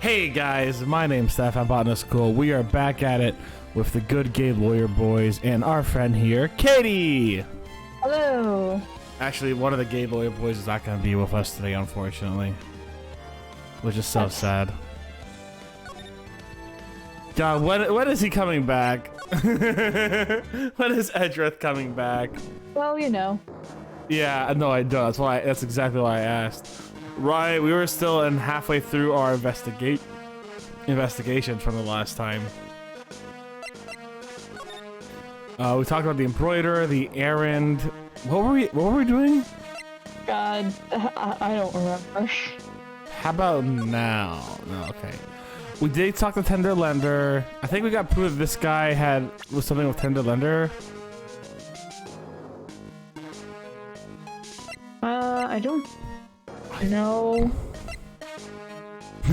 Hey guys, my name's Steph. I'm Botanist Cool. We are back at it with the good gay lawyer boys and our friend here, Katie. Hello. Actually, one of the gay lawyer boys is not going to be with us today, unfortunately, which is so sad. God, when is he coming back? When is Edrith coming back? Well, you know. Yeah, no, I don't. That's exactly why I asked. Right, we were still halfway through our investigation from the last time. We talked about the embroider, the errand. What were we doing? God, I don't remember. How about now? No, okay. We did talk to Tender Lender. I think we got proof that this guy was something with Tender Lender. I don't know.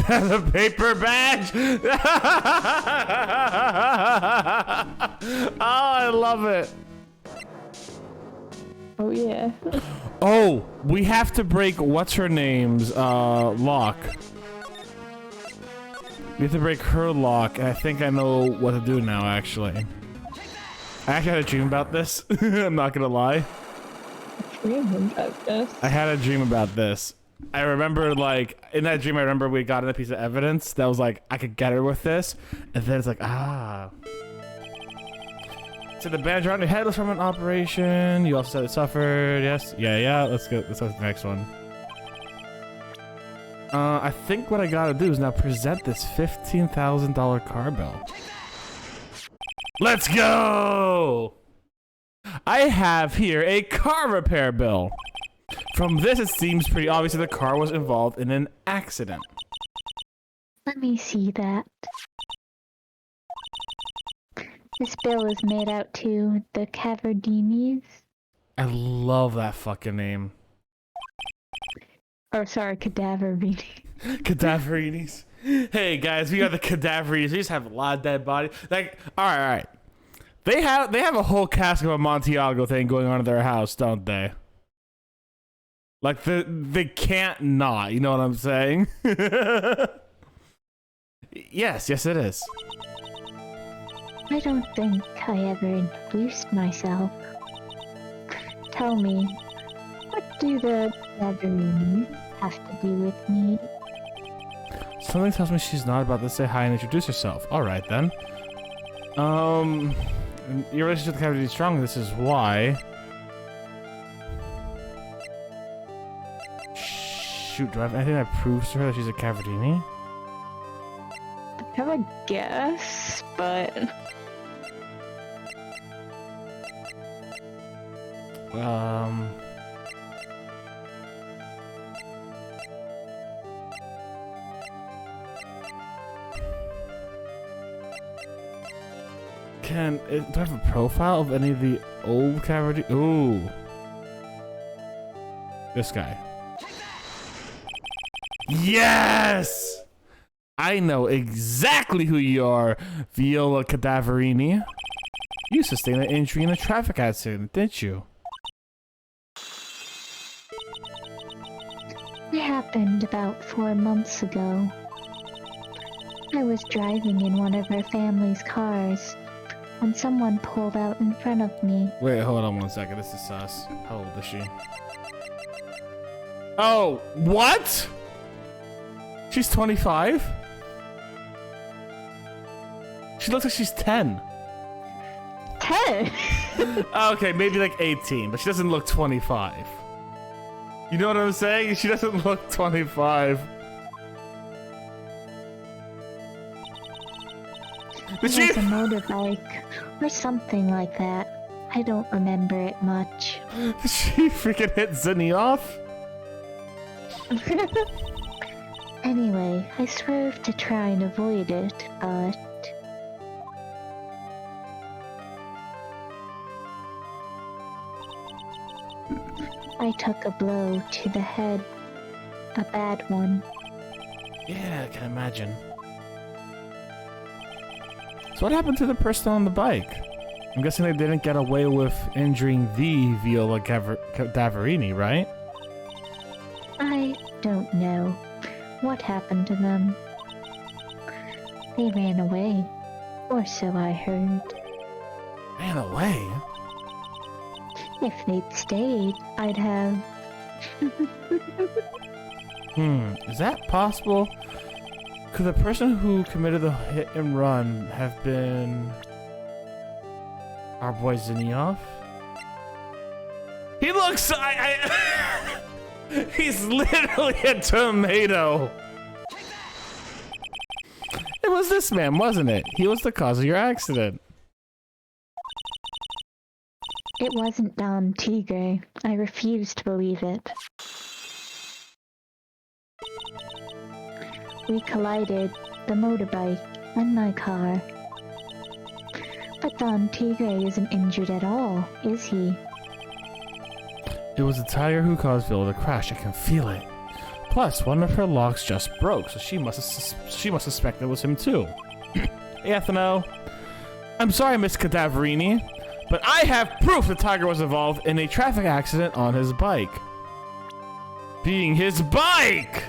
The paper badge! Oh, I love it. Oh, yeah. Oh, we have to break what's her name's lock. We have to break her lock, and I think I know what to do now, actually. I actually had a dream about this. I'm not gonna lie. I had a dream about this. I remember, like, in that dream, I remember we got a piece of evidence that was like, I could get her with this, and then it's like, ah. So the bandage around your head was from an operation. You also said it suffered. Yes. Yeah. Let's go to the next one. I think what I gotta do is now present this $15,000 car bill. Let's go! I have here a car repair bill. From this, it seems pretty obvious that the car was involved in an accident. Let me see that. This bill is made out to the Cavardinis. I love that fucking name. Oh, sorry, Cadaverini. Cadaverinis. Hey guys, we are the Cadaverinis. We just have a lot of dead bodies. Like, all right. They have a whole cask of Amontillado thing going on in their house, don't they? Like they can't not. You know what I'm saying? Yes, it is. I don't think I ever introduced myself. Tell me, what do the Cadaverinis have to do with me? Something tells me she's not about to say hi and introduce herself. All right then. Your relationship with the Cavardini is strong. This is why. Shoot, do I have anything that proves to her that she's a Cavardini? I have a guess, but... do I have a profile of any of the old Cavardini? Ooh. This guy. Yes! I know exactly who you are, Viola Cadaverini. You sustained an injury in a traffic accident, didn't you? It happened about 4 months ago. I was driving in one of our family's cars when someone pulled out in front of me. Wait, hold on one second. This is sus. How old is she? Oh, what? She's 25? She looks like she's 10. 10? Okay, maybe like 18, but she doesn't look 25. You know what I'm saying? She doesn't look 25. It was a motorbike, or something like that. I don't remember it much. Did she freaking hit Zinni off? Anyway, I swerved to try and avoid it, but... I took a blow to the head. A bad one. Yeah, I can imagine. So what happened to the person on the bike? I'm guessing they didn't get away with injuring the Viola Cadaverini, right? I don't know. What happened to them? They ran away. Or so I heard. Ran away? If they'd stayed, I'd have... Is that possible? Could the person who committed the hit and run have been our boy Zinioff? He looks... He's literally a tomato. It was this man, wasn't it? He was the cause of your accident. It wasn't Don Tigre. I refuse to believe it. We collided, the motorbike and my car. But Don Tigre isn't injured at all, is he? It was the tiger who caused Villa to crash. I can feel it. Plus, one of her locks just broke, so she must suspect it was him too. Hey, Ethno. I'm sorry, Miss Cadaverini, but I have proof the tiger was involved in a traffic accident on his bike. Being his bike!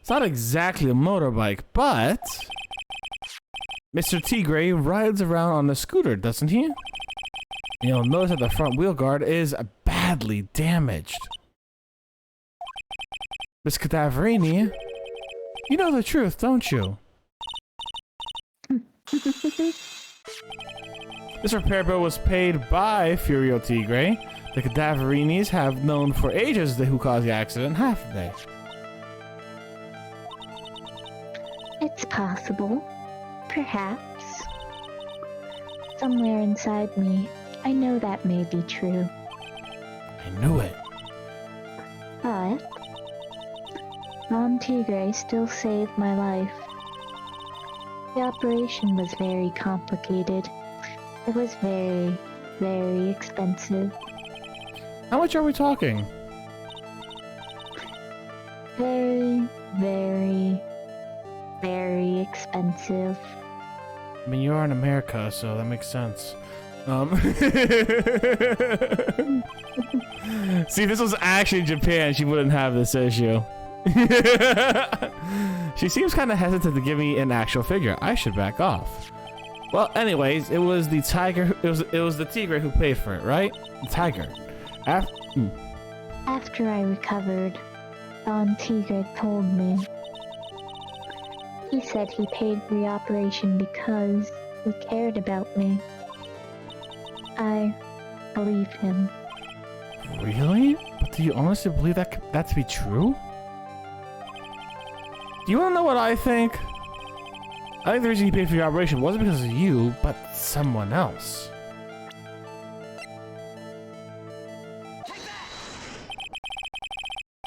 It's not exactly a motorbike, but Mr. Tigre rides around on a scooter, doesn't he? You'll notice that the front wheel guard is badly damaged. Miss Cadaverini, you know the truth, don't you? This repair bill was paid by Furio Tigre. The Cadaverinis have known for ages who caused the accident, haven't they? It's possible. Perhaps. Somewhere inside me, I know that may be true. I knew it. But Don Tigre still saved my life. The operation was very complicated. It was very, very expensive. How much are we talking? Very, very, very expensive. I mean, you are in America, so that makes sense. See, if this was actually Japan, she wouldn't have this issue. She seems kind of hesitant to give me an actual figure. I should back off. Well, anyways, it was the tiger. It was the tigre who paid for it, right? The tiger. After I recovered, Don Tigre told me. He said he paid for the operation because he cared about me. I believe him. Really? But do you honestly believe that to be true? Do you want to know what I think? I think the reason he paid for your operation wasn't because of you, but someone else.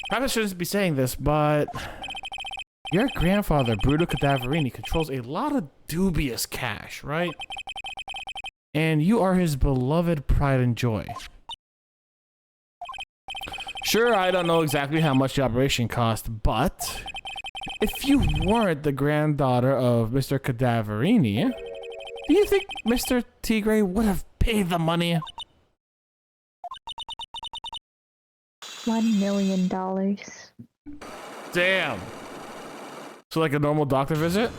Perhaps I shouldn't be saying this, but your grandfather, Bruto Cadaverini, controls a lot of dubious cash, right? And you are his beloved pride and joy. Sure, I don't know exactly how much the operation cost, but if you weren't the granddaughter of Mr. Cadaverini, do you think Mr. Tigre would have paid the money? $1 million. Damn. So like a normal doctor visit?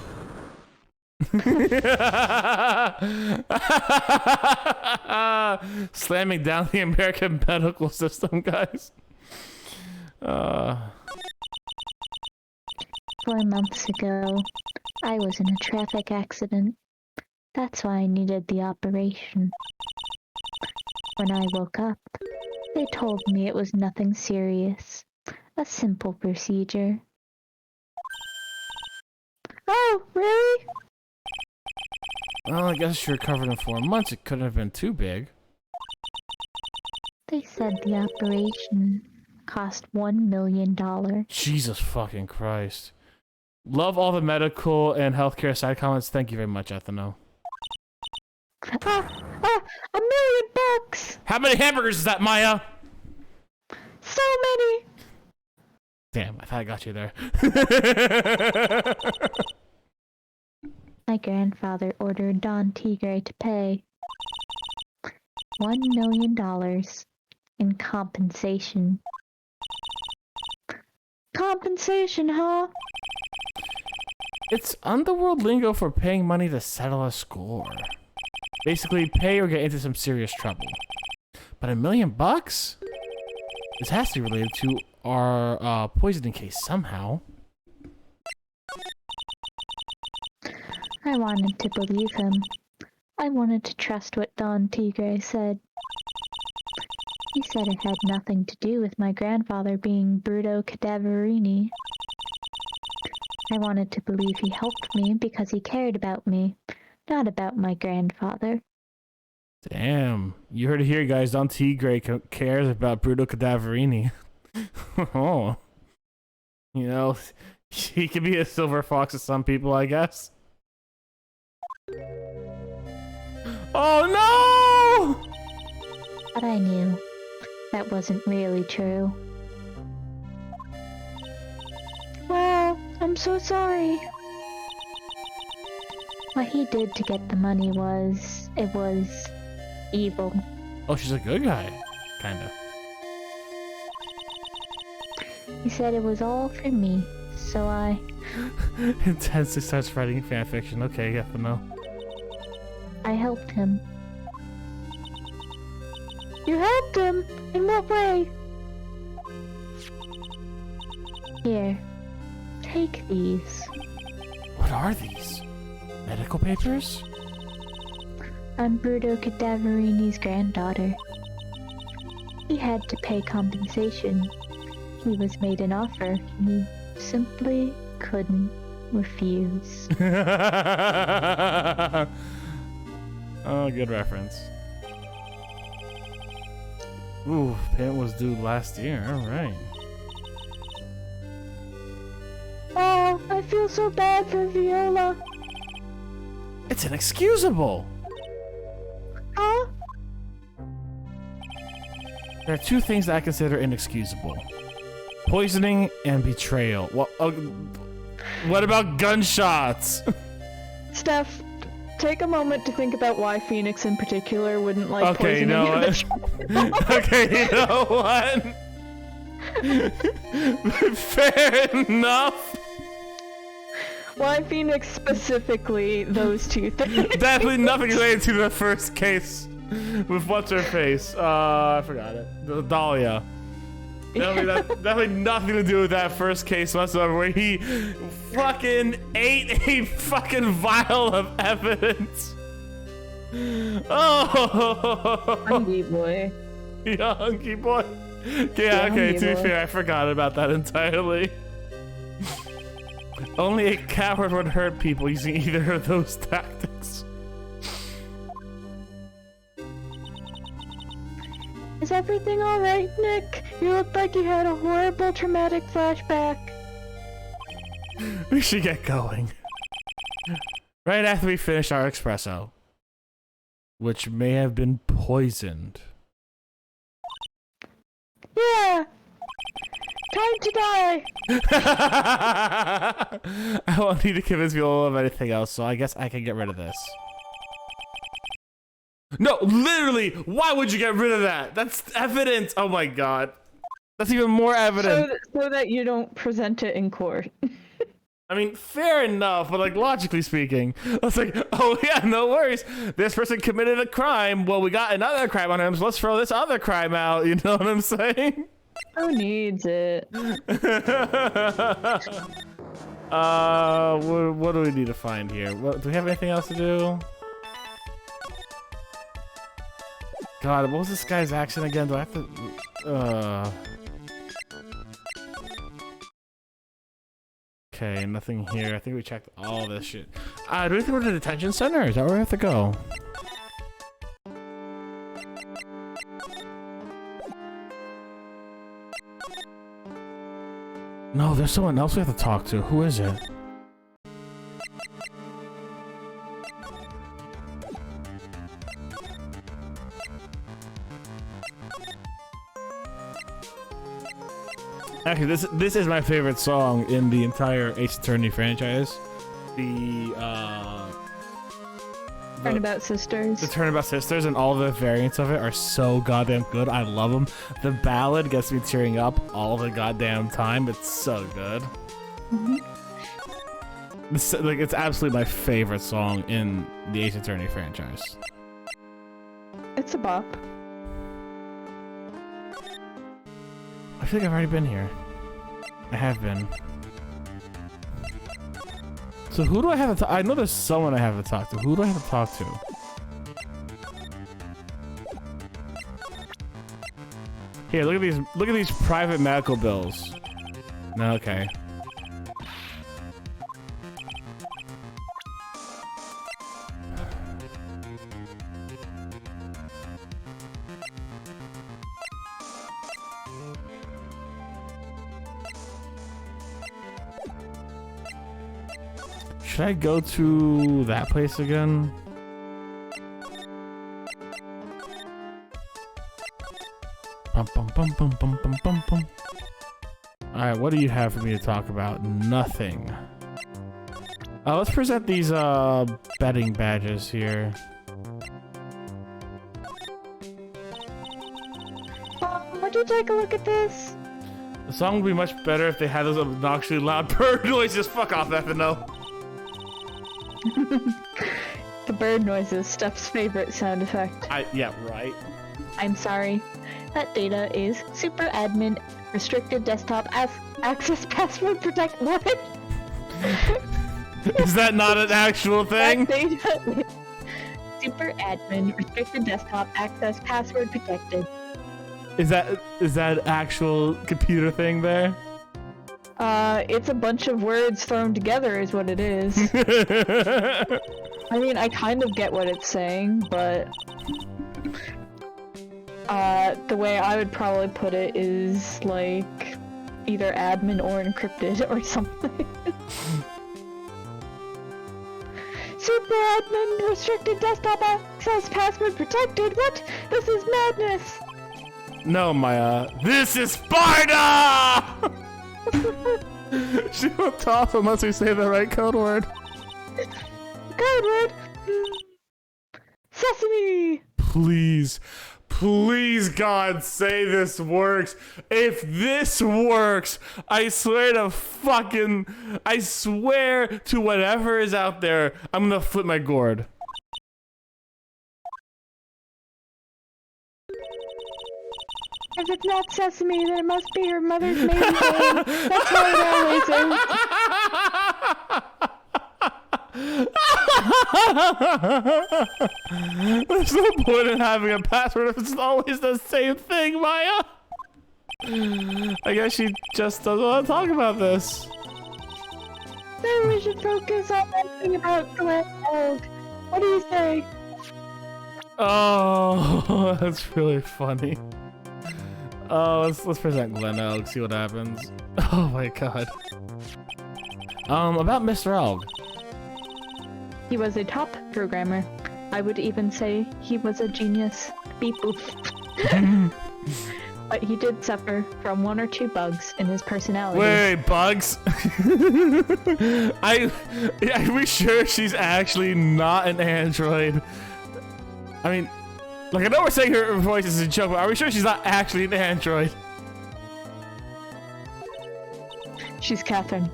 Slamming down the American medical system, guys. 4 months ago, I was in a traffic accident. That's why I needed the operation. When I woke up, they told me it was nothing serious. A simple procedure. Oh, really? Well, I guess you recovered in 4 months. It couldn't have been too big. They said the operation cost $1 million. Jesus fucking Christ. Love all the medical and healthcare side comments. Thank you very much, Ethno. $1 million! How many hamburgers is that, Maya? So many! Damn, I thought I got you there. My grandfather ordered Don Tigre to pay $1 million in compensation. compensation, huh? It's underworld lingo for paying money to settle a score. Basically, pay or get into some serious trouble. But $1 million? This has to be related to our poisoning case somehow. I wanted to believe him. I wanted to trust what Don Tigre said. He said it had nothing to do with my grandfather being Bruto Cadaverini. I wanted to believe he helped me because he cared about me, not about my grandfather. Damn. You heard it here, guys. Don Tigre cares about Bruto Cadaverini. Oh. You know, he could be a silver fox to some people, I guess. Oh no! But I knew that wasn't really true. Wow, I'm so sorry. What he did to get the money was evil. Oh, she's a good guy. Kinda. He said it was all for me, so I... Intensely starts writing fanfiction. Okay, yeah, but no. I helped him. You helped him? In what way? Here, take these. What are these? Medical papers? I'm Bruto Cadaverini's granddaughter. He had to pay compensation. He was made an offer he simply couldn't refuse. Oh, good reference. Ooh, payment was due last year. Alright. Oh, I feel so bad for Viola. It's inexcusable! Huh? There are two things that I consider inexcusable. Poisoning and betrayal. Well, what about gunshots? Steph, take a moment to think about why Phoenix in particular wouldn't like Okay, you poisoning know you. what? Okay, you know what? Fair enough. Why Phoenix specifically those two things? Definitely nothing related to the first case with what's her face. I forgot it. Dahlia. Definitely nothing to do with that first case whatsoever, where he fucking ate a fucking vial of evidence. Oh, Hungry boy. yeah, hunky boy. Yeah, okay, to be boy. fair, I forgot about that entirely. Only a coward would hurt people using either of those tactics. Is everything alright, Nick? You look like you had a horrible traumatic flashback. We should get going. Right after we finish our espresso. Which may have been poisoned. Yeah! Time to die! I won't need to convince Viola of anything else, so I guess I can get rid of this. No, literally, why would you get rid of that? That's evidence. Oh my god. That's even more evidence. So that you don't present it in court. I mean, fair enough, but like logically speaking, I was like, oh yeah, no worries. This person committed a crime. Well, we got another crime on him, so let's throw this other crime out. You know what I'm saying? Who needs it? What do we need to find here? Do we have anything else to do? God, what was this guy's accent again? Do I have to... Okay, nothing here. I think we checked all this shit. Do we have to go to the detention center? Is that where we have to go? No, there's someone else we have to talk to. Who is it? Actually, this is my favorite song in the entire Ace Attorney franchise. The Turnabout Sisters. The Turnabout Sisters and all the variants of it are so goddamn good. I love them. The ballad gets me tearing up all the goddamn time. It's so good. It's absolutely my favorite song in the Ace Attorney franchise. It's a bop. I feel like I've already been here. I have been. So who do I have to talk? I know there's someone I have to talk to. Who do I have to talk to? Here, look at these. Look at these private medical bills. No, okay. Should I go to that place again? Bum, bum, bum, bum, bum, bum, bum, bum. Alright, what do you have for me to talk about? Nothing. Let's present these betting badges here. Would you take a look at this? The song would be much better if they had those obnoxiously loud bird noises. Fuck off, FNO. The bird noise is Steph's favorite sound effect. Yeah, right. I'm sorry. That data is super admin restricted desktop access password protect. What? Is that not an actual thing? That data is super admin restricted desktop access password protected. Is that actual computer thing there? It's a bunch of words thrown together is what it is. I mean, I kind of get what it's saying, but the way I would probably put it is like either admin or encrypted or something. Super admin restricted desktop access password protected. What? This is madness. No, Maya. This is Sparta! She won't talk unless we say the right code word. Code word. Sesame. Please, please, God, say this works. If this works, I swear to whatever is out there, I'm gonna flip my gourd. If it's not Sesame, then it must be her mother's maiden name. That's how it always is. There's no point in having a password if it's always the same thing, Maya. I guess she just doesn't want to talk about this. Maybe we should focus on asking about Glen Elg. What do you say? Oh, that's really funny. Oh, let's present Glen Elg, see what happens. Oh my god. About Mr. Elg. He was a top programmer. I would even say he was a genius. Beep boop. But he did suffer from 1 or 2 bugs in his personality. Wait, bugs? Are we sure she's actually not an android? I mean, like, I know we're saying her voice is a joke, but are we sure she's not actually an android? She's Catherine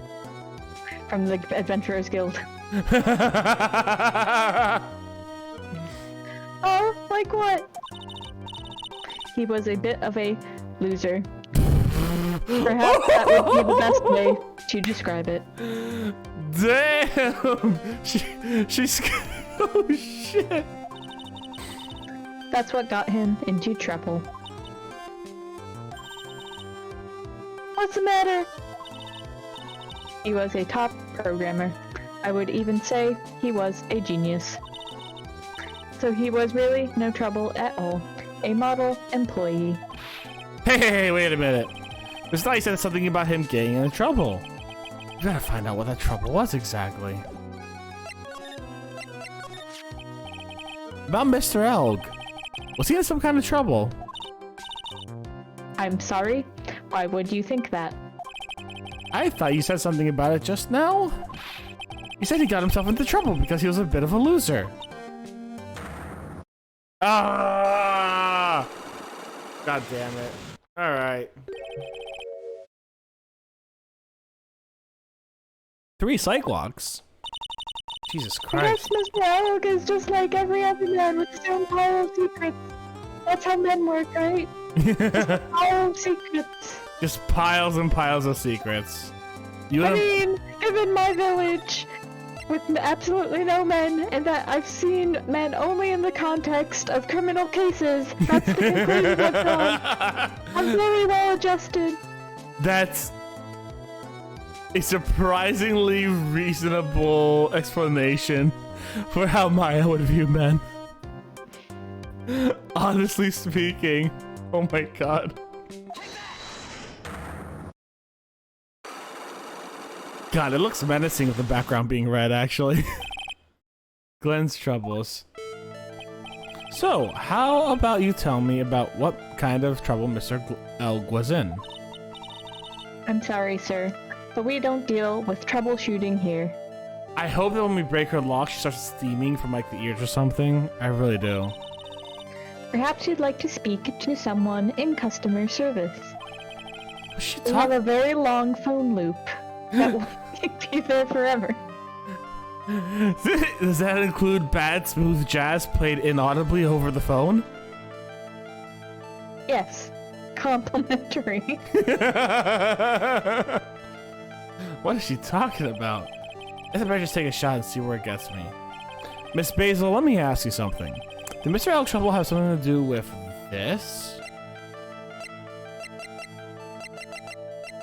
from the Adventurers Guild. Oh, like what? He was a bit of a loser. Perhaps that would be the best way to describe it. Damn! She's... Oh, shit! That's what got him into trouble. What's the matter? He was a top programmer. I would even say he was a genius. So he was really no trouble at all. A model employee. Hey, wait a minute. This guy said something about him getting into trouble. We gotta find out what that trouble was exactly. About Mr. Elg. Was he in some kind of trouble? I'm sorry? Why would you think that? I thought you said something about it just now. You said he got himself into trouble because he was a bit of a loser. Ah! God damn it. All right. 3 Cyclops. Jesus Yes, Christ. Mr. Alec is just like every other man with his own pile of secrets. That's how men work, right? Pile of secrets. Just piles and piles of secrets. You I wanna- mean, given my village with absolutely no men, and that I've seen men only in the context of criminal cases, that's the conclusion I've drawn. I'm very well adjusted. That's a surprisingly reasonable explanation for how Maya would view men. Honestly speaking. Oh my god. God, it looks menacing with the background being red, actually. Glenn's troubles. So, how about you tell me about what kind of trouble Mr. Elg was in? I'm sorry, sir, but we don't deal with troubleshooting here. I hope that when we break her lock, she starts steaming from like the ears or something. I really do. Perhaps you'd like to speak to someone in customer service. Was she We have talking? a very long phone loop that will keep you there forever. Does that include bad, smooth jazz played inaudibly over the phone? Yes, complimentary. What is she talking about? I think I better just take a shot and see where it gets me. Miss Basil, let me ask you something. Did Mr. Elk Trouble have something to do with this?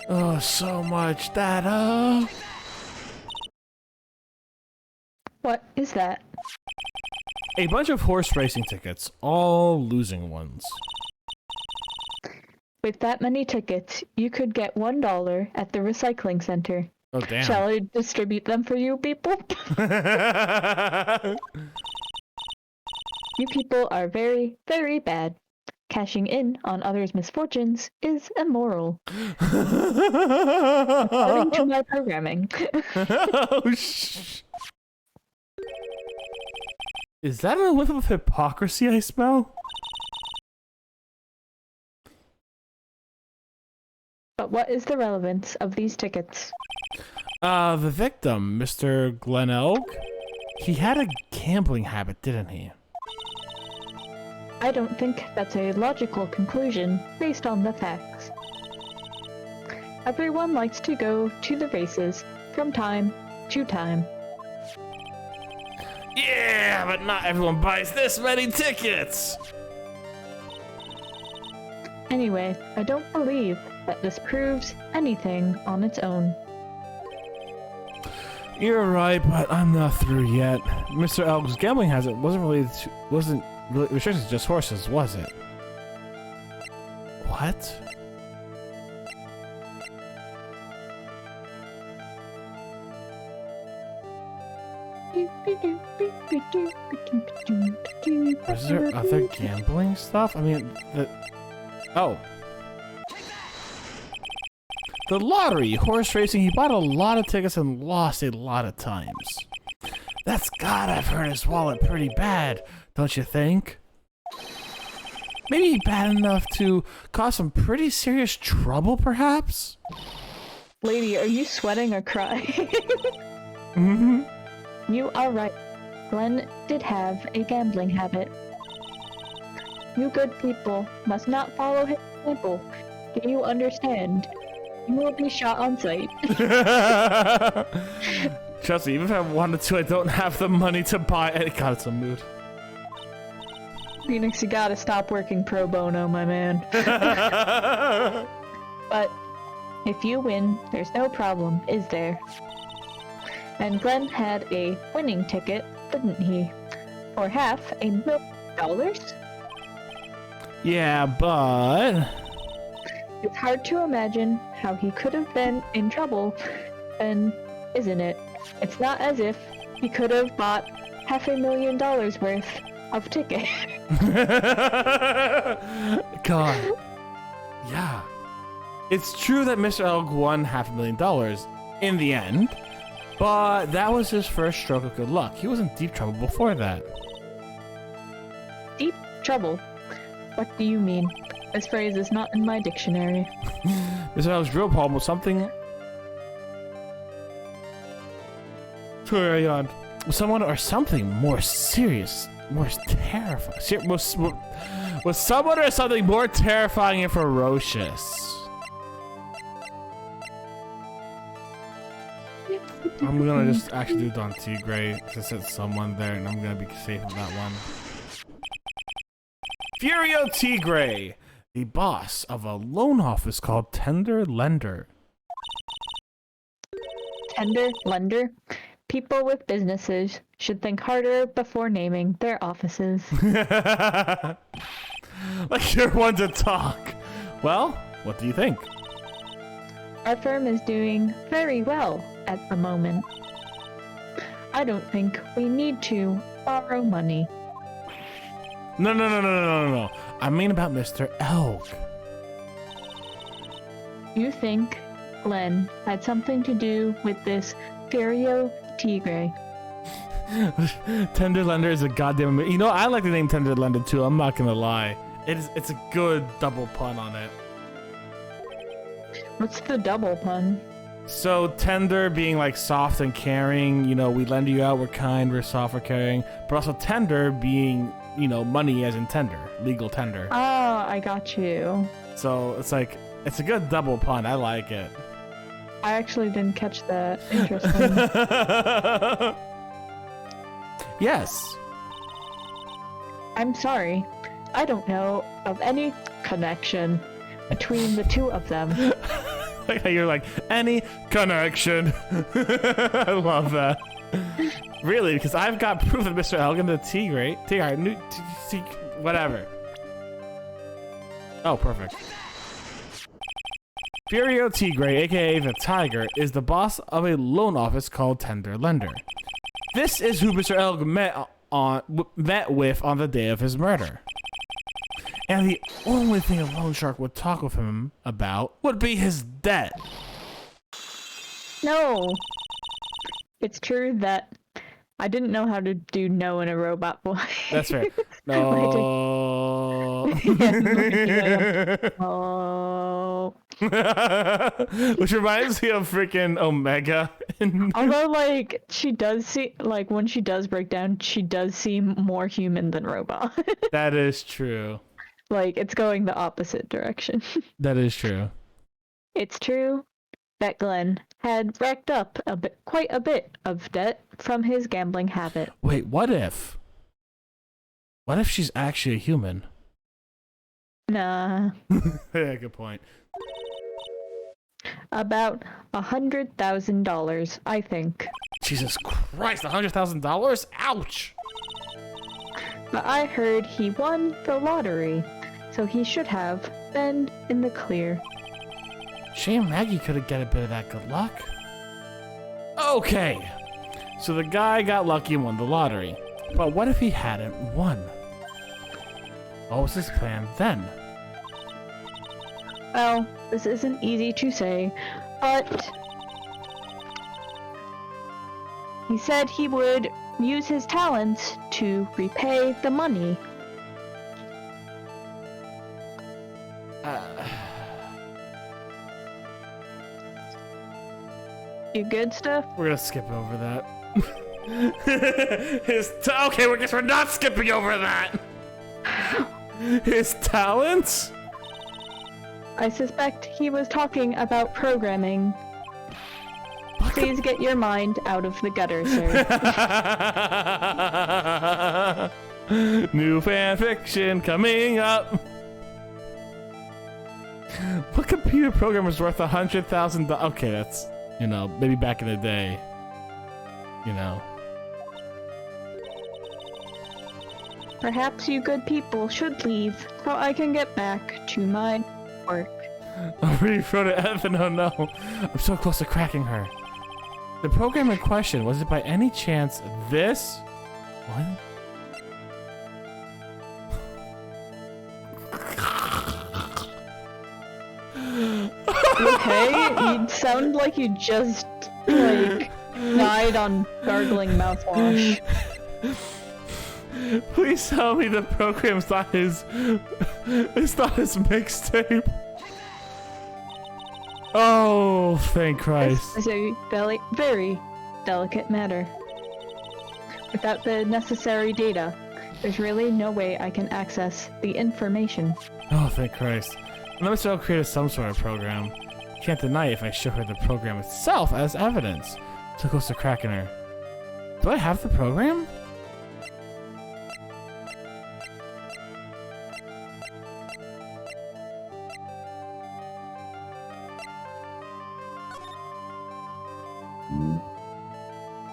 Oh, so much data. What is that? A bunch of horse racing tickets, all losing ones. With that many tickets, you could get $1 at the recycling center. Oh, damn. Shall I distribute them for you people? You people are very, very bad. Cashing in on others' misfortunes is immoral, according to my programming. Oh, Is that a whiff of hypocrisy I smell? But what is the relevance of these tickets? The victim, Mr. Glen Elk, he had a gambling habit, didn't he? I don't think that's a logical conclusion based on the facts. Everyone likes to go to the races from time to time. Yeah, but not everyone buys this many tickets! Anyway, I don't believe that this proves anything on its own. You're right, but I'm not through yet. Mr. Elk's gambling hazard wasn't really restricted to just horses, was it? What? Was there other gambling stuff? I mean, oh. The lottery, horse racing, he bought a lot of tickets and lost a lot of times. That's gotta have hurt his wallet pretty bad, don't you think? Maybe bad enough to cause some pretty serious trouble, perhaps? Lady, are you sweating or crying? Mm-hmm. You are right. Glenn did have a gambling habit. You good people must not follow his example. Do you understand? You will be shot on sight. Trust me, even if I wanted to, I don't have the money to buy it. God, it's a mood. Phoenix, you gotta stop working pro bono, my man. But if you win, there's no problem, is there? And Glenn had a winning ticket, didn't he? For $500,000? Yeah, but... It's hard to imagine how he could have been in trouble, and isn't it? It's not as if he could have bought $500,000 worth of tickets. God. Yeah. It's true that Mr. Elk won $500,000 in the end, but that was his first stroke of good luck. He was in deep trouble before that. Deep trouble. What do you mean? This phrase is not in my dictionary. Mr. Elk's real problem was something... Carry on. Someone or something more serious, more terrifying. Was someone or something more terrifying and ferocious? I'm gonna just actually do Don T. Gray because I said someone there, and I'm gonna be safe with that one. Furio T. Gray, the boss of a loan office called Tender Lender. Tender lender? People with businesses should think harder before naming their offices. Like you're one to talk. Well, what do you think? Our firm is doing very well at the moment. I don't think we need to borrow money. No. I mean about Mr. Elk. You think Glenn had something to do with this Furio Tigre? Tender Lender is a goddamn... You know, I like the name Tender Lender too, I'm not gonna lie. It's a good double pun on it. What's the double pun? So, tender being like soft and caring, you know, we lend you out, we're kind, we're soft, we're caring. But also tender being, you know, money as in tender, legal tender. Oh, I got you. So, it's like, it's a good double pun, I like it. I actually didn't catch that. Interesting. Yes. I'm sorry. I don't know of any connection between the two of them. Like how you're like, any connection. I love that. Really, because I've got proof that Mr. Elgin, the Tigre, whatever. Oh, perfect. Furio Tigre, aka the Tiger, is the boss of a loan office called Tender Lender. This is who Mr. Elgin met with on the day of his murder. And the only thing a loan shark would talk with him about would be his debt. No. It's true that I didn't know how to do no in a robot voice. That's fair. No. Oh. Which reminds me of freaking Omega. Although, like, she does see, like, when she does break down, she does seem more human than robot. That is true. Like, it's going the opposite direction. That is true. It's true that Glenn had racked up quite a bit of debt from his gambling habit. Wait, what if? What if she's actually a human? Nah. Yeah, good point. About $100,000, I think. Jesus Christ, $100,000? Ouch! But I heard he won the lottery, so he should have been in the clear. Shame Maggie couldn't get a bit of that good luck. Okay, so the guy got lucky and won the lottery. But what if he hadn't won? What was his plan then? Well, this isn't easy to say, but he said he would use his talents to repay the money. You good, stuff? We're gonna skip over that. Okay, I guess we're not skipping over that. His talents? I suspect he was talking about programming. Please get your mind out of the gutter, sir. New fan fiction coming up. What computer program is worth $100,000? Okay, that's, you know, maybe back in the day. You know. Perhaps you good people should leave so I can get back to my work. I already wrote it, Ethan. Oh no. I'm so close to cracking her. The program in question, was it by any chance this? What? Okay, you sound like you just, like, died on gargling mouthwash. Please tell me the program's not his. It's not his mixtape. Oh, thank Christ. This is a very delicate matter. Without the necessary data, there's really no way I can access the information. Oh, thank Christ. Unless I'll create some sort of program. Can't deny if I show her the program itself as evidence. So close to cracking her. Do I have the program?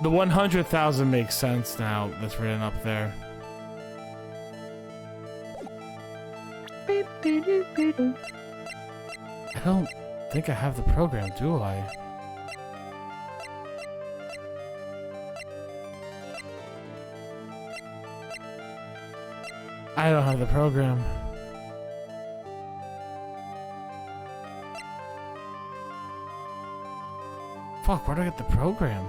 The 100,000 makes sense now that's written up there. I don't think I have the program, do I? I don't have the program. Fuck, where do I get the program?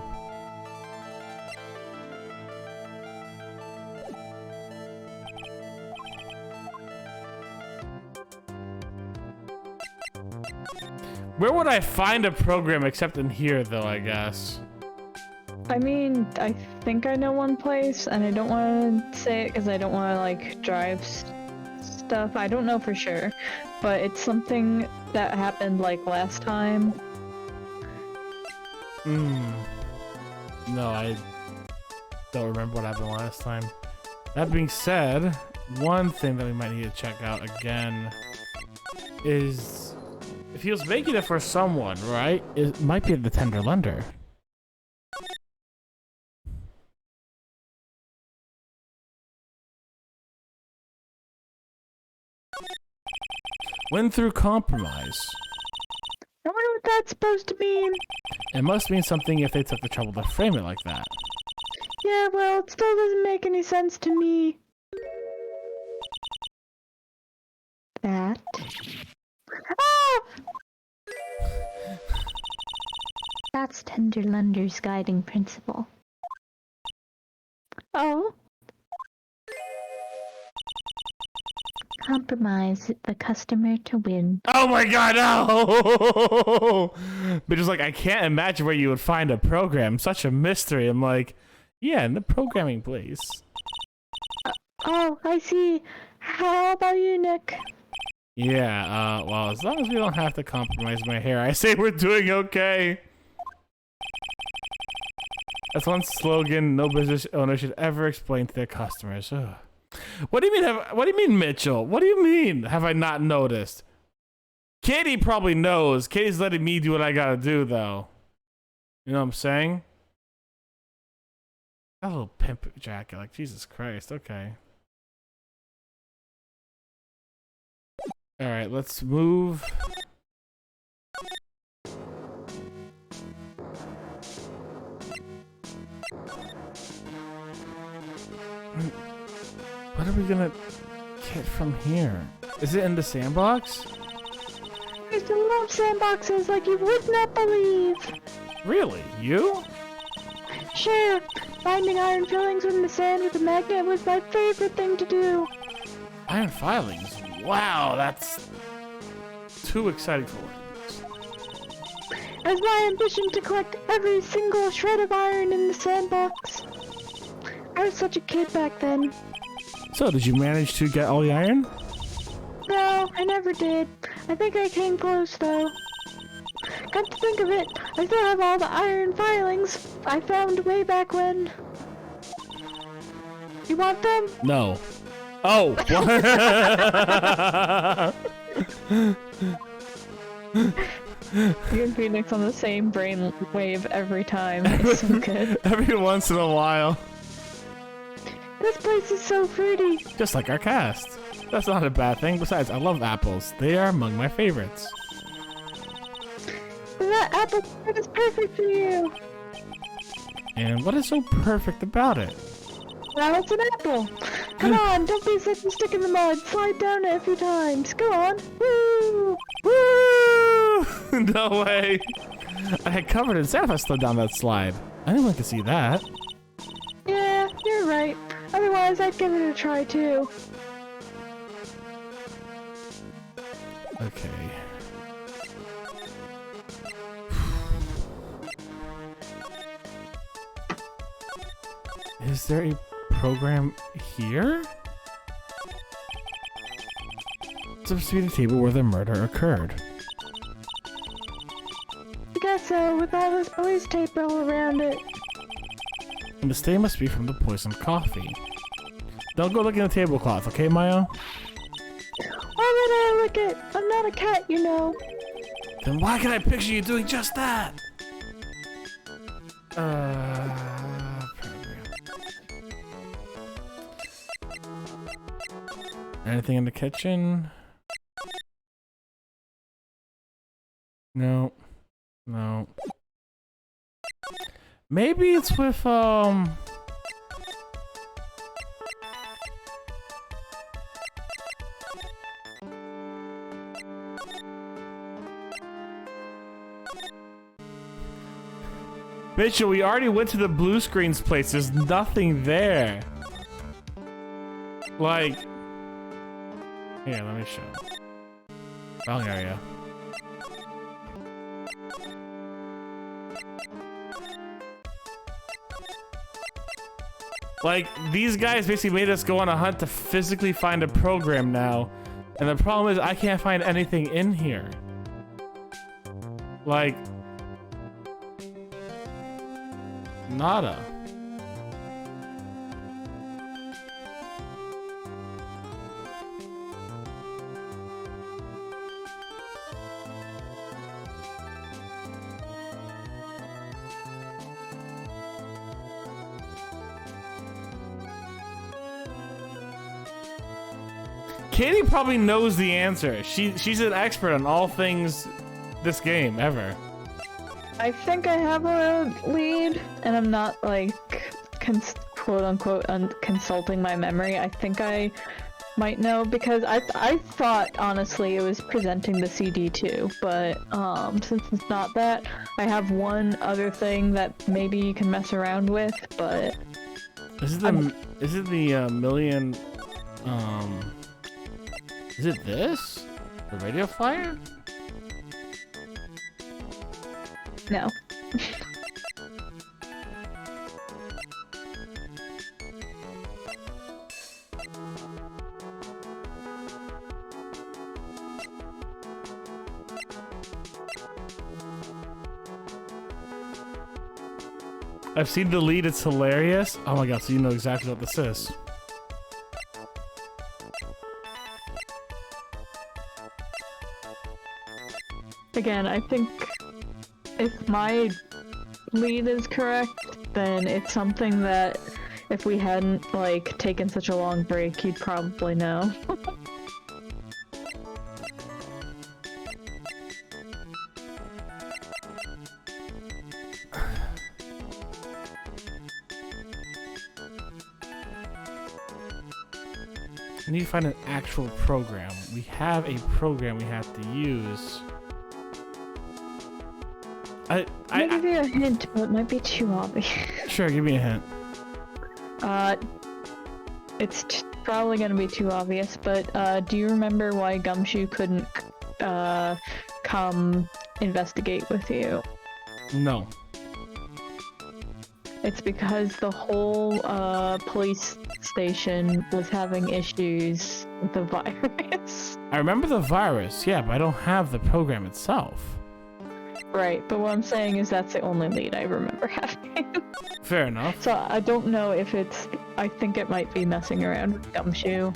Where would I find a program except in here, though, I guess? I mean, I think I know one place, and I don't want to say it because I don't want to, like, drive stuff. I don't know for sure, but it's something that happened, like, last time. No, I don't remember what happened last time. That being said, one thing that we might need to check out again is if he was making it for someone, right? It might be the tender lender. Win through compromise. I wonder what that's supposed to mean. It must mean something if they took the trouble to frame it like that. Yeah, well, it still doesn't make any sense to me. That. Ah! That's Tender Lunder's guiding principle. Oh? Compromise the customer to win. Oh my god, no! But just like, I can't imagine where you would find a program. Such a mystery. I'm like, yeah, in the programming place. Oh, I see. How about you, Nick? Yeah, well, as long as we don't have to compromise my hair, I say we're doing okay. That's one slogan no business owner should ever explain to their customers. Ugh. What do you mean? What do you mean, Mitchell? What do you mean? Have I not noticed? Katie probably knows. Katie's letting me do what I gotta do, though. You know what I'm saying? That little pimp jacket, like Jesus Christ. Okay. All right, let's move. What are we gonna get from here? Is it in the sandbox? I used to love sandboxes like you would not believe. Really? You? Sure, finding iron fillings in the sand with a magnet was my favorite thing to do. Iron filings? Wow, that's too exciting for words. It was my ambition to collect every single shred of iron in the sandbox. I was such a kid back then. So, did you manage to get all the iron? No, I never did. I think I came close, though. Come to think of it, I still have all the iron filings I found way back when. You want them? No. Oh! You and Phoenix on the same brain wave every time. It's so good. Every once in a while. This place is so pretty. Just like our cast. That's not a bad thing. Besides, I love apples. They are among my favorites. That apple tart is perfect for you. And what is so perfect about it? Well, it's an apple. Come on, don't be such a stick in the mud. Slide down it a few times. Go on. Woo! Woo! No way. I had covered in sand if I slid down that slide. Anyone could see that. Yeah, you're right. Otherwise, I'd give it a try too. Okay. Is there a program here? It's supposed to be the table where the murder occurred. I guess so, with all this police tape all around it. And the stain must be from the poisoned coffee. Don't go look in the tablecloth, okay, Mayo? Why would I lick it? I'm not a cat, you know. Then why can I picture you doing just that? Anything in the kitchen? No. No. Maybe it's with, Mitchell, we already went to the blue screens place. There's nothing there. Like... Here, let me show. Wrong area. Like, these guys basically made us go on a hunt to physically find a program now. And the problem is I can't find anything in here. Like... Nada. Katie probably knows the answer. She's an expert on all things this game ever. I think I have a lead, and I'm not like quote unquote consulting my memory. I think I might know because I thought honestly it was presenting the CD too, but since it's not that, I have one other thing that maybe you can mess around with, but is it the million is it this? The radio flyer? no. I've seen the lead, it's hilarious. Oh my god, so you know exactly what this is. Again, I think if my lead is correct, then it's something that if we hadn't like taken such a long break, you'd probably know. We need to find an actual program. We have a program we have to use. I'll give you a hint, but it might be too obvious. Sure, give me a hint. It's probably gonna be too obvious, but do you remember why Gumshoe couldn't come investigate with you? No. It's because the whole police station was having issues with the virus. I remember the virus, yeah, but I don't have the program itself. Right, but what I'm saying is that's the only lead I remember having. Fair enough. So I don't know if it's... I think it might be messing around with Gumshoe.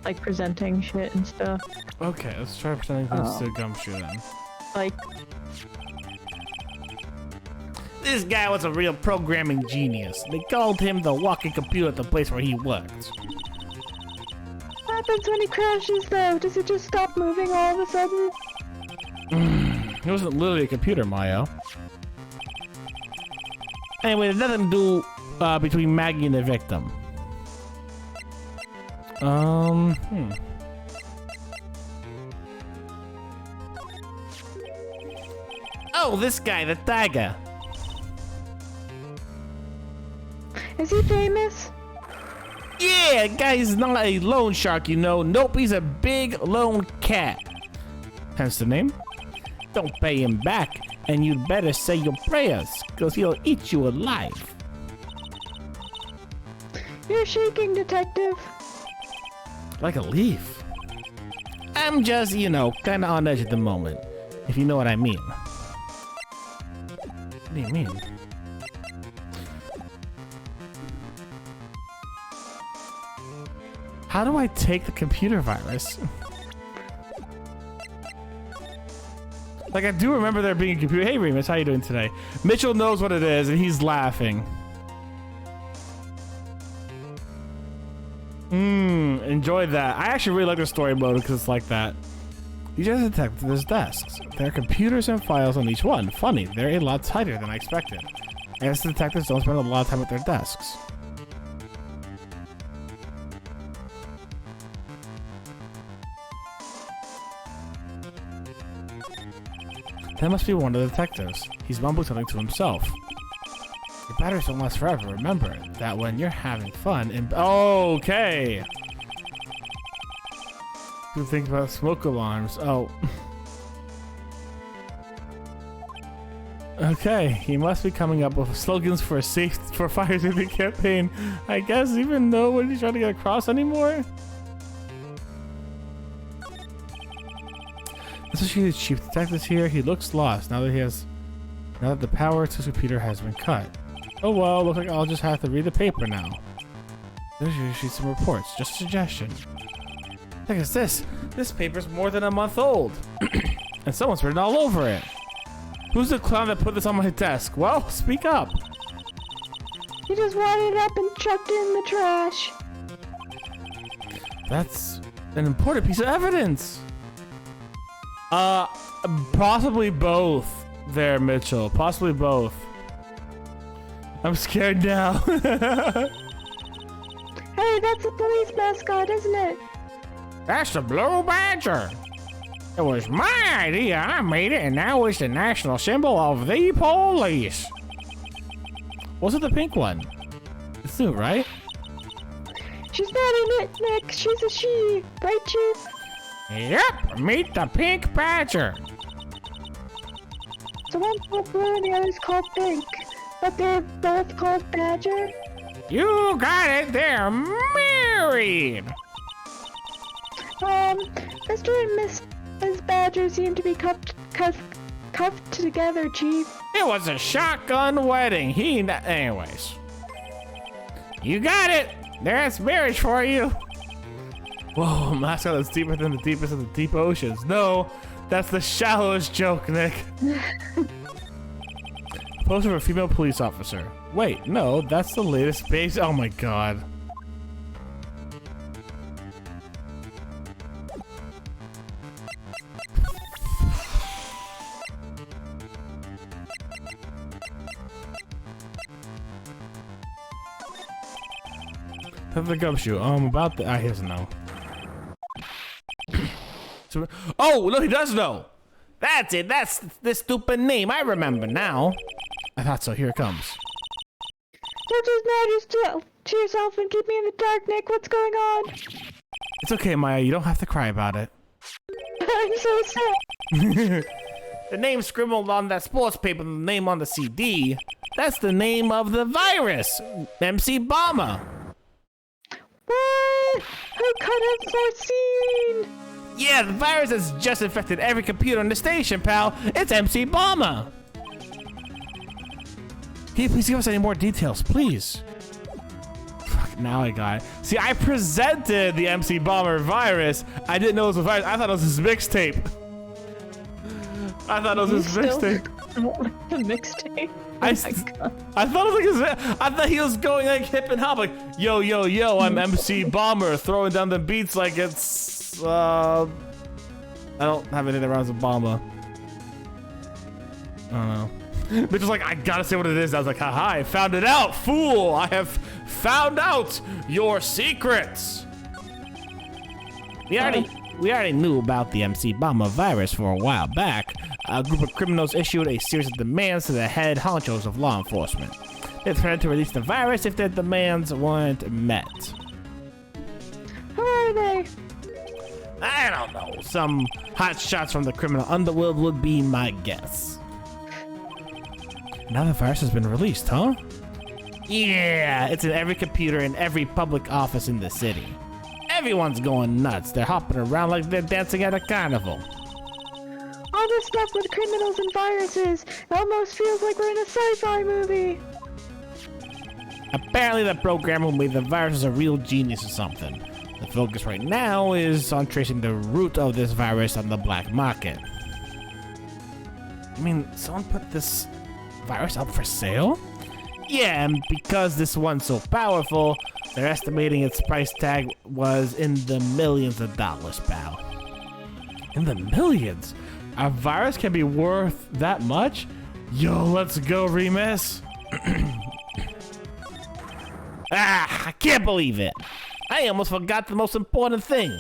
Like presenting shit and stuff. Okay, let's try presenting things to Gumshoe then. Like... This guy was a real programming genius. They called him the walking computer at the place where he worked. What happens when he crashes though? Does it just stop moving all of a sudden? It wasn't literally a computer, Mayo. Anyway, there's nothing to do between Maggie and the victim. Oh, this guy, the tiger. Is he famous? Yeah, guy's not a loan shark, you know. Nope, he's a big lone cat. Hence the name. Don't pay him back, and you'd better say your prayers, because he'll eat you alive. You're shaking, detective. Like a leaf. I'm just, you know, kind of on edge at the moment, if you know what I mean. What do you mean? How do I take the computer virus? Like, I do remember there being a computer. Hey, Remus, how you doing today? Mitchell knows what it is, and he's laughing. Enjoyed that. I actually really like the story mode because it's like that. Each has detectives' desks. There are computers and files on each one. Funny, they're a lot tighter than I expected. I guess the detectives don't spend a lot of time at their desks. That must be one of the detectives. He's mumbling something to himself. Your batteries don't last forever. Remember that when you're having fun and okay. You think about smoke alarms. Oh. Okay, he must be coming up with slogans for for fire safety campaign. I guess even know what he's trying to get across anymore. Especially the chief detective's here. He looks lost now that the power to his computer has been cut. Oh well, looks like I'll just have to read the paper now. There's usually some reports. Just a suggestion. Look at this. This paper's more than a month old. And someone's written all over it. Who's the clown that put this on my desk? Well, speak up. He just wadded it up and chucked it in the trash. That's an important piece of evidence. Possibly both there, Mitchell. Possibly both. I'm scared now. Hey, that's a police mascot, isn't it? That's the Blue Badger. It was my idea. I made it, and now it's the national symbol of the police. What's with the pink one? It's new, right? She's not in it, Nick. She's a she. Right, Chief? Yep, meet the pink badger. So one's called blue and the other's called pink. But they're both called Badger? You got it, they're married. Mr. and Mrs. Badger seem to be cuffed together, Chief. It was a shotgun wedding. Anyways. You got it. There's marriage for you. Whoa, mascot that's deeper than the deepest of the deep oceans. No, that's the shallowest joke, Nick. Poster of a female police officer. Wait, no, that's the latest base. Oh my god. That's the gumshoe. About the. He doesn't know. Oh, no, he does know. That's it. That's the stupid name. I remember now. I thought so. Here it comes. Don't just matter to yourself and keep me in the dark, Nick. What's going on? It's okay, Maya. You don't have to cry about it. I'm so sad. The name scribbled on that sports paper, the name on the CD. That's the name of the virus. MC Bomber. What? Who could have foreseen? Yeah, the virus has just infected every computer in the station, pal. It's MC Bomber. Can you please give us any more details, please? Fuck, now I got it. See, I presented the MC Bomber virus. I didn't know it was a virus. I thought it was his mixtape. I thought it was his mixtape. The mixtape. I thought it was like his. I thought he was going like hip and hop, like yo yo yo. I'm MC Bomber, throwing down the beats like it's. I don't have anything that rhymes with Bomber. I don't know. Bitch was like, I gotta say what it is. I was like, haha, I found it out, fool. I have found out your secrets. We already knew about the MC Bomber virus for a while back. A group of criminals issued a series of demands to the head honchos of law enforcement. They threatened to release the virus if their demands weren't met. they? I don't know. Some hot shots from the criminal underworld would be my guess. Now the virus has been released, huh? Yeah, it's in every computer in every public office in the city. Everyone's going nuts. They're hopping around like they're dancing at a carnival. All this stuff with criminals and viruses. It almost feels like we're in a sci-fi movie. Apparently the programmer who made the virus is a real genius or something. The focus right now is on tracing the root of this virus on the black market. I mean, someone put this virus up for sale? Yeah, and because this one's so powerful, they're estimating its price tag was in the millions of dollars, pal. In the millions? A virus can be worth that much? Yo, let's go, Remus. I can't believe it. I almost forgot the most important thing.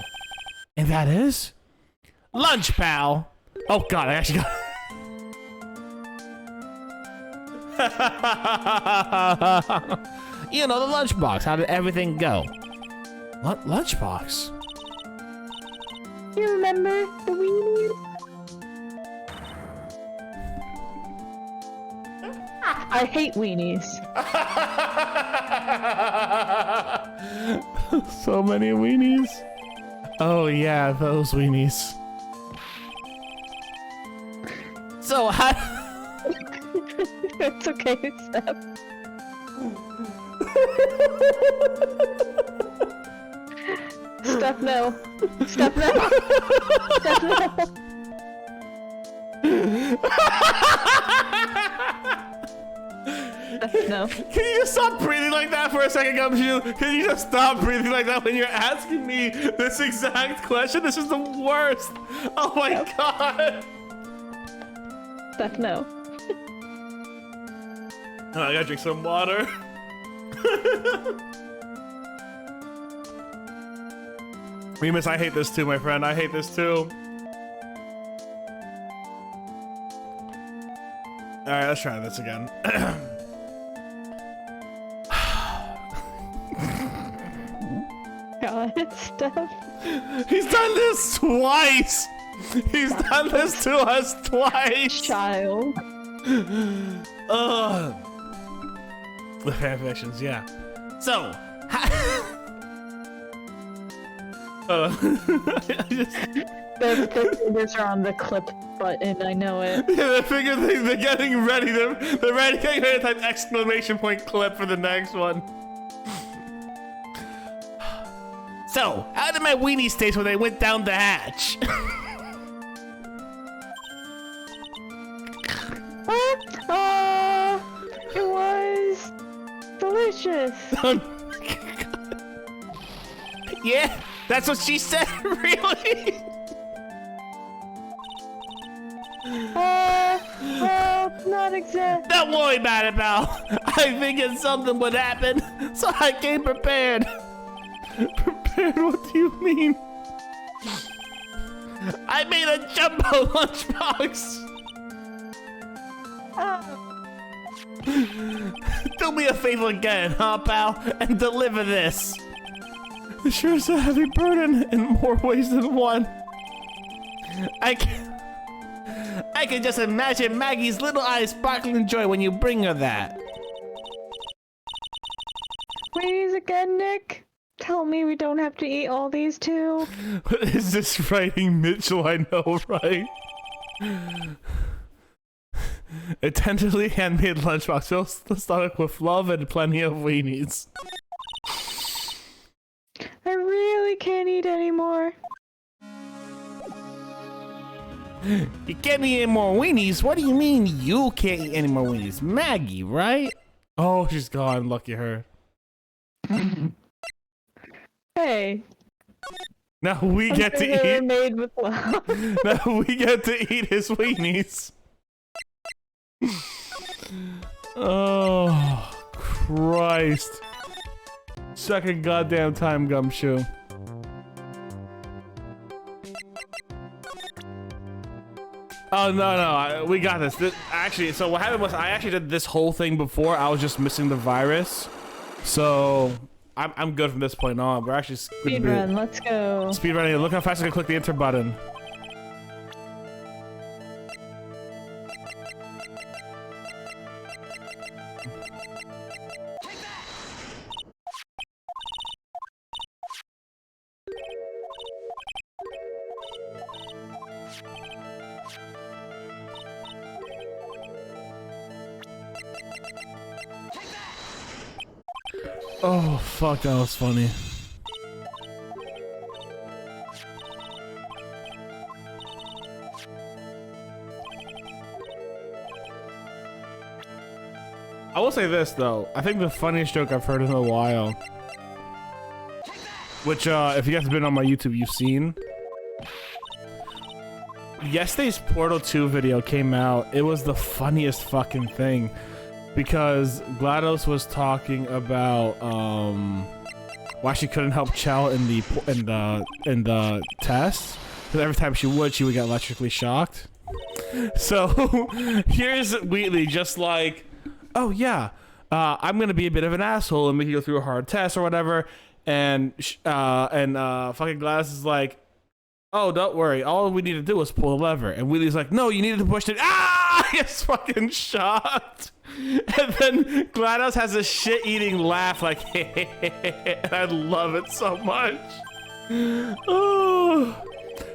And that is? Lunch, pal. Oh, God, I actually got... You know, the lunchbox. How did everything go? What lunchbox? You remember the weenies? I hate weenies. So many weenies. Oh yeah, those weenies. So how... It's okay, Steph. Steph, no. Steph, no. Steph, no. No. Can you just stop breathing like that for a second, Gumshoe? Can you just stop breathing like that when you're asking me this exact question? This is the worst. Oh my God. Steph, no. Oh, I gotta drink some water. Remus, I hate this too, my friend. I hate this too. Alright, let's try this again. God, Steph. He's done this twice! He's done this to us twice! Child. Ugh. The fanfictions, yeah. So, Their fingers are on the clip button, I know it. yeah, they're getting ready. They're ready. Getting ready to type exclamation point clip for the next one. So, how did my weenies taste when they went down the hatch? It was delicious. Yeah, that's what she said. Really? Not exact. Don't worry about it, pal. I figured something would happen, so I came prepared. Prepared? What do you mean? I made a jumbo lunchbox. Do me a favor again, huh, pal, and deliver this. It sure is a heavy burden in more ways than one. I can just imagine Maggie's little eyes sparkling in joy when you bring her that. Please again, Nick. Tell me we don't have to eat all these too. What is this writing, Mitchell? I know, right? A tenderly handmade lunchbox fills the stomach with love and plenty of weenies. I really can't eat anymore. You can't eat any more weenies? What do you mean you can't eat any more weenies? Maggie, right? Oh, she's gone. Lucky her. Hey. Now we get to They're eat. made with love. Now we get to eat his weenies. Oh, Christ. Second goddamn time, Gumshoe. Oh, no, we got this. Actually, so what happened was I actually did this whole thing before. I was just missing the virus. So I'm good from this point on. We're actually Speedrun, let's go. Speedrunning. Look how fast I can click the enter button. Oh, fuck, that was funny. I will say this, though. I think the funniest joke I've heard in a while, which, if you guys have been on my YouTube, you've seen. Yesterday's Portal 2 video came out. It was the funniest fucking thing. Because GLaDOS was talking about why she couldn't help Chell in the test, because every time she would get electrically shocked. So here's Wheatley just like, oh yeah, I'm gonna be a bit of an asshole and make you go through a hard test or whatever, and fucking GLaDOS is like, oh, don't worry, all we need to do is pull the lever, and Wheatley's like, no, you needed to push it. Ah, he gets fucking shocked. And then GLaDOS has a shit-eating laugh like, and I love it so much. Oh,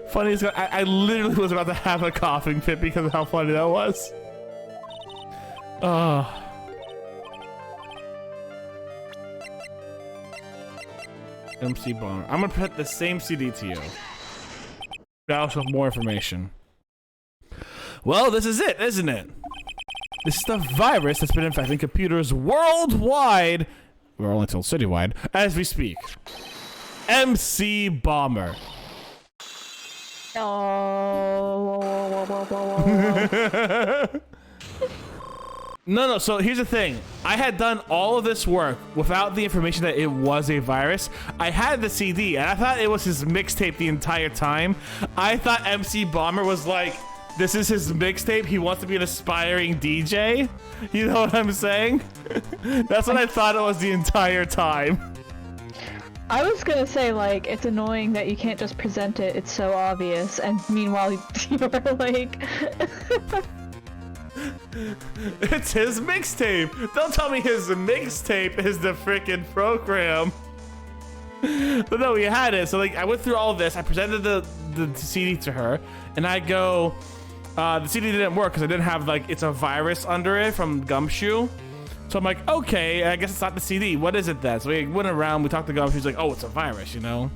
funny as I literally was about to have a coughing fit because of how funny that was. Oh. MC Bomber. I'm gonna put the same CD to you. Now with more information. Well, this is it, isn't it? This is the virus that's been infecting computers worldwide, we're only till citywide, as we speak. MC Bomber. No, so here's the thing. I had done all of this work without the information that it was a virus. I had the CD, and I thought it was his mixtape the entire time. I thought MC Bomber was like, this is his mixtape. He wants to be an aspiring DJ. You know what I'm saying? That's what I thought it was the entire time. I was gonna say, like, it's annoying that you can't just present it. It's so obvious. And meanwhile, you're like... It's his mixtape. Don't tell me his mixtape is the freaking program. But no, we had it. So, like, I went through all of this. I presented the CD to her. And I go... the CD didn't work because I didn't have, like, it's a virus under it from Gumshoe. So I'm like, okay, I guess it's not the CD. What is it then? So we went around, we talked to Gumshoe. He's like, oh, it's a virus, you know?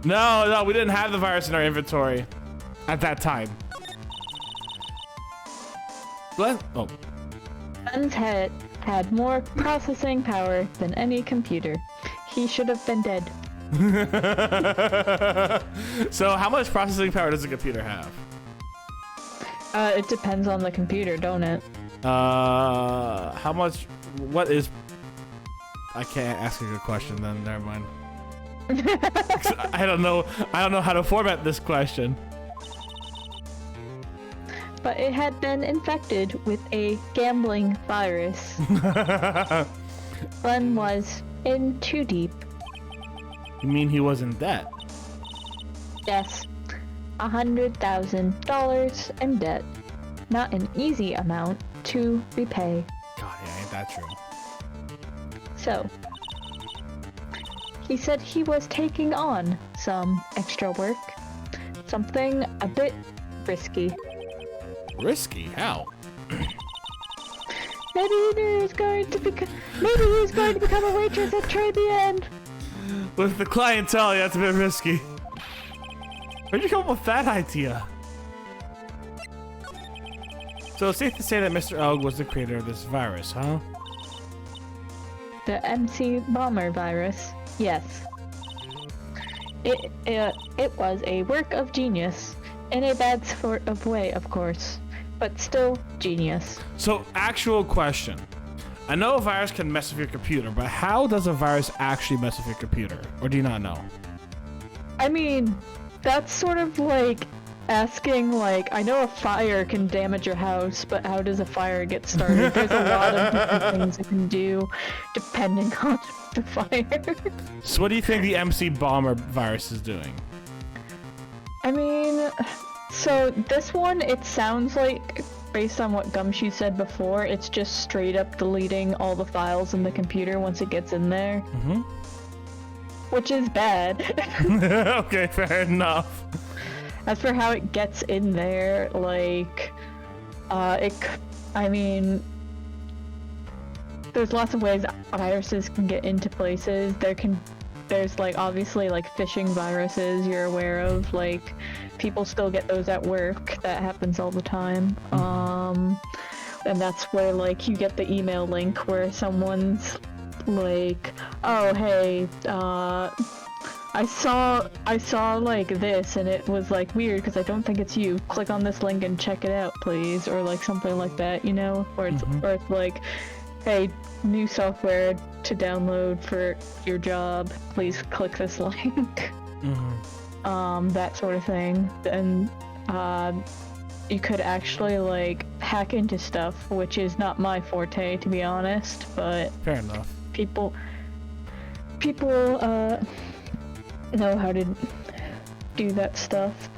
No, we didn't have the virus in our inventory at that time. What? Oh. Ben's head had more processing power than any computer. He should have been dead. So how much processing power does a computer have? It depends on the computer, don't it? How much? What is? I can't ask a good question then. Never mind. I don't know how to format this question. But it had been infected with a gambling virus. Glenn was in too deep. You mean he was in debt? Yes. $100,000 in debt. Not an easy amount to repay. God, yeah, ain't that true? So, he said he was taking on some extra work. Something a bit risky. Risky? How? Maybe he was going to become a waitress at Trabian. With the clientele, yeah, it's a bit risky. Where'd you come up with that idea? So it's safe to say that Mr. Elg was the creator of this virus, huh? The MC Bomber virus, yes. It was a work of genius. In a bad sort of way, of course. But still genius. So, actual question. I know a virus can mess with your computer, but how does a virus actually mess with your computer? Or do you not know? I mean, that's sort of like asking, like, I know a fire can damage your house, but how does a fire get started? There's a lot of different things it can do, depending on the fire. So what do you think the MC Bomber virus is doing? I mean, so this one, it sounds like, based on what Gumshoe said before, it's just straight up deleting all the files in the computer once it gets in there. Mm-hmm. Which is bad. Okay, fair enough. As for how it gets in there, like, I mean, there's lots of ways viruses can get into places. There's like, obviously, like, phishing viruses you're aware of, like, people still get those at work. That happens all the time. And that's where, like, you get the email link where someone's like, oh, hey, I saw like this and it was like weird because I don't think it's you. Click on this link and check it out, please, or like something like that, you know? Or it's like, hey, new software to download for your job. Please click this link. That sort of thing. And you could actually like hack into stuff, which is not my forte, to be honest. But fair enough. People know how to do that stuff.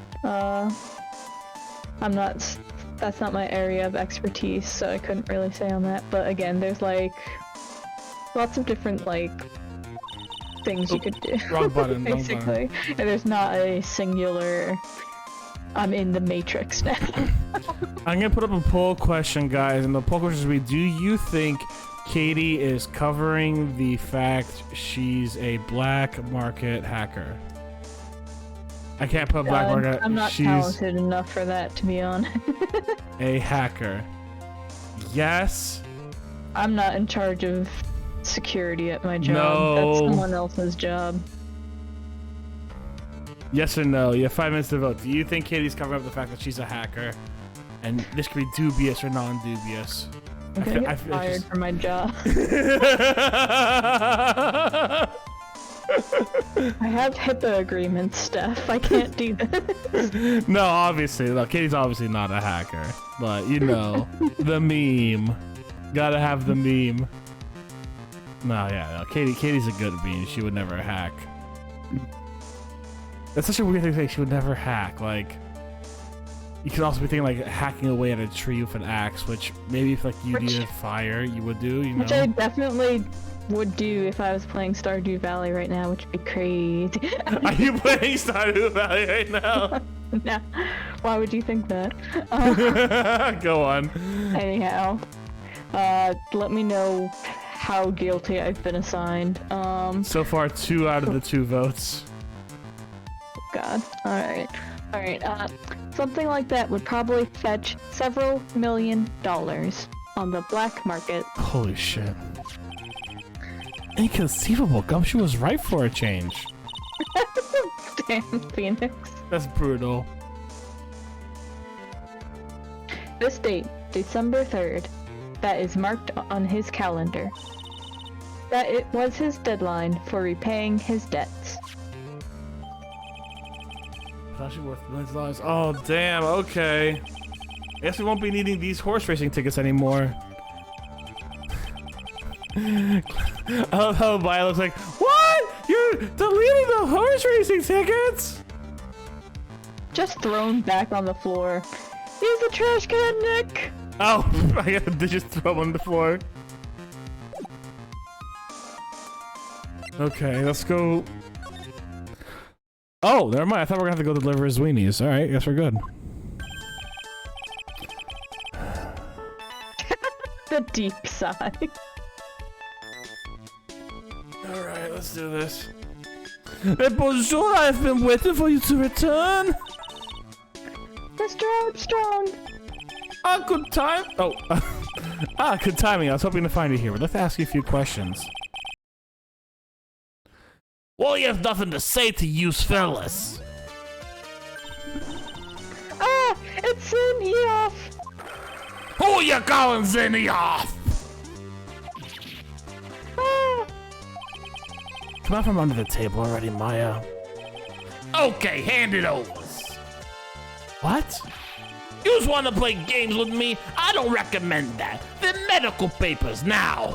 That's not my area of expertise, so I couldn't really say on that. But again, there's like lots of different like things you could do. Wrong button. Basically. And there's not a singular I'm in the Matrix now. I'm gonna put up a poll question, guys, and the poll question is: do you think Katie is covering the fact she's a black market hacker? I can't put black market. I'm not talented enough for that, to be honest. A hacker. Yes. I'm not in charge of security at my job. No. That's someone else's job. Yes or no? You have 5 minutes to vote. Do you think Katie's covering up the fact that she's a hacker? And this could be dubious or non-dubious. I'm gonna get fired from my job. I have HIPAA agreements, Steph. I can't do this. No, obviously. No, Katie's obviously not a hacker. But, you know, the meme. Gotta have the meme. No, yeah, no. Katie's a good bean. She would never hack. That's such a weird thing to say. She would never hack. Like, you could also be thinking like hacking away at a tree with an axe, which maybe if like you needed fire, you would do. You know? Which I definitely would do if I was playing Stardew Valley right now, which would be crazy. Are you playing Stardew Valley right now? No. Why would you think that? Go on. Anyhow, let me know how guilty I've been assigned. So far, 2 out of the 2 votes. God. Alright. Something like that would probably fetch several $1 million on the black market. Holy shit. Inconceivable. Gumshoe was right for a change. Damn, Phoenix. That's brutal. This date, December 3rd, that is marked on his calendar. That it was his deadline for repaying his debts. It's actually worth $1 million. Oh, damn. Okay. I guess we won't be needing these horse racing tickets anymore. I love how Maya looks like, what? You're deleting the horse racing tickets? Just thrown back on the floor. Use the trash can, Nick! Oh, I got to just throw on the floor. Okay, let's go. Oh, never mind. I thought we were gonna have to go deliver his weenies. All right, guess we're good. The deep sigh. All right, let's do this. Hey, bonjour! I've been waiting for you to return. Mr. Armstrong! Ah, good time. Oh, good timing. I was hoping to find you here, but let's ask you a few questions. Well, you have nothing to say to use fellas. Ah! It's Zenioff! Who you calling Zenioff? Ah! Come out from under the table already, Maya. Okay, hand it over. What? You just want to play games with me? I don't recommend that. The medical papers now.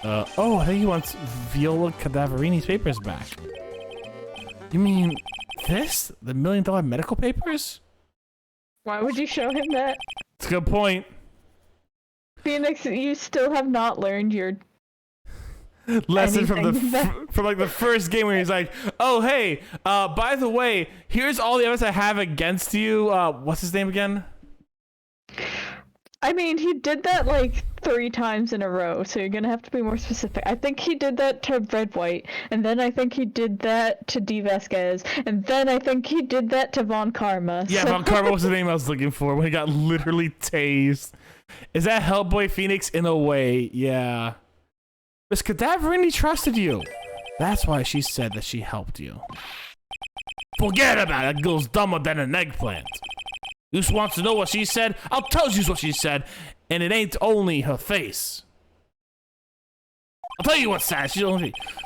Oh, I think he wants Viola Cadaverini's papers back. You mean this? The $1 million medical papers? Why would you show him that? It's a good point. Phoenix, you still have not learned your lesson from the first game where he's like, oh hey, by the way, here's all the evidence I have against you. What's his name again? I mean, he did that like 3 times in a row, so you're gonna have to be more specific. I think he did that to Red White, and then I think he did that to D. Vasquez, and then I think he did that to Von Karma. Yeah, Von Karma was the name I was looking for when he got literally tased. Is that Hellboy Phoenix? In a way, yeah. Miss Cadaverini trusted you. That's why she said that she helped you. Forget about it. That girl's dumber than an eggplant. You just wants to know what she said? I'll tell you what she said, and it ain't only her face. I'll tell you what's sad. She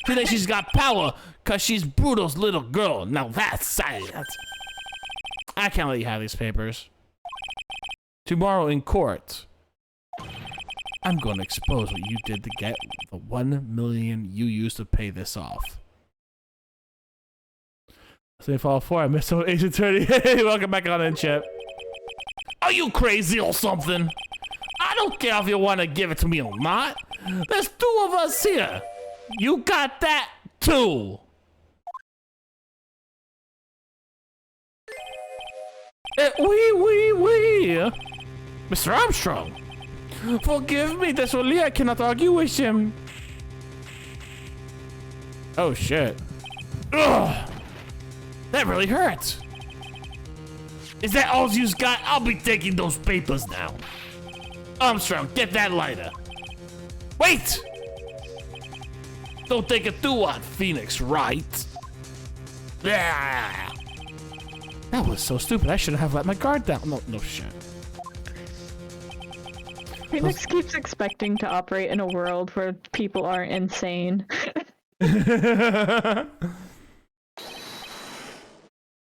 thinks she's got power because she's Bruto's little girl. Now that's sad. I can't let you have these papers. Tomorrow in court, I'm going to expose what you did to get the $1 million you used to pay this off. So if all 4, I missed some Ace Attorney. Hey, welcome back on in, Chip. Are you crazy or something? I don't care if you want to give it to me or not. There's 2 of us here. You got that too. Oui. Mr. Armstrong. Forgive me, Desolé, I cannot argue with him. Oh shit. Ugh. That really hurts. Is that all you've got? I'll be taking those papers now. Armstrong, get that lighter. Wait! Don't take it too hard, Phoenix, right? Yeah. That was so stupid. I shouldn't have let my guard down. No shit. Phoenix keeps expecting to operate in a world where people aren't insane.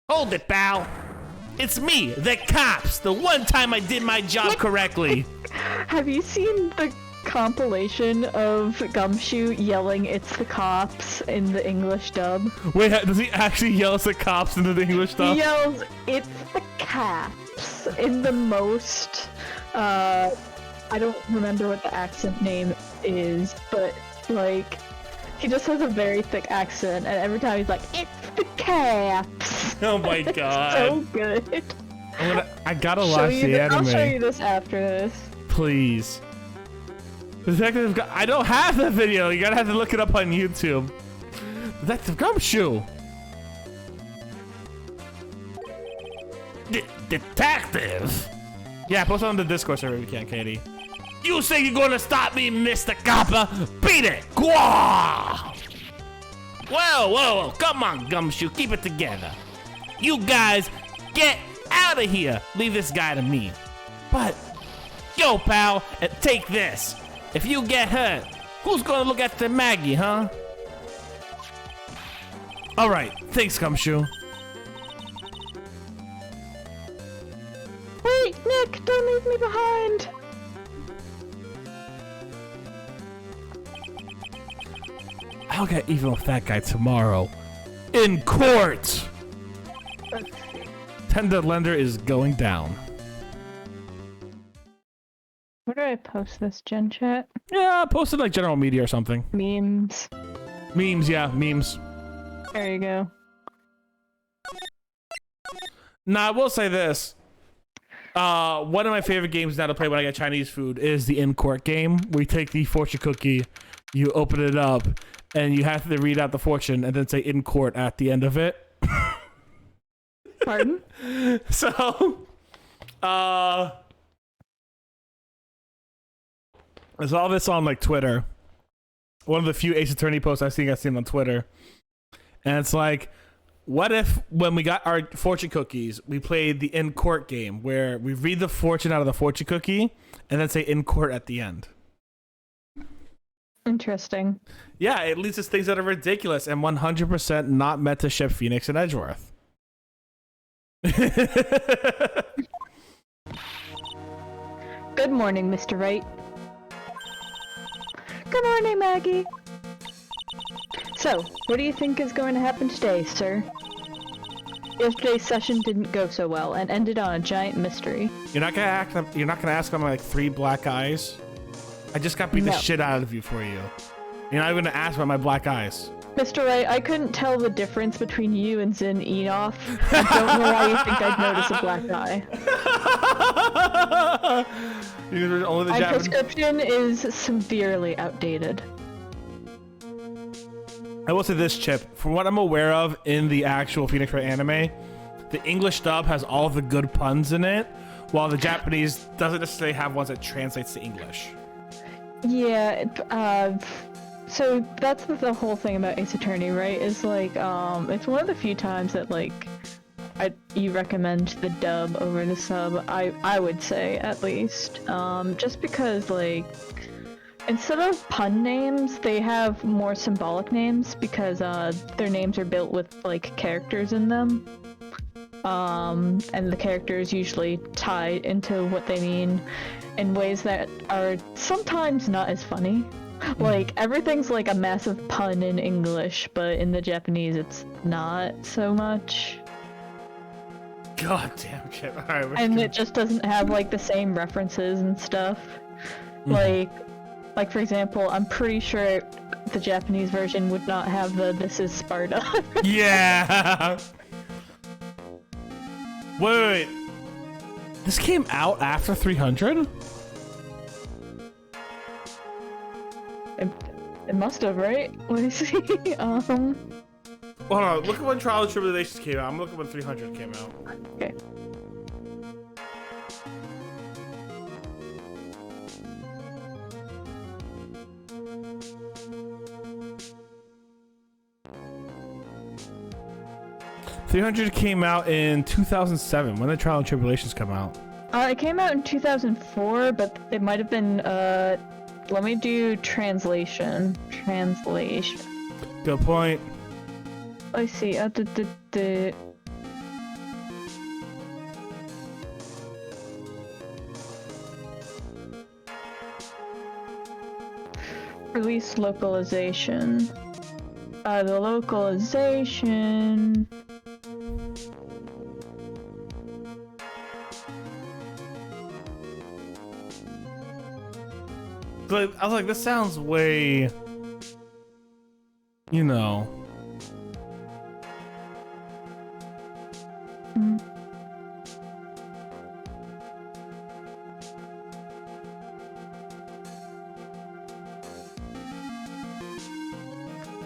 Hold it, pal. It's me, the cops. The one time I did my job correctly. Have you seen the compilation of Gumshoe yelling "It's the cops" in the English dub? Wait, does he actually yell at the cops into the English dub? He yells "It's the cops" in the most, I don't remember what the accent name is, but like, he just has a very thick accent, and every time he's like, "It's the cops." Oh my god. So good. I gotta watch the anime. I'll show you this after this. Please. Detective I don't have the video. You gotta have to look it up on YouTube. Detective Gumshoe. Detective? Yeah, post it on the Discord server if you can, Katie. You say you're gonna stop me, Mr. Copper? Beat it! Gwah! Whoa, come on, Gumshoe, keep it together. You guys, get out of here. Leave this guy to me. But, yo, pal, and take this. If you get hurt, who's gonna look after Maggie, huh? All right, thanks, Gumshoe. Wait, Nick, don't leave me behind. I'll get even with that guy tomorrow. In court! Tender Lender is going down. Where do I post this, Gen Chat? Yeah, post it like general media or something. Memes. Memes, yeah, memes. There you go. Nah, I will say this. One of my favorite games now to play when I get Chinese food is the in-court game. We take the fortune cookie, you open it up, and you have to read out the fortune and then say in court at the end of it. Pardon? So, there's all this on like Twitter. One of the few Ace Attorney posts I've seen on Twitter. And it's like, what if when we got our fortune cookies, we played the in-court game where we read the fortune out of the fortune cookie and then say in court at the end? Interesting. Yeah, it leads to things that are ridiculous and 100% not meant to ship Phoenix and Edgeworth. Good morning, Mr. Wright. Good morning, Maggie. So, what do you think is going to happen today, sir? Yesterday's session didn't go so well and ended on a giant mystery. You're not gonna ask about my like 3 black eyes? I just got beat the shit out of you for you. You're not even gonna ask about my black eyes. Mr. Wright, I couldn't tell the difference between you and Zin Enoff. I don't know why you think I'd notice a black eye. My prescription is severely outdated. I will say this, Chip. From what I'm aware of in the actual Phoenix Wright anime, the English dub has all the good puns in it, while the Japanese doesn't necessarily have ones that translates to English. Yeah, so that's the whole thing about Ace Attorney, right? Is like, it's one of the few times that like, you recommend the dub over the sub. I would say at least, just because like, instead of pun names, they have more symbolic names because their names are built with like characters in them. And the characters usually tie into what they mean in ways that are sometimes not as funny. Like, everything's like a massive pun in English, but in the Japanese it's not so much. God damn, Chip. Alright, and it just doesn't have like the same references and stuff. Like for example, I'm pretty sure the Japanese version would not have the "This is Sparta." Yeah. Wait. This came out after 300? It must have, right? Let me see. Hold on. Look at when Trial and Tribulations came out. I'm looking when 300 came out. Okay. $300 came out in 2007. When did Trial and Tribulations come out? It came out in 2004, but it might have been, let me do translation. Good point. Let's see, the release localization. The localization... But I was like, this sounds way, you know.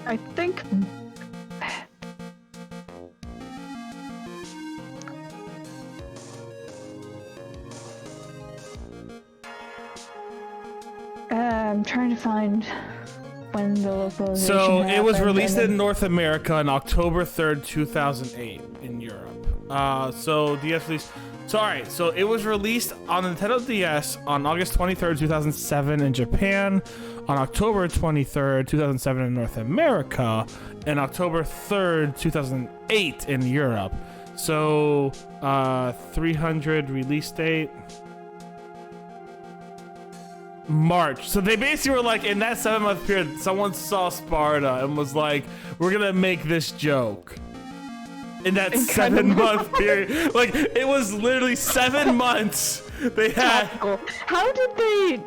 I think... I'm trying to find when the localization So it was happened, released and then- in North America on October 3rd, 2008 in Europe. So DS released. So alright, so it was released on the Nintendo DS on August 23rd, 2007 in Japan, on October 23rd, 2007 in North America, and October 3rd, 2008 in Europe. So 300 release date. March. So they basically were like, in that 7-month period, someone saw Sparta and was like, we're gonna make this joke. In that 7-month period. Like, it was literally 7 months they had. How did they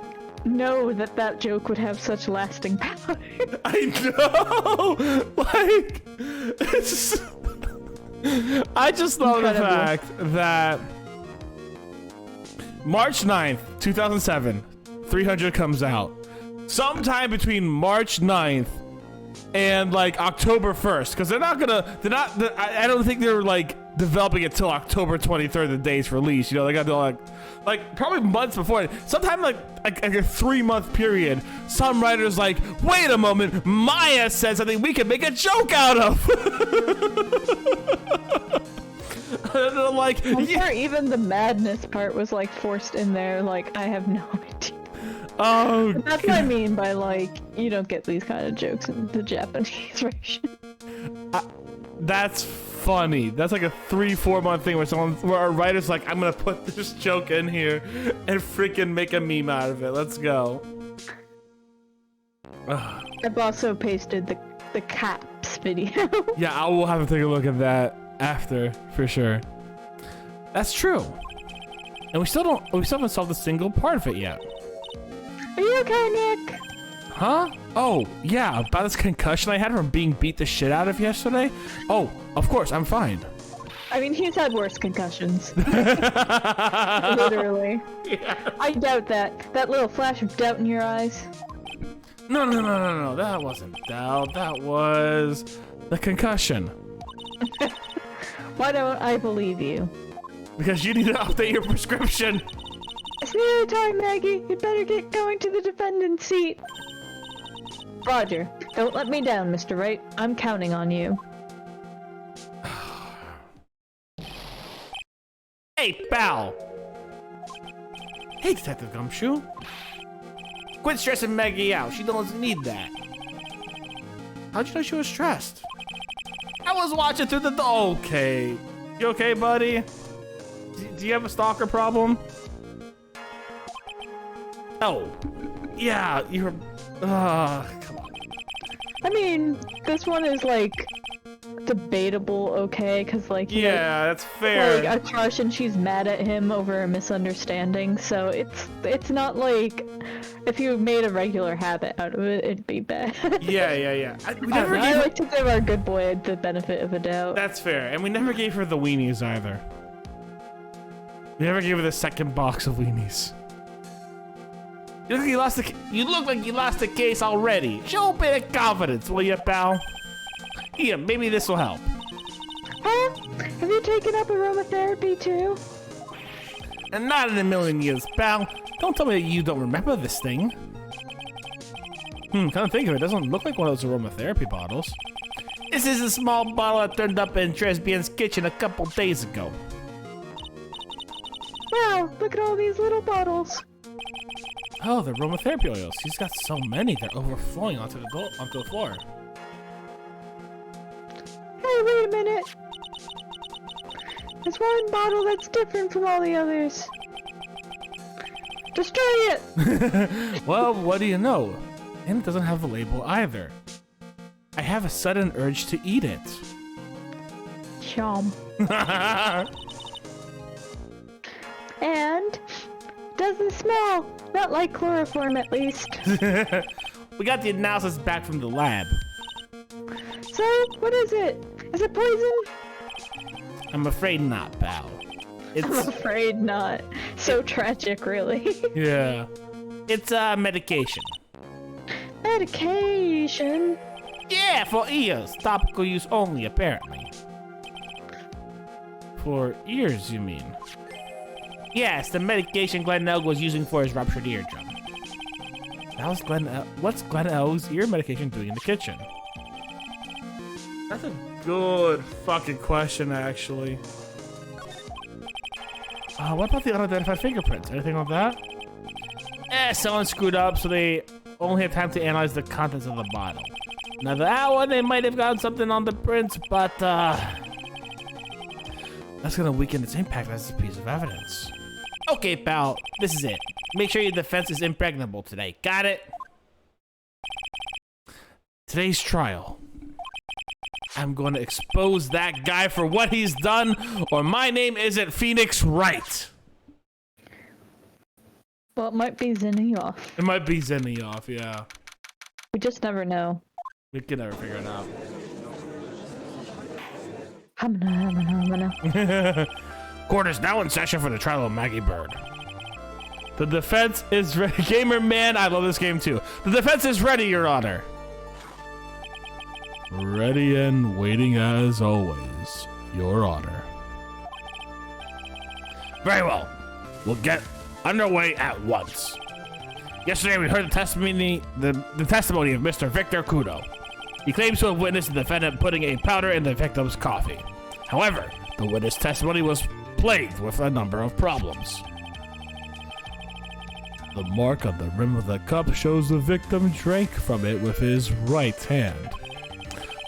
know that that joke would have such lasting power? I know! Like, it's... I just love the fact that March 9th, 2007, 300 comes out. Sometime between March 9th and like October 1st, because I don't think they're like developing it till October 23rd, the day's release. You know, they got to like probably months before. Sometime like a 3-month period, some writers like, wait a moment, Maya said something we can make a joke out of. Like, I'm sure even the madness part was like forced in there. Like, I have no idea. Oh, but that's what I mean by like, you don't get these kind of jokes in the Japanese version. That's funny. That's like a 3-4 month thing where a writer's like, I'm gonna put this joke in here and freaking make a meme out of it. Let's go. I've also pasted the caps video. Yeah, I will have to take a look at that after for sure. That's true. And we still haven't solved a single part of it yet. Are you okay, Nick? Huh? Oh, yeah, about this concussion I had from being beat the shit out of yesterday. Oh, of course, I'm fine. I mean, he's had worse concussions. Literally. Yeah. I doubt that. That little flash of doubt in your eyes. No. That wasn't doubt. That was the concussion. Why don't I believe you? Because you need to update your prescription. It's nearly time, Maggie. You better get going to the defendant's seat. Roger. Don't let me down, Mr. Wright. I'm counting on you. Hey, pal. Hey, Detective Gumshoe. Quit stressing Maggie out. She doesn't need that. How'd you know she was stressed? I was watching through the door. Okay. You okay, buddy? Do you have a stalker problem? Oh. Yeah, you're... come on. I mean, this one is, like, debatable okay, because, like... Yeah, that's fair. Like, Atrash and she's mad at him over a misunderstanding, so it's not like... If you made a regular habit out of it, it'd be bad. Yeah. I like to give our good boy the benefit of a doubt. That's fair, and we never gave her the weenies either. We never gave her the second box of weenies. You look like you lost the case already. Show a bit of confidence, will you, pal? Here, maybe this will help. Huh? Have you taken up aromatherapy too? And not in a million years, pal. Don't tell me that you don't remember this thing. Come think of it, doesn't look like one of those aromatherapy bottles. This is a small bottle that turned up in Tresbian's kitchen a couple days ago. Wow, look at all these little bottles. Oh, the aromatherapy oils. He's got so many, they're overflowing onto the floor. Hey, wait a minute. There's one bottle that's different from all the others. Destroy it! Well, what do you know? And it doesn't have a label either. I have a sudden urge to eat it. Chom. And doesn't smell. Not like chloroform, at least. We got the analysis back from the lab. So, what is it? Is it poison? I'm afraid not, pal. I'm afraid not. So tragic, really. Yeah. It's medication. Medication? Yeah, for ears. Topical use only, apparently. For ears, you mean? Yes, the medication Glenn Elg was using for his ruptured eardrum. That was what's Glenn Elg's ear medication doing in the kitchen? That's a good fucking question, actually. What about the unidentified fingerprints? Anything on that? Someone screwed up, so they only have time to analyze the contents of the bottle. Now that one, they might have gotten something on the prints, but that's gonna weaken its impact as a piece of evidence. Okay, pal, this is it. Make sure your defense is impregnable today. Got it? Today's trial. I'm going to expose that guy for what he's done, or my name isn't Phoenix Wright. Well, it might be Zenioff. It might be Zenioff, yeah. We just never know. We can never figure it out. Humana. Court is now in session for the trial of Maggie Bird. The defense is ready. Gamer man, I love this game too. The defense is ready, Your Honor. Ready and waiting as always, Your Honor. Very well. We'll get underway at once. Yesterday we heard the testimony of Mr. Victor Kudo. He claims to have witnessed the defendant putting a powder in the victim's coffee. However, the witness testimony was plagued with a number of problems. The mark on the rim of the cup shows the victim drank from it with his right hand.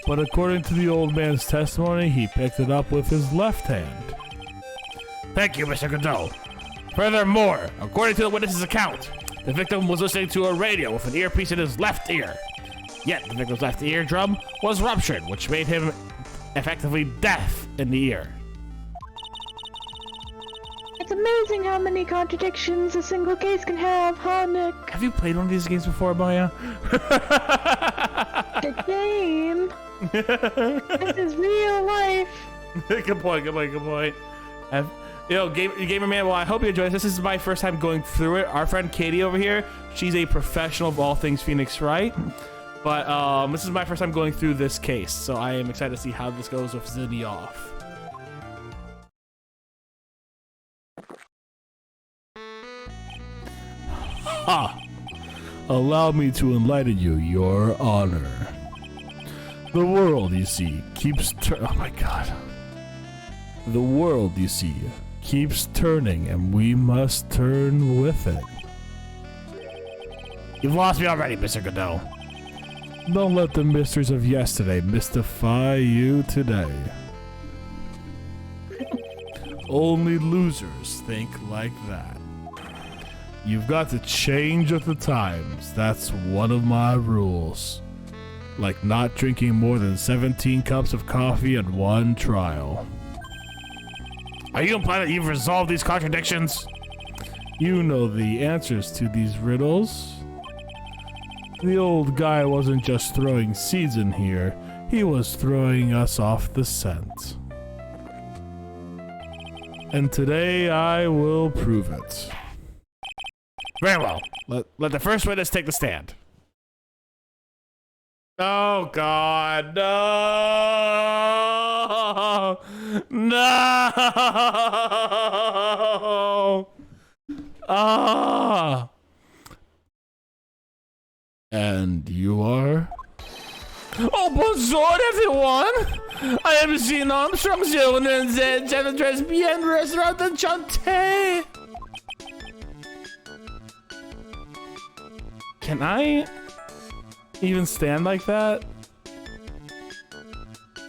but according to the old man's testimony, he picked it up with his left hand. Thank you, Mr. Godot. Furthermore, according to the witness's account, the victim was listening to a radio with an earpiece in his left ear. Yet, the victim's left eardrum was ruptured, which made him effectively deaf in the ear. It's amazing how many contradictions a single case can have, huh, Nick? Have you played one of these games before, Maya? The game? This is real life. Good point. Gamer man, well, I hope you enjoyed this. This is my first time going through it. Our friend Katie over here, she's a professional of all things Phoenix Wright. But this is my first time going through this case, so I am excited to see how this goes with Zinioff. Ha! Allow me to enlighten you, Your Honor. The world, you see, keeps oh my god. The world, you see, keeps turning, and we must turn with it. You've lost me already, Mr. Godot. Don't let the mysteries of yesterday mystify you today. Only losers think like that. You've got to change with the times. That's one of my rules. Like not drinking more than 17 cups of coffee in one trial. Are you implying that you've resolved these contradictions? You know the answers to these riddles. The old guy wasn't just throwing seeds in here, he was throwing us off the scent. And today I will prove it. Very well. Let the first witness take the stand. Oh God, no! No! Ah! And you are? Oh, bonjour, everyone! I am Jean Armstrong, je ne bien restaurant enchanté. Can I even stand like that?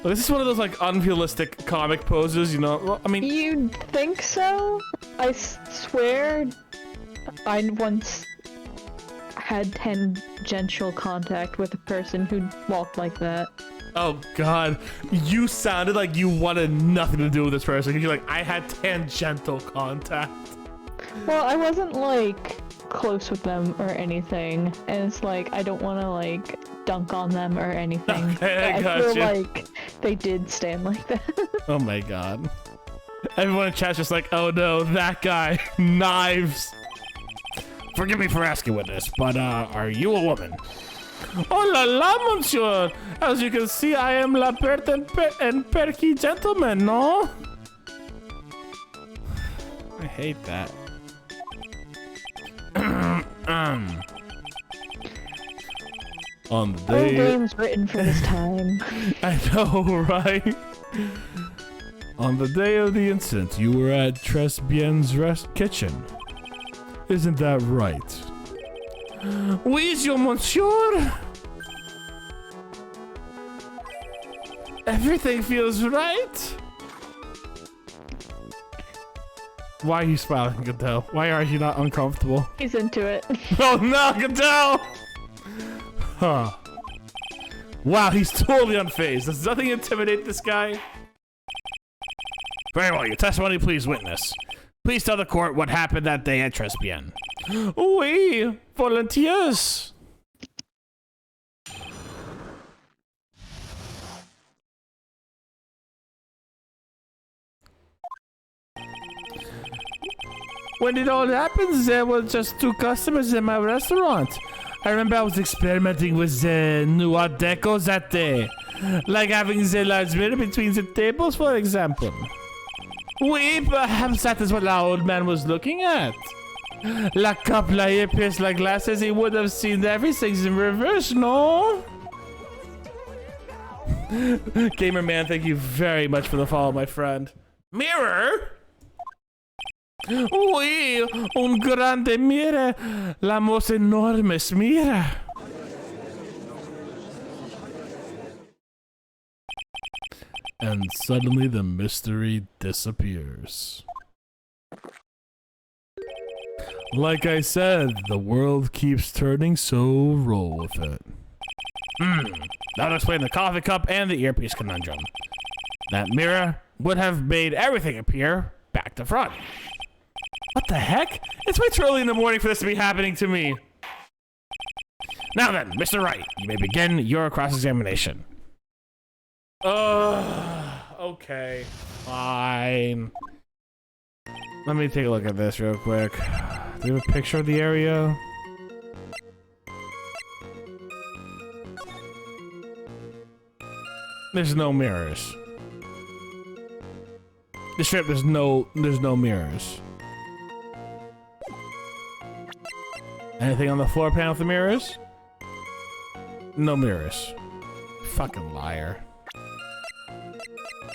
Well, this is one of those like unrealistic comic poses, you know? Well, I mean, You think so? I swear I once had tangential contact with a person who walked like that. oh God, you sounded like you wanted nothing to do with this person. You're like, I had tangential contact. Well, I wasn't like close with them or anything, and it's like I don't want to like dunk on them or anything. Okay, I I feel gotcha. like they did stand like that. Oh my God. Everyone in chat's just like, oh no, that guy, knives. Forgive me for asking with this, but are you a woman? Oh la la, monsieur. As you can see, I am la pert and perky gentleman, no? I hate that. On the No day... game's written for this time. I know, right? On the day of the incident, you were at Tresbien's kitchen. Isn't that right? Oui, monsieur. Everything feels right. Why are you smiling, Godot? Why are you not uncomfortable? He's into it. Oh no, Godot! Huh. Wow, he's totally unfazed. Does nothing intimidate this guy? Very well, your testimony, please, witness. Please tell the court what happened that day at Tresbien. Oui, volunteers. When it all happened, there were just 2 customers in my restaurant. I remember I was experimenting with the new art deco that day. Like having the large mirror between the tables, for example. Oui, perhaps that is what our old man was looking at. La cup, la earpiece, la glasses, he would have seen everything in reverse, no? Gamer man, thank you very much for the follow, my friend. Mirror? Oui, un grande mira, la most enormous mira. And suddenly the mystery disappears. Like I said, the world keeps turning, so roll with it. That'll explain the coffee cup and the earpiece conundrum. That mirror would have made everything appear back to front. What the heck? It's way too early in the morning for this to be happening to me. Now then, Mr. Wright, you may begin your cross-examination. Okay. Fine. Let me take a look at this real quick. Do you have a picture of the area? There's no mirrors. The strip, there's no mirrors. Anything on the floor panel with the mirrors? No mirrors. Fucking liar.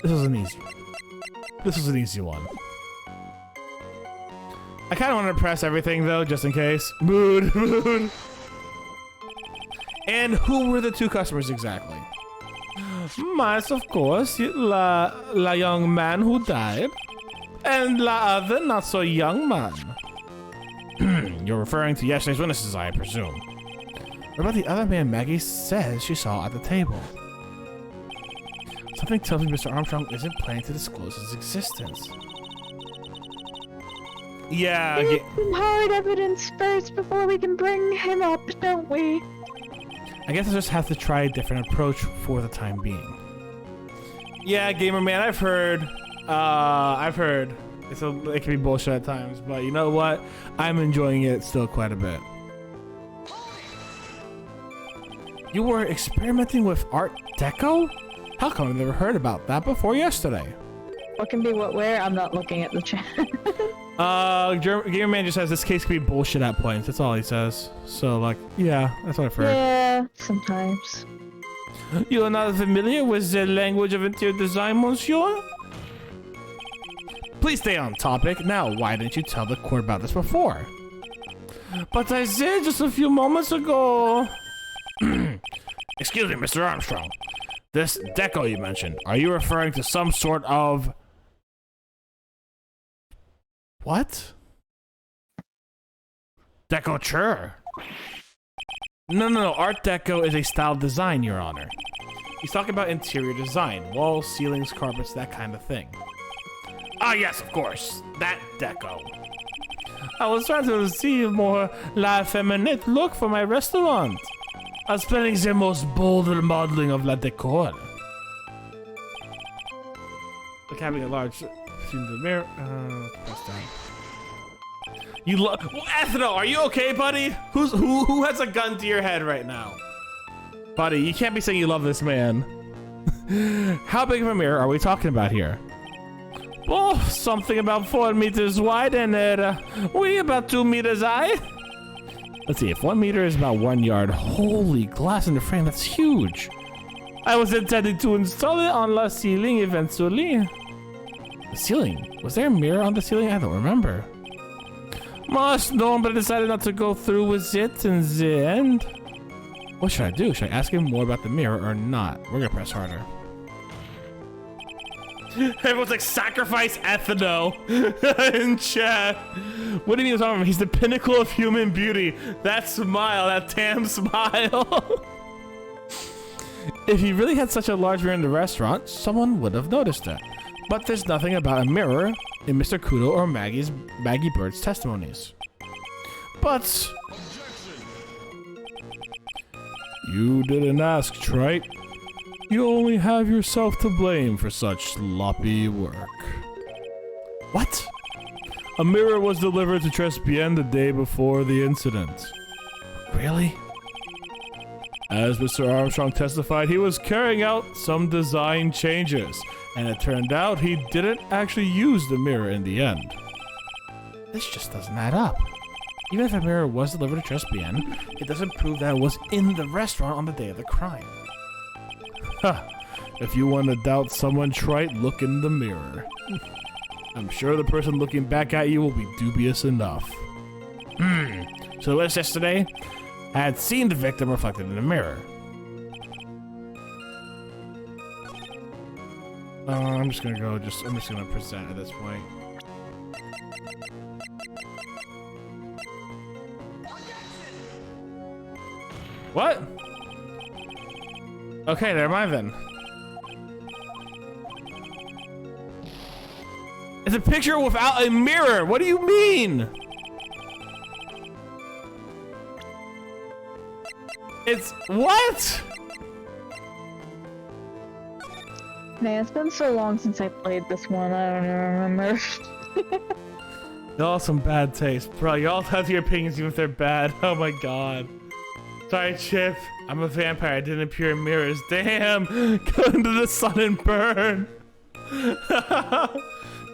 This was an easy one. I kind of want to press everything though, just in case. Mood. And who were the two customers exactly? Mice, of course, la young man who died, and la other not so young man. You're referring to yesterday's witnesses, I presume. What about the other man Maggie says she saw at the table? Something tells me Mr. Armstrong isn't planning to disclose his existence. Yeah. We need some hard evidence first before we can bring him up, don't we? I guess I just have to try a different approach for the time being. Yeah, gamer man, I've heard. It can be bullshit at times, but you know what? I'm enjoying it still quite a bit. You were experimenting with Art Deco? How come I've never heard about that before yesterday? What can be what where? I'm not looking at the chat. Gamer man just says this case can be bullshit at points. That's all he says. So, like, yeah, that's what I've heard. Yeah, sometimes. You are not familiar with the language of interior design, monsieur? Please stay on topic. Now, why didn't you tell the court about this before? But I said just a few moments ago. Excuse me, Mr. Armstrong. This deco you mentioned, are you referring to some sort of... What? Decorature? No. Art Deco is a style design, Your Honor. He's talking about interior design. Walls, ceilings, carpets, that kind of thing. Ah, yes, of course. That deco. I was trying to receive more la feminine look for my restaurant. I was planning the most bold modeling of la decor. Like having a large... Between the mirror... press down. You love... Ethno, are you okay, buddy? Who has a gun to your head right now? Buddy, you can't be saying you love this man. How big of a mirror are we talking about here? Oh, something about 4 meters wide and we about 2 meters high. Let's see, if 1 meter is about 1 yard, holy glass in the frame, that's huge. I was intending to install it on the ceiling eventually. The ceiling? Was there a mirror on the ceiling? I don't remember. Must know, but I decided not to go through with it in the end. What should I do? Should I ask him more about the mirror or not? We're gonna press harder. Everyone's like, sacrifice Ethno in chat. What do you mean it's on him? He's the pinnacle of human beauty. That smile, that tan smile. If he really had such a large mirror in the restaurant, someone would have noticed it. But there's nothing about a mirror in Mr. Kudo or Maggie Bird's testimonies. But... You didn't ask, Trite. You only have yourself to blame for such sloppy work. What? A mirror was delivered to Trespien the day before the incident. Really? As Mr. Armstrong testified, he was carrying out some design changes, and it turned out he didn't actually use the mirror in the end. This just doesn't add up. Even if a mirror was delivered to Trespien, it doesn't prove that it was in the restaurant on the day of the crime. Ha! If you want to doubt someone trite, look in the mirror. I'm sure the person looking back at you will be dubious enough. So the witness yesterday had seen the victim reflected in the mirror. I'm just gonna go. I'm just gonna present at this point. What? Okay, never mind then. It's a picture without a mirror. What do you mean? It's what? Man, it's been so long since I played this one. I don't even remember. Y'all some bad taste, bro. Y'all have your opinions even if they're bad. Oh my god. Sorry, Chip. I'm a vampire. I didn't appear in mirrors. Damn. Go into the sun and burn.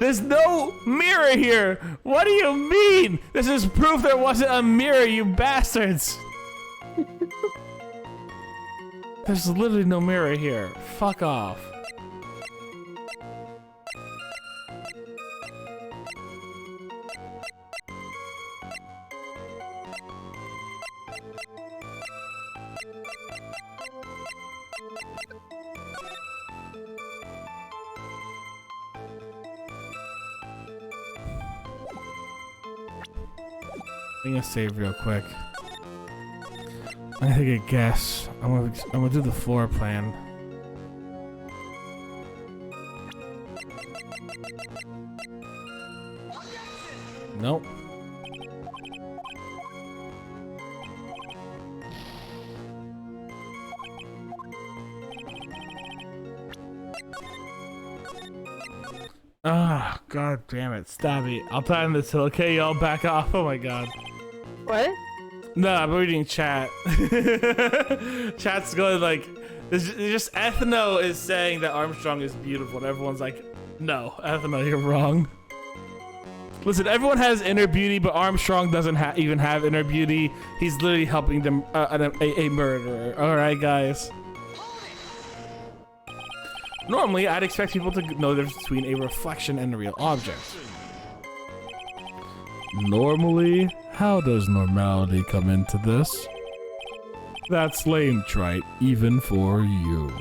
There's no mirror here. What do you mean? This is proof there wasn't a mirror, you bastards. There's literally no mirror here. Fuck off. I'm gonna save real quick. I'm gonna take a guess. I'm gonna do the floor plan. Nope. Ah, god damn it. Stop it. I'll time this till okay, y'all back off. Oh my god. What? No, I'm reading chat. Chat's going like, it's just Ethno is saying that Armstrong is beautiful, and everyone's like, no, Ethno, you're wrong. Listen, everyone has inner beauty, but Armstrong doesn't even have inner beauty. He's literally helping them, a murderer. All right, guys. Normally, I'd expect people to know the difference between a reflection and a real object. Normally? How does normality come into this? That's lame, Trite, even for you.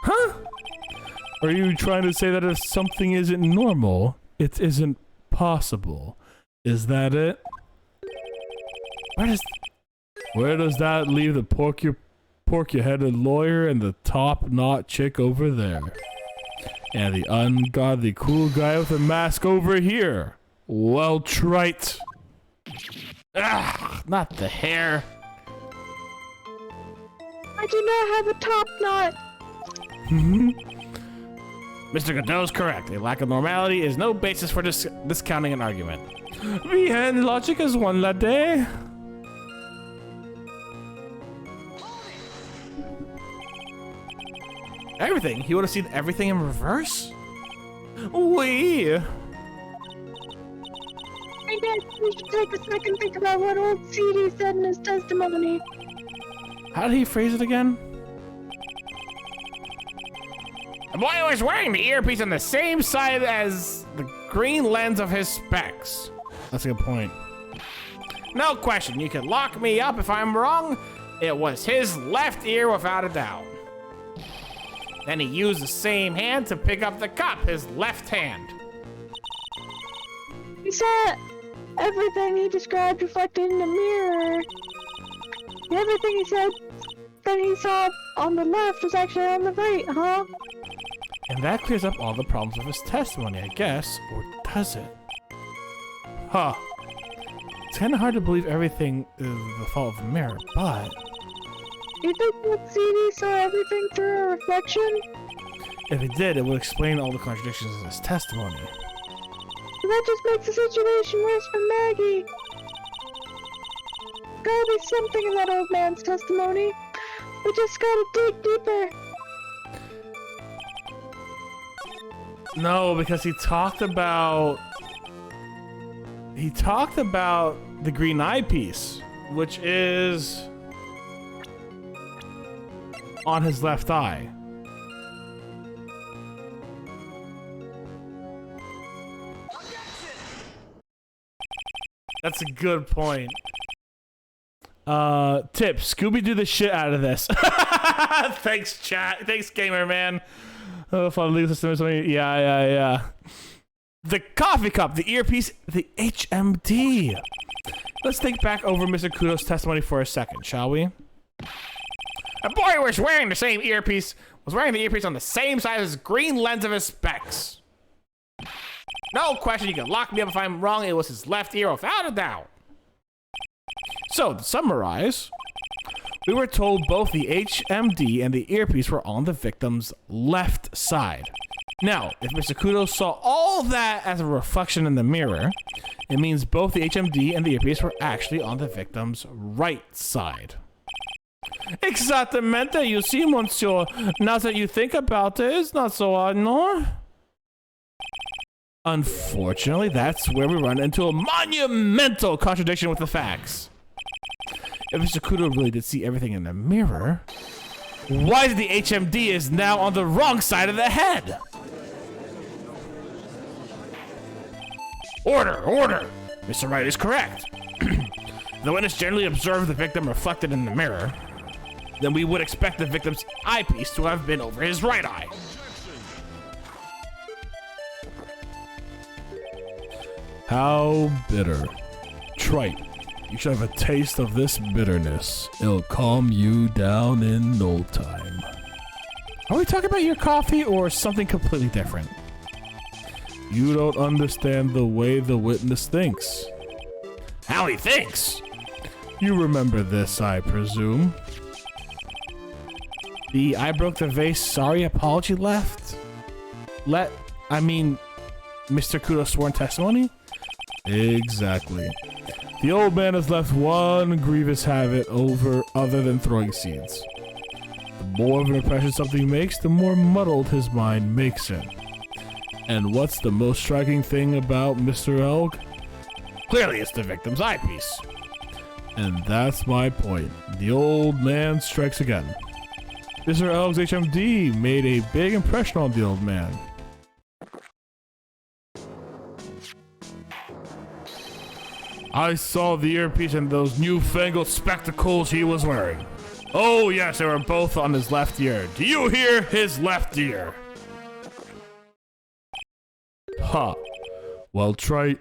Huh? Are you trying to say that if something isn't normal, it isn't possible? Is that it? Where does that leave the porky-headed lawyer and the top-knot chick over there? And the ungodly cool guy with a mask over here? Well, Trite. Ah, not the hair. I do not have a top knot. Mr. Godot's correct. A lack of normality is no basis for discounting an argument. Behind logic is one latte. Everything? He would have seen everything in reverse? We guess we should take a second and think about what old CD said in his testimony. How did he phrase it again? The boy was wearing the earpiece on the same side as the green lens of his specs. That's a good point. No question, you can lock me up if I'm wrong. It was his left ear without a doubt. Then he used the same hand to pick up the cup, his left hand. He saw everything he described reflected in the mirror. Everything he said that he saw on the left was actually on the right, huh? And that clears up all the problems of his testimony, I guess. Or does it? Huh. It's kind of hard to believe everything is the fault of the mirror, but... You think that CD saw everything through a reflection? If it did, it would explain all the contradictions in his testimony. That just makes the situation worse for Maggie. Gotta be something in that old man's testimony. We just gotta dig deeper. No, because he talked about the green eyepiece, which is on his left eye. That's a good point. Tip, Scooby-Doo the shit out of this. Thanks, chat. Thanks, gamer man. For the legal system is yeah. The coffee cup, the earpiece, the HMD. Let's think back over Mr. Kudo's testimony for a second, shall we? A boy was wearing the earpiece on the same side as the green lens of his specs. No question, you can lock me up if I'm wrong. It was his left ear, without a doubt. So, to summarize, we were told both the HMD and the earpiece were on the victim's left side. Now, if Mr. Kudo saw all that as a reflection in the mirror, it means both the HMD and the earpiece were actually on the victim's right side. Exactamente, you see, monsieur. Now that you think about it, it's not so hard, no? Unfortunately, that's where we run into a monumental contradiction with the facts. If Mr. Kudo really did see everything in the mirror, why is the HMD is now on the wrong side of the head? Order! Mr. Wright is correct. The witness generally observed the victim reflected in the mirror. Then we would expect the victim's eyepiece to have been over his right eye. How bitter. Trite. You should have a taste of this bitterness. It'll calm you down in no time. Are we talking about your coffee or something completely different? You don't understand the way the witness thinks. How he thinks? You remember this, I presume. The I broke the vase sorry apology left? Mr. Kudo's sworn testimony? Exactly. The old man has left one grievous habit other than throwing seeds. The more of an impression something makes, the more muddled his mind makes it. And what's the most striking thing about Mr. Elg? Clearly it's the victim's eyepiece. And that's my point. The old man strikes again. Mr. Elg's HMD made a big impression on the old man. I saw the earpiece and those newfangled spectacles he was wearing. Oh yes, they were both on his left ear. Do you hear his left ear? Ha. Well, Trite.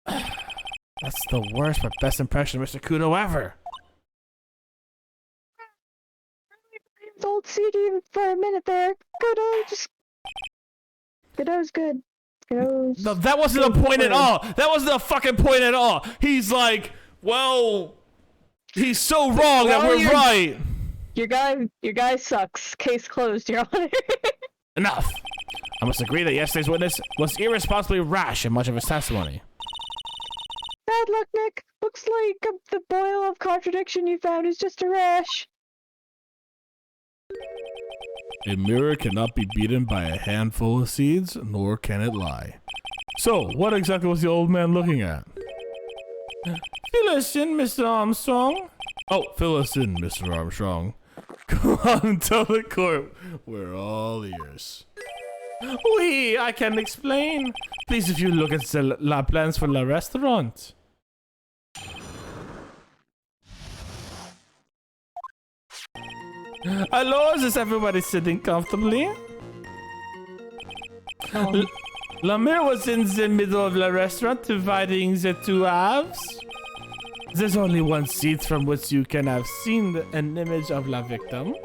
That's the worst but best impression of Mr. Kudo ever. Old CD for a minute there. Kudo's good. Kudo's... No, that wasn't a point at all. That wasn't a fucking point at all. He's like, well, he's so wrong that we're right. Your guy sucks. Case closed, Your Honor. Enough. I must agree that yesterday's witness was irresponsibly rash in much of his testimony. Bad luck, Nick. Looks like the boil of contradiction you found is just a rash. A mirror cannot be beaten by a handful of seeds, nor can it lie. So, what exactly was the old man looking at? Fill us in, Mr. Armstrong. Oh, fill us in, Mr. Armstrong. Go on, tell the court. We're all ears. Oui, I can explain. Please, if you look at the plans for the restaurant. Hello, is everybody sitting comfortably? La mirror was in the middle of the restaurant, dividing the two halves. There's only one seat from which you can have seen an image of la victim.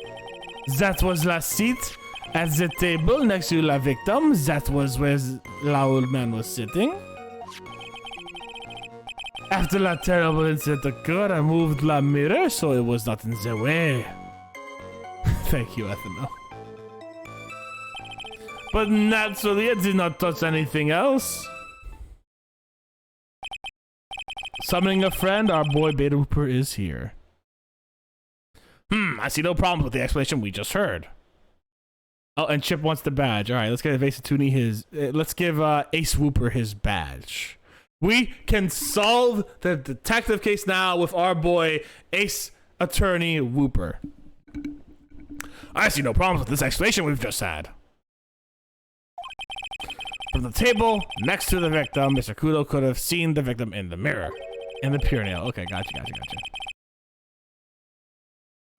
That was la seat at the table next to la victim. That was where la old man was sitting. After la terrible incident occurred, I moved la mirror so it was not in the way. Thank you, Ethno. But naturally, I did not touch anything else. Summoning a friend, our boy Beta Hooper is here. I see no problems with the explanation we just heard. Oh, and Chip wants the badge. All right, let's give Ace Attorney his. Let's give Ace Whooper his badge. We can solve the detective case now with our boy Ace Attorney Whooper. I see no problems with this explanation we've just had. From the table next to the victim, Mr. Kudo could have seen the victim in the mirror. In the pure nail. Okay, gotcha.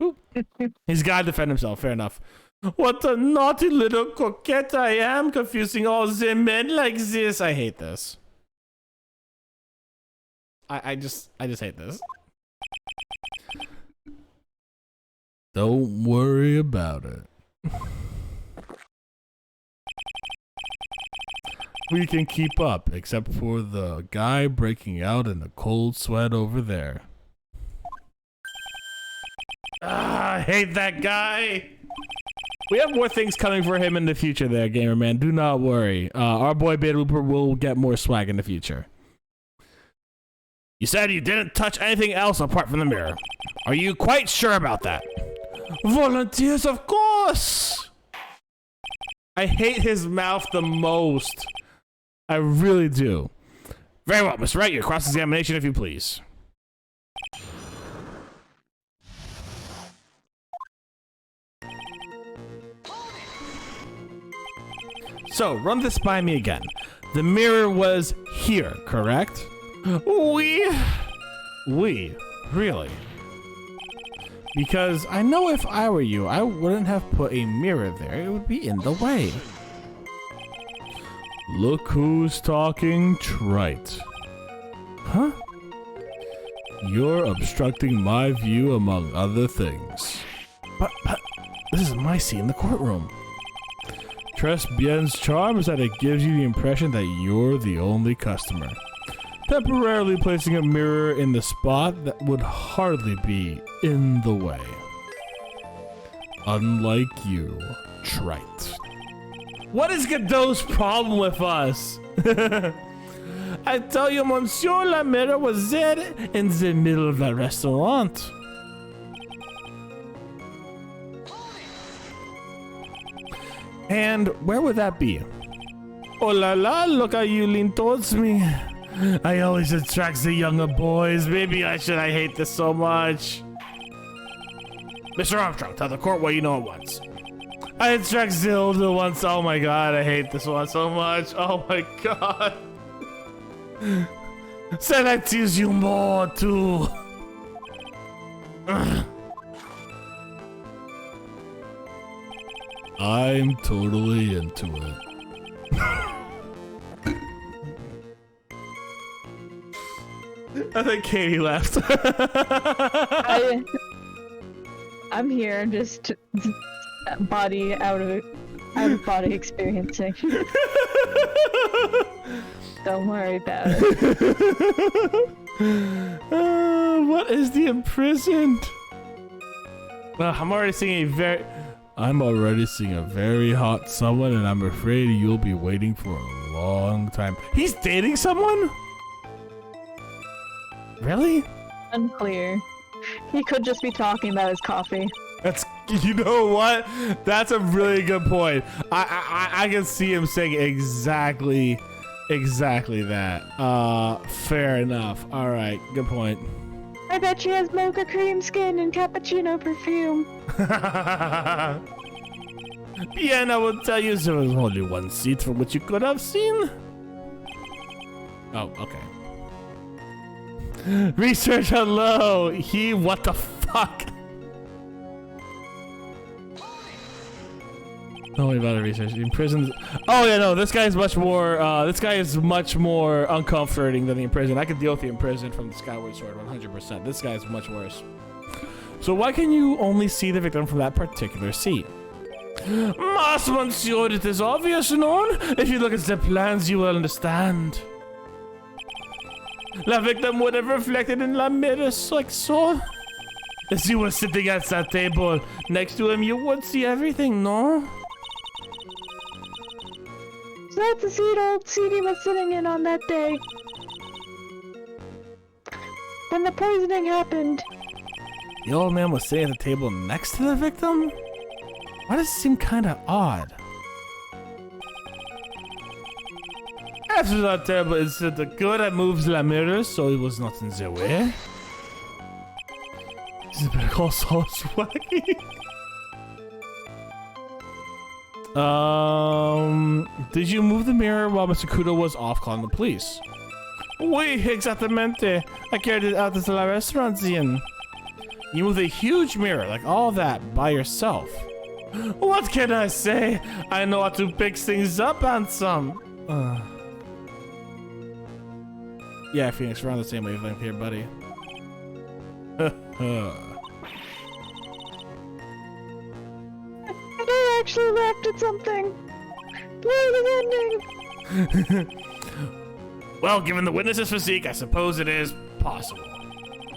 Ooh. He's got to defend himself. Fair enough. What a naughty little coquette I am, confusing all the men like this. I hate this. I just hate this. Don't worry about it. We can keep up, except for the guy breaking out in a cold sweat over there. I hate that guy. We have more things coming for him in the future there, Gamer Man. Do not worry. Our boy Beta Looper will get more swag in the future. You said you didn't touch anything else apart from the mirror. Are you quite sure about that? Volunteers, of course! I hate his mouth the most. I really do. Very well, Mr. Wright, your cross-examination if you please. So, run this by me again. The mirror was here, correct? We? Really? Because I know if I were you, I wouldn't have put a mirror there. It would be in the way. Look who's talking trite. Huh? You're obstructing my view among other things. But this is my seat in the courtroom. Tres Bien's charm is that it gives you the impression that you're the only customer. Temporarily placing a mirror in the spot that would hardly be in the way. Unlike you, trite. What is Godot's problem with us? I tell you, Monsieur, la mirror was there in the middle of the restaurant. And where would that be? Oh la la, look how you lean towards me. I always attract the younger boys. Maybe I hate this so much. Mr. Armstrong, tell the court what you know at once. I attract the older ones. Oh my god, I hate this one so much. Oh my god. Said I tease you more too. I'm totally into it. I think Katie left. I'm here. I'm just body out of body experiencing. Don't worry about it. What is the imprisoned? I'm already seeing a very hot someone, and I'm afraid you'll be waiting for a long time. He's dating someone? Really? Unclear. He could just be talking about his coffee. You know what? That's a really good point. I can see him saying exactly that. Fair enough. All right, good point. I bet she has mocha cream skin and cappuccino perfume. Bien, I will tell you there was only one seat from which you could have seen. Oh, okay. Research, hello. What the fuck? Don't worry about it, research. In prison. Oh yeah, no. This guy is much more. This guy is much more uncomforting than the imprisoned. I could deal with the imprisoned from the Skyward Sword 100%. This guy is much worse. So why can you only see the victim from that particular seat? Mas, monsieur, it is obvious, no? If you look at the plans, you will understand. The victim would have reflected in the mirror like so. As you were sitting at that table next to him, you would see everything, no? So that's the seat old CD was sitting in on that day. When the poisoning happened. The old man was sitting at the table next to the victim? Why does it seem kinda odd? After that terrible incident, the good that moves the mirror so it was not in the way. This is better call so swaggy. Did you move the mirror while Mr. Kudo was off calling the police? Oui, exactamente. I carried it out to the restaurant, Zian. You moved a huge mirror, like all that, by yourself. What can I say? I know how to pick things up on some. Yeah, Phoenix, we're on the same wavelength here, buddy. I actually laughed at something. Play the ending. Well, given the witness's physique, I suppose it is possible.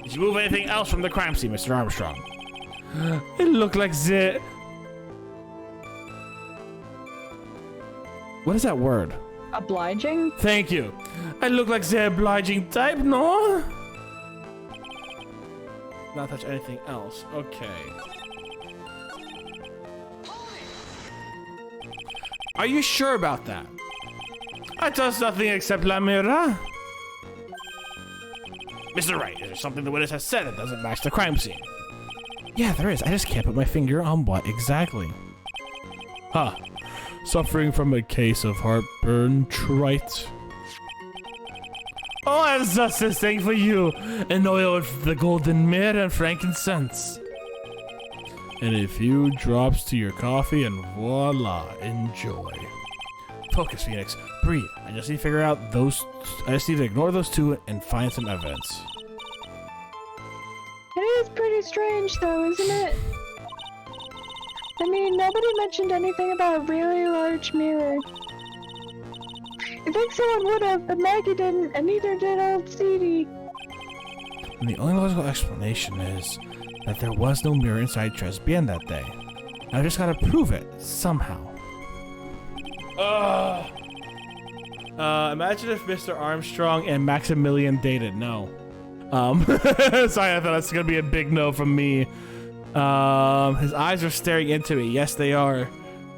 Did you move anything else from the crime scene, Mr. Armstrong? It looked like the... What is that word? Obliging? Thank you. I look like the obliging type, no? Not touch anything else. Okay. Are you sure about that? I touched nothing except La Mira. Mr. Wright, is there something the witness has said that doesn't match the crime scene? Yeah, there is. I just can't put my finger on what exactly. Huh. Suffering from a case of heartburn, trite. Oh, I have just this thing for you. An oil with the golden myrrh and frankincense. And a few drops to your coffee and voila, enjoy. Focus, Phoenix. Breathe. I just need to figure out those... I just need to ignore those two and find some evidence. It is pretty strange though, isn't it? I mean, nobody mentioned anything about a really large mirror. I think someone would have, but Maggie didn't, and neither did old Stevie. And the only logical explanation is that there was no mirror inside Tres Bien that day. I just gotta prove it, somehow. Imagine if Mr. Armstrong and Maximilian dated. No. Sorry, I thought that's gonna be a big no from me. His eyes are staring into me. Yes, they are.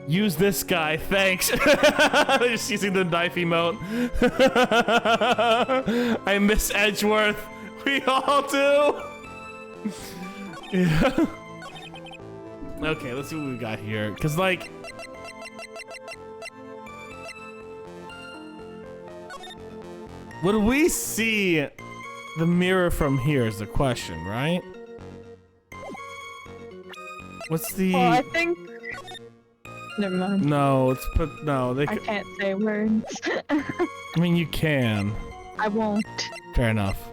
Use this guy, thanks. Just using the knife emote. I miss Edgeworth. We all do. Yeah. Okay, let's see what we got here. Cause like, would we see the mirror from here is the question, right? What's the... Well, I think... Never mind. No, it's put... No, they... I can't say words. I mean, you can. I won't. Fair enough.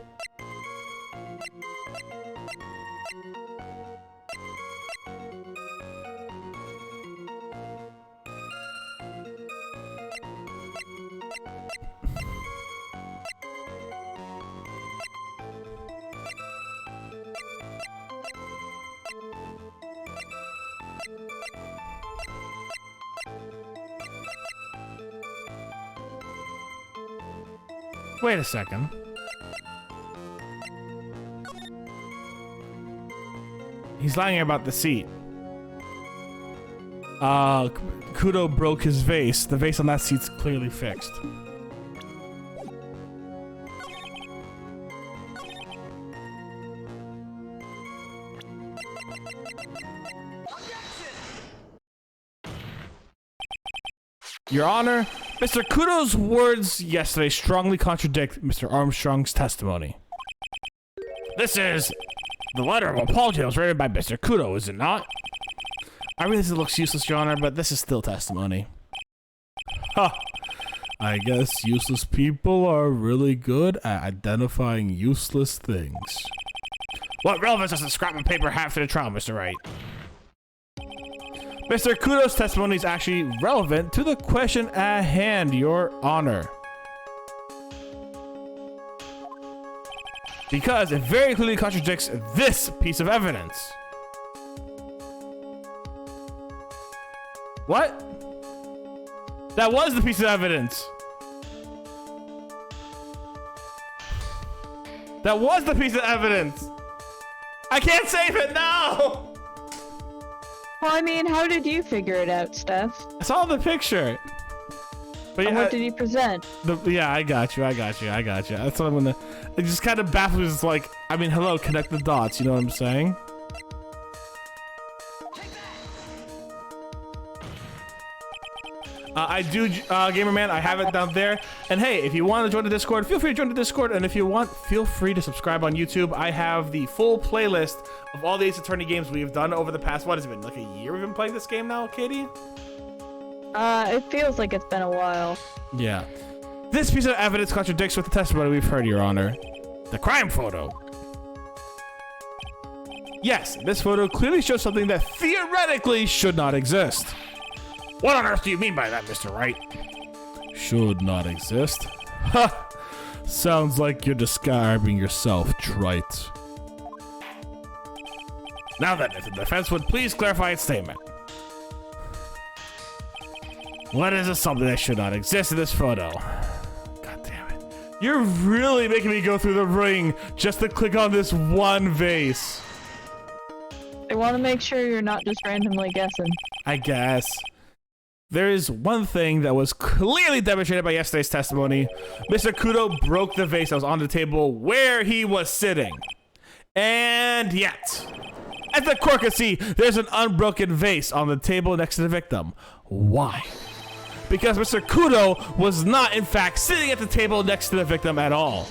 Wait a second. He's lying about the seat. Kudo broke his vase. The vase on that seat's clearly fixed. Your Honor, Mr. Kudo's words yesterday strongly contradict Mr. Armstrong's testimony. This is the letter of apology that was written by Mr. Kudo, is it not? I realize it looks useless, Your Honor, but this is still testimony. Ha! I guess useless people are really good at identifying useless things. What relevance does the scrap of paper have to the trial, Mr. Wright? Mr. Kudo's testimony is actually relevant to the question at hand, Your Honor. Because it very clearly contradicts this piece of evidence. What? That was the piece of evidence. That was the piece of evidence. I can't save it now. Well, I mean, how did you figure it out, Steph? I saw the picture. But And yeah, what did he present? yeah, I got you. That's what I'm gonna... It just kind of baffles. It's like, I mean, hello, connect the dots. You know what I'm saying? I do, Gamer Man. I have it down there. And hey, if you want to join the Discord, feel free to join the Discord. And if you want, feel free to subscribe on YouTube. I have the full playlist of all the Ace Attorney games we've done over the past, what has it been, like a year we've been playing this game now, Katie? It feels like it's been a while. Yeah. This piece of evidence contradicts with the testimony we've heard, Your Honor. The crime photo. Yes, this photo clearly shows something that theoretically should not exist. What on earth do you mean by that, Mr. Wright? Should not exist? Ha! Sounds like you're describing yourself, trite. Now then, if the defense would please clarify its statement. What is this something that should not exist in this photo? God damn it. You're really making me go through the ring just to click on this one vase. I want to make sure you're not just randomly guessing. I guess. There is one thing that was clearly demonstrated by yesterday's testimony. Mr. Kudo broke the vase that was on the table where he was sitting. And yet, as the court can see, there's an unbroken vase on the table next to the victim. Why? Because Mr. Kudo was not, in fact, sitting at the table next to the victim at all.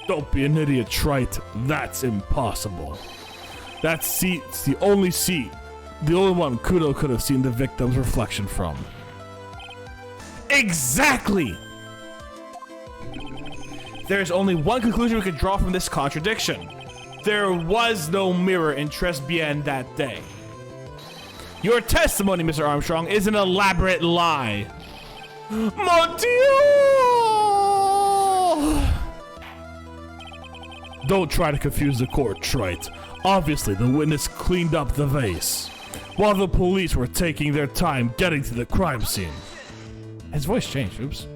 Don't be an idiot, trite. That's impossible. That seat's the only seat. The only one Kudo could have seen the victim's reflection from. Exactly! There's only one conclusion we could draw from this contradiction. There was no mirror in Tresbien that day. Your testimony, Mr. Armstrong, is an elaborate lie. Mon Dieu! Don't try to confuse the court, trite. Obviously, the witness cleaned up the vase while the police were taking their time getting to the crime scene. His voice changed, oops.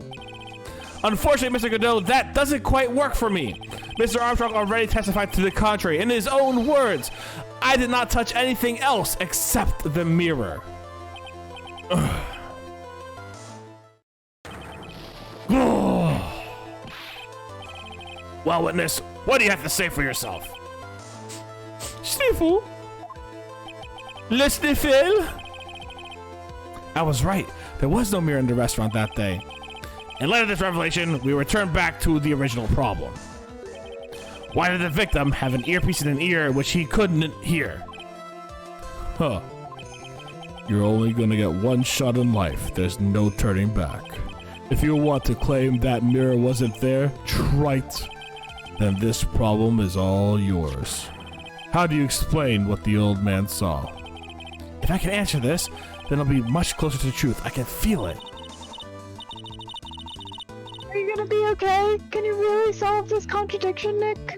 Unfortunately, Mr. Godot, that doesn't quite work for me. Mr. Armstrong already testified to the contrary in his own words. I did not touch anything else except the mirror. Well, witness, what do you have to say for yourself? Sniffle. Le sniffle. I was right. There was no mirror in the restaurant that day. In light of this revelation, we return back to the original problem. Why did the victim have an earpiece in an ear which he couldn't hear? Huh. You're only gonna get one shot in life. There's no turning back. If you want to claim that mirror wasn't there, trite, then this problem is all yours. How do you explain what the old man saw? If I can answer this, then I'll be much closer to the truth. I can feel it. Are you gonna be okay? Can you really solve this contradiction, Nick?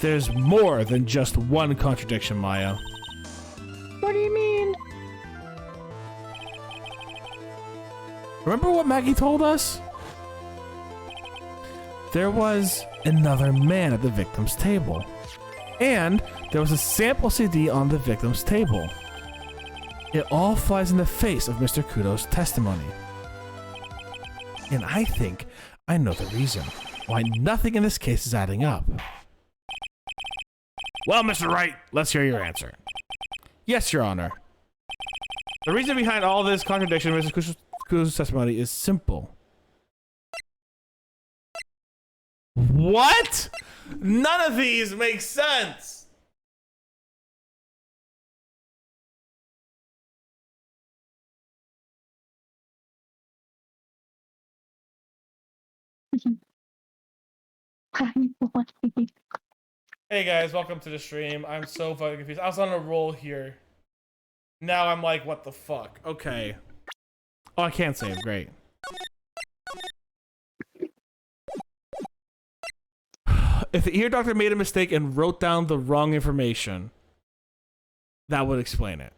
There's more than just one contradiction, Maya. What do you mean? Remember what Maggie told us? There was another man at the victim's table. And there was a sample CD on the victim's table. It all flies in the face of Mr. Kudo's testimony. And I think I know the reason why nothing in this case is adding up. Well, Mr. Wright, let's hear your answer. Yes, Your Honor. The reason behind all this contradiction in Mr. Kudo's testimony is simple. What? None of these make sense. Hey guys, welcome to the stream. I'm so fucking confused. I was on a roll here. Now I'm like, what the fuck? Okay. Oh, I can't save. Great. If the ear doctor made a mistake and wrote down the wrong information, that would explain it.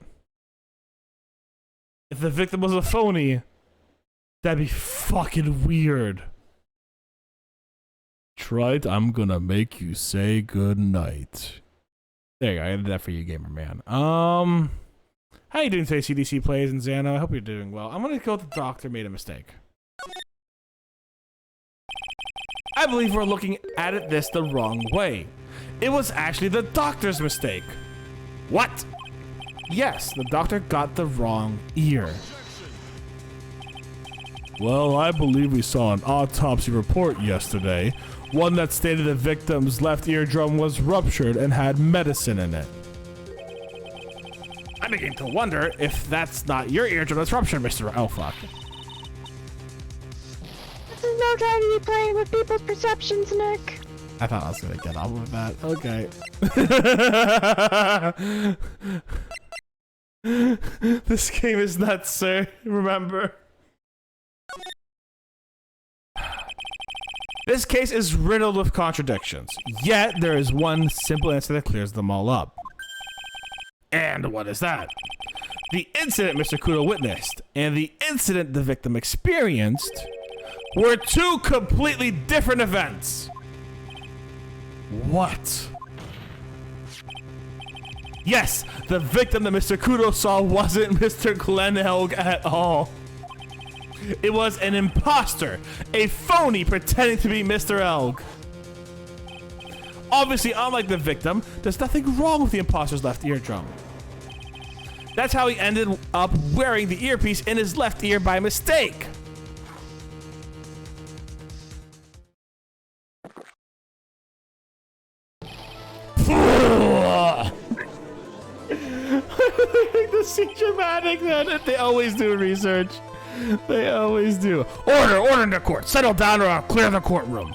If the victim was a phony, that'd be fucking weird. Trite, I'm gonna make you say good night. There you go. I did that for you, gamer man. How you doing today, CDC Plays and Xano? I hope you're doing well. I'm gonna go with the doctor made a mistake. I believe we're looking at this the wrong way. It was actually the doctor's mistake. What? Yes, the doctor got the wrong ear. Well, I believe we saw an autopsy report yesterday, one that stated the victim's left eardrum was ruptured and had medicine in it. I begin to wonder if that's not your eardrum that's ruptured, Mr. Oh, fuck. This is no time to be playing with people's perceptions, Nick. I thought I was gonna get on with that. Okay. This game is nuts, sir. Remember. This case is riddled with contradictions, yet there is one simple answer that clears them all up. And what is that? The incident Mr. Kudo witnessed and the incident the victim experienced were two completely different events. What? Yes, the victim that Mr. Kudo saw wasn't Mr. Glenn Elg at all. It was an imposter, a phony pretending to be Mr. Elg. Obviously, unlike the victim, there's nothing wrong with the imposter's left eardrum. That's how he ended up wearing the earpiece in his left ear by mistake. The scene dramatic, then. They always do research. They always do. Order in the court. Settle down or I'll clear the courtroom.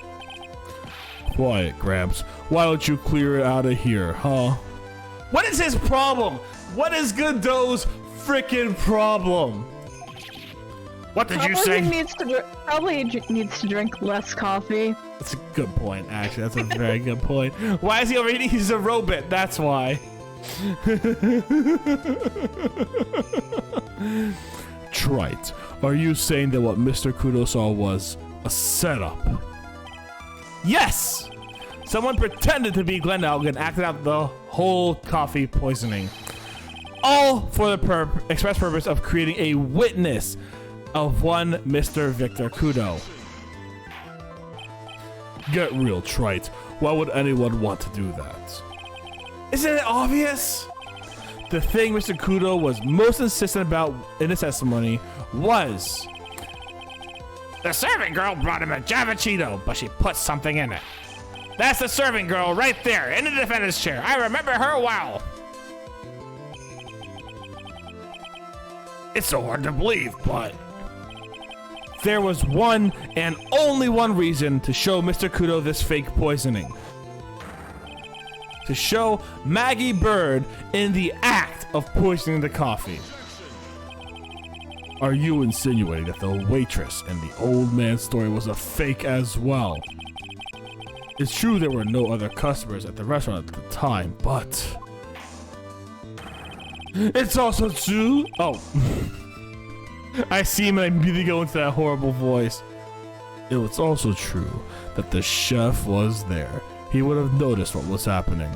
Quiet, Gramps. Why don't you clear it out of here, huh? What is his problem? What is Godot's freaking problem? What did you say? Probably needs to drink less coffee. That's a good point, actually. That's a very good point. Why is he overeating? He's a robot. That's why. Trite. Are you saying that what Mr. Kudo saw was a setup? Yes! Someone pretended to be Glenn Elg and acted out the whole coffee poisoning. All for the express purpose of creating a witness of one Mr. Victor Kudo. Get real, Trite. Why would anyone want to do that? Isn't it obvious? The thing Mr. Kudo was most insistent about in his testimony was the serving girl brought him a Java Cheeto, but she put something in it. That's the serving girl right there in the defendant's chair. I remember her well. It's so hard to believe, but there was one and only one reason to show Mr. Kudo this fake poisoning. To show Maggie Bird in the act of poisoning the coffee. Are you insinuating that the waitress in the old man's story was a fake as well? It's true there were no other customers at the restaurant at the time, but it's also true. Oh, I see him and I immediately go into that horrible voice. It was also true that the chef was there. He would have noticed what was happening.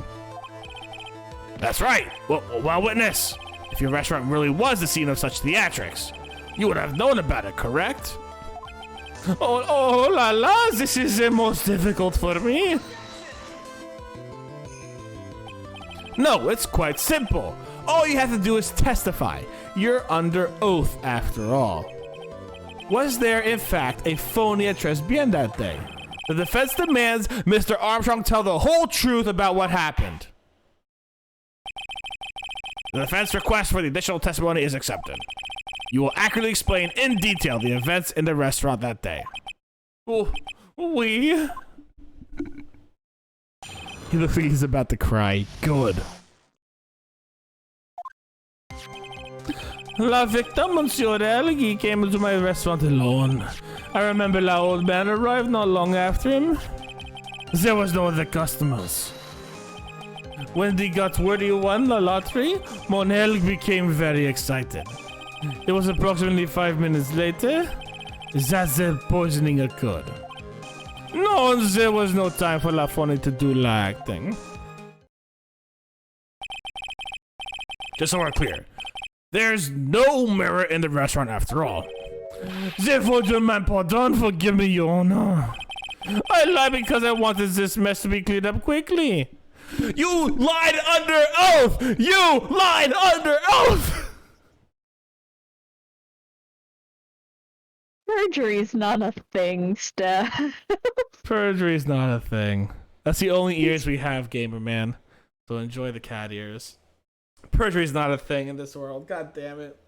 That's right. Well, witness, if your restaurant really was the scene of such theatrics, you would have known about it, correct? Oh la la, this is the most difficult for me. No, it's quite simple. All you have to do is testify. You're under oath after all. Was there, in fact, a phony at Tres Bien that day? The defense demands Mr. Armstrong tell the whole truth about what happened. The defense request for the additional testimony is accepted. You will accurately explain in detail the events in the restaurant that day. Oh, we. He looks like he's about to cry. Good. La victim, Monsieur Elgi, came into my restaurant alone. I remember the old man arrived not long after him. There was no other customers. When he got word he won the lottery, Monel became very excited. It was approximately 5 minutes later that the poisoning occurred. No, there was no time for La Phony to do la acting. Just so we're clear, there's no mirror in the restaurant after all. Therefore, pardon, forgive me, Your Honor. I lied because I wanted this mess to be cleared up quickly. You lied under oath! You lied under oath! Perjury is not a thing, Steph. Perjury is not a thing. That's the only ears we have, gamer man. So enjoy the cat ears. Perjury is not a thing in this world. God damn it.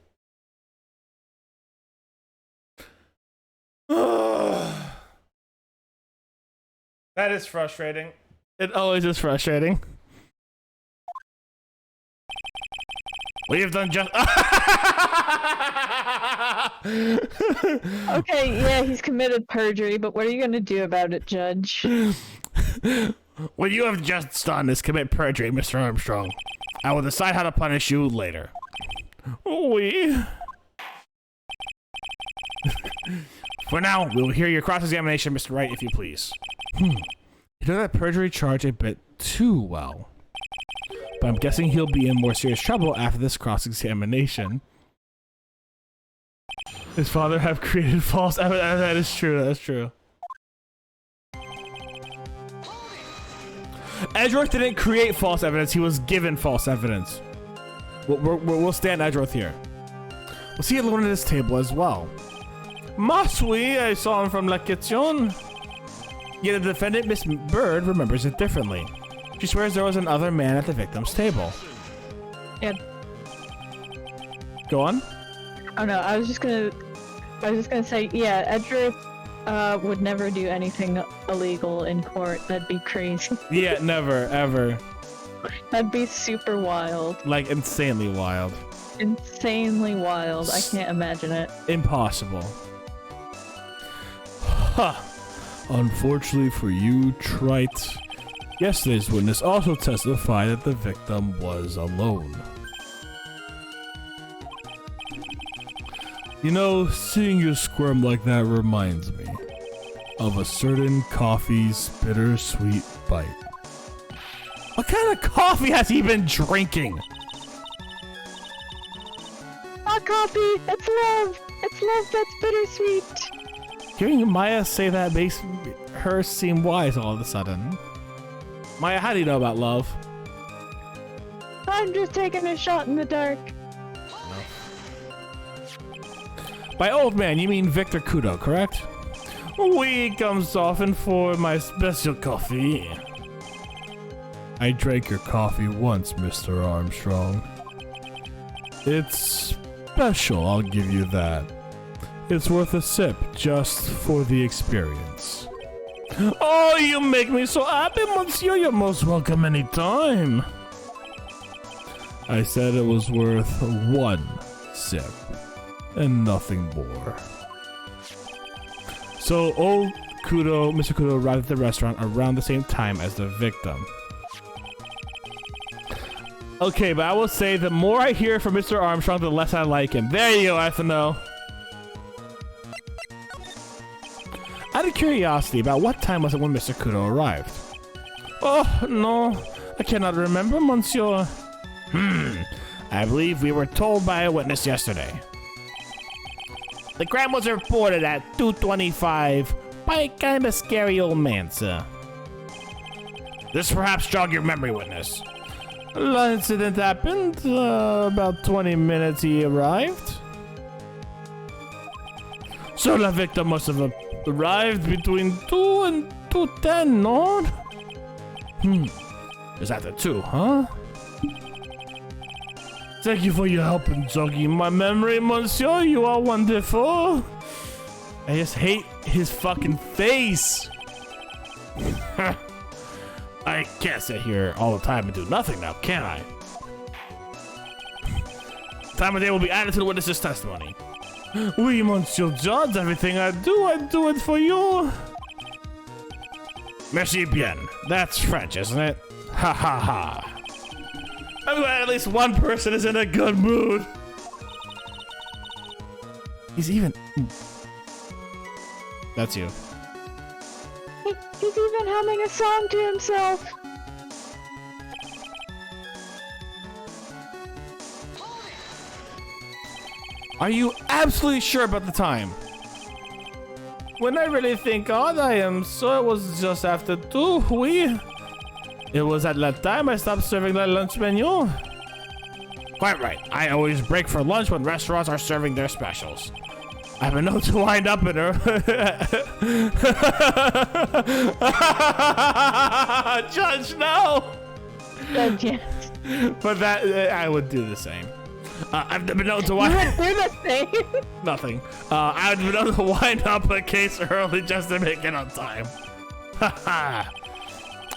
That is frustrating. It always is frustrating. We have done just. Okay, yeah, he's committed perjury, but what are you gonna do about it, Judge? What you have just done is commit perjury, Mr. Armstrong. I will decide how to punish you later. For now, we will hear your cross-examination, Mr. Wright, if you please. You know that perjury charge a bit too well. But I'm guessing he'll be in more serious trouble after this cross-examination. His father have created false evidence. That is true, that's true. Edgeworth didn't create false evidence, he was given false evidence. We'll stand Edgeworth here. We'll see alone at this table as well. Must we? I saw him from La Kitchen. Yet the defendant, Miss Bird, remembers it differently. She swears there was another man at the victim's table. Yeah. Go on. Oh no, I was just gonna say, yeah, Edgeworth would never do anything illegal in court. That'd be crazy. Yeah, never, ever. That'd be super wild. Like, insanely wild. Insanely wild. I can't imagine it. Impossible. Huh. Unfortunately for you, Trite, yesterday's witness also testified that the victim was alone. You know, seeing you squirm like that reminds me of a certain coffee's bittersweet bite. What kind of coffee has he been drinking? Hot coffee! It's love! It's love that's bittersweet! Hearing Maya say that makes her seem wise all of a sudden. Maya, how do you know about love? I'm just taking a shot in the dark. By old man, you mean Victor Kudo, correct? We comes often for my special coffee. I drank your coffee once, Mr. Armstrong. It's special, I'll give you that. It's worth a sip just for the experience. Oh, you make me so happy, monsieur. You're most welcome anytime. I said it was worth one sip and nothing more. So old Kudo, Mr. Kudo arrived at the restaurant around the same time as the victim. Okay, but I will say the more I hear from Mr. Armstrong, the less I like him. There you go, Ethano. Out of curiosity, about what time was it when Mr. Kudo arrived? Oh, no, I cannot remember, monsieur. I believe we were told by a witness yesterday. The crime was reported at 2:25 by a kind of scary old man, sir. This perhaps jog your memory, witness. The incident happened about 20 minutes he arrived. So the victim must have arrived between 2 and 2:10, no? It's after 2, huh? Thank you for your help in jogging my memory, monsieur. You are wonderful. I just hate his fucking face. I can't sit here all the time and do nothing now, can I? Time of day will be added to the witness's testimony. Oui, monsieur judge, everything I do it for you. Merci bien. That's French, isn't it? Ha ha ha. I'm glad at least one person is in a good mood. He's even... That's you. He's even humming a song to himself. Are you absolutely sure about the time? When I really think odd, I am sure it was just after 2, oui. It was at that time I stopped serving the lunch menu. Quite right. I always break for lunch when restaurants are serving their specials. I've been known to wind up in her. Judge, no! Judge, yes. But that, I would do the same. I've been known to wind up. You would do the same. Nothing. I've been known to wind up a case early just to make it on time. Haha.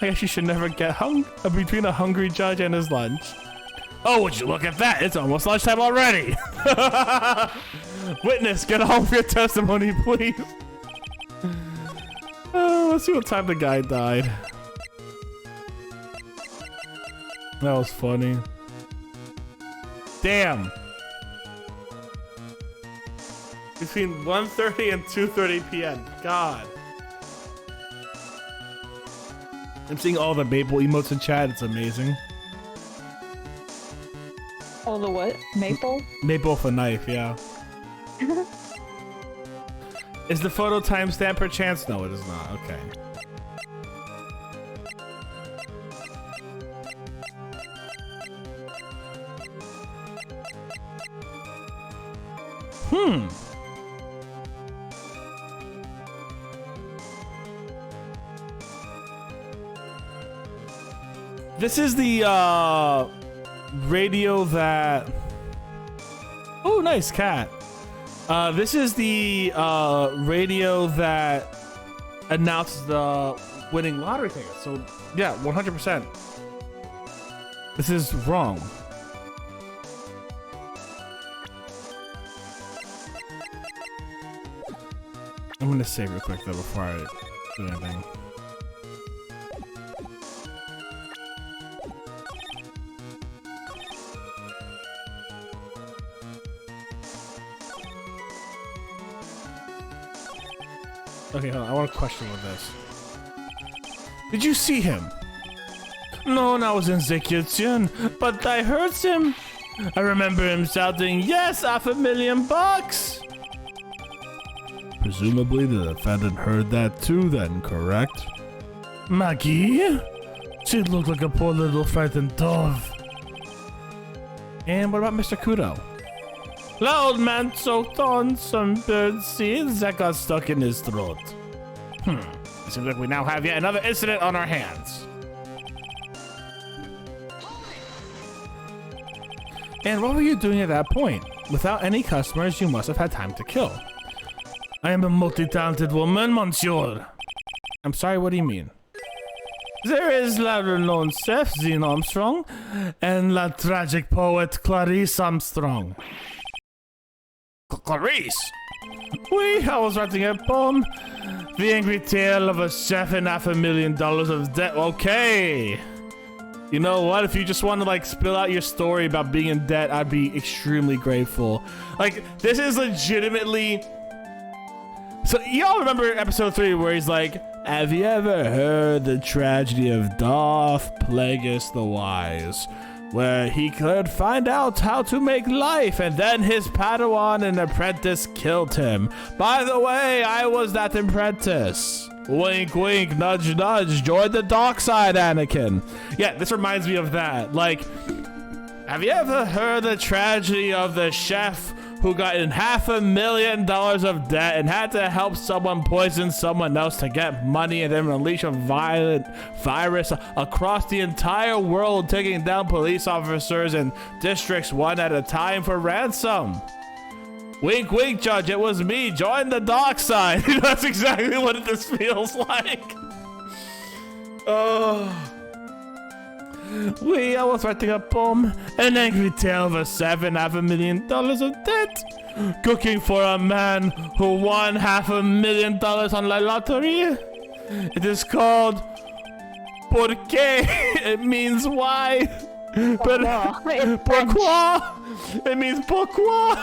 I guess you should never get between a hungry judge and his lunch. Oh, would you look at that? It's almost lunchtime already. Witness, get on with your testimony, please. Let's see what time the guy died. That was funny. Damn. Between 1:30 and 2:30 p.m. God. I'm seeing all the maple emotes in chat. It's amazing. Oh, the what? Maple? Maple with a knife, yeah. Is the photo timestamp per chance? No, it is not. Okay. This is the radio that... Oh, nice cat. This is the radio that announced the winning lottery ticket. So, yeah, 100%. This is wrong. I'm gonna save real quick though before I do anything. Okay, hold on. I want a question with this. Did you see him? No, I was in the kitchen, but I heard him. I remember him shouting, "Yes, $500,000!" Presumably the defendant heard that too then, correct? Maggie? She looked like a poor little frightened dove. And what about Mr. Kudo? The old man choked on some bird seeds that got stuck in his throat. It seems like we now have yet another incident on our hands. And what were you doing at that point? Without any customers, you must have had time to kill. I am a multi-talented woman, monsieur. I'm sorry, what do you mean? There is lesser-known chef Jean Armstrong and la tragic poet Clarice Armstrong. Clarice? Oui, I was writing a poem. The angry tale of a chef and $500,000 of debt. Okay. You know what? If you just want to like spill out your story about being in debt, I'd be extremely grateful. Like, this is legitimately... So, y'all remember episode 3 where he's like, have you ever heard the tragedy of Darth Plagueis the Wise? Where he could find out how to make life, and then his Padawan and apprentice killed him. By the way, I was that apprentice. Wink, wink, nudge, nudge. Join the dark side, Anakin. Yeah, this reminds me of that. Like, have you ever heard the tragedy of the chef who got in $500,000 of debt and had to help someone poison someone else to get money and then unleash a violent virus across the entire world, taking down police officers in districts one at a time for ransom? Wink, wink, Judge, it was me. Join the dark side. That's exactly what this feels like. Oh. I was writing a poem, an angry tale of a $7.5 million of debt. Cooking for a man who won $500,000 on la lottery. It is called Por qué? It means why. Pourquoi? It means pourquoi.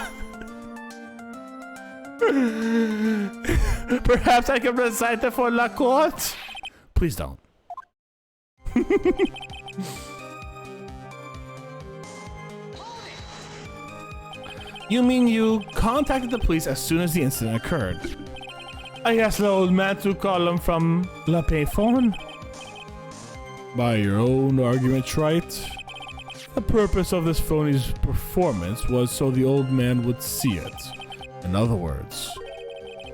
Perhaps I can recite it for la court. Please don't. You mean you contacted the police as soon as the incident occurred? I asked the old man to call him from la payphone. By your own argument, Trite, the purpose of this phony's performance was so the old man would see it. In other words,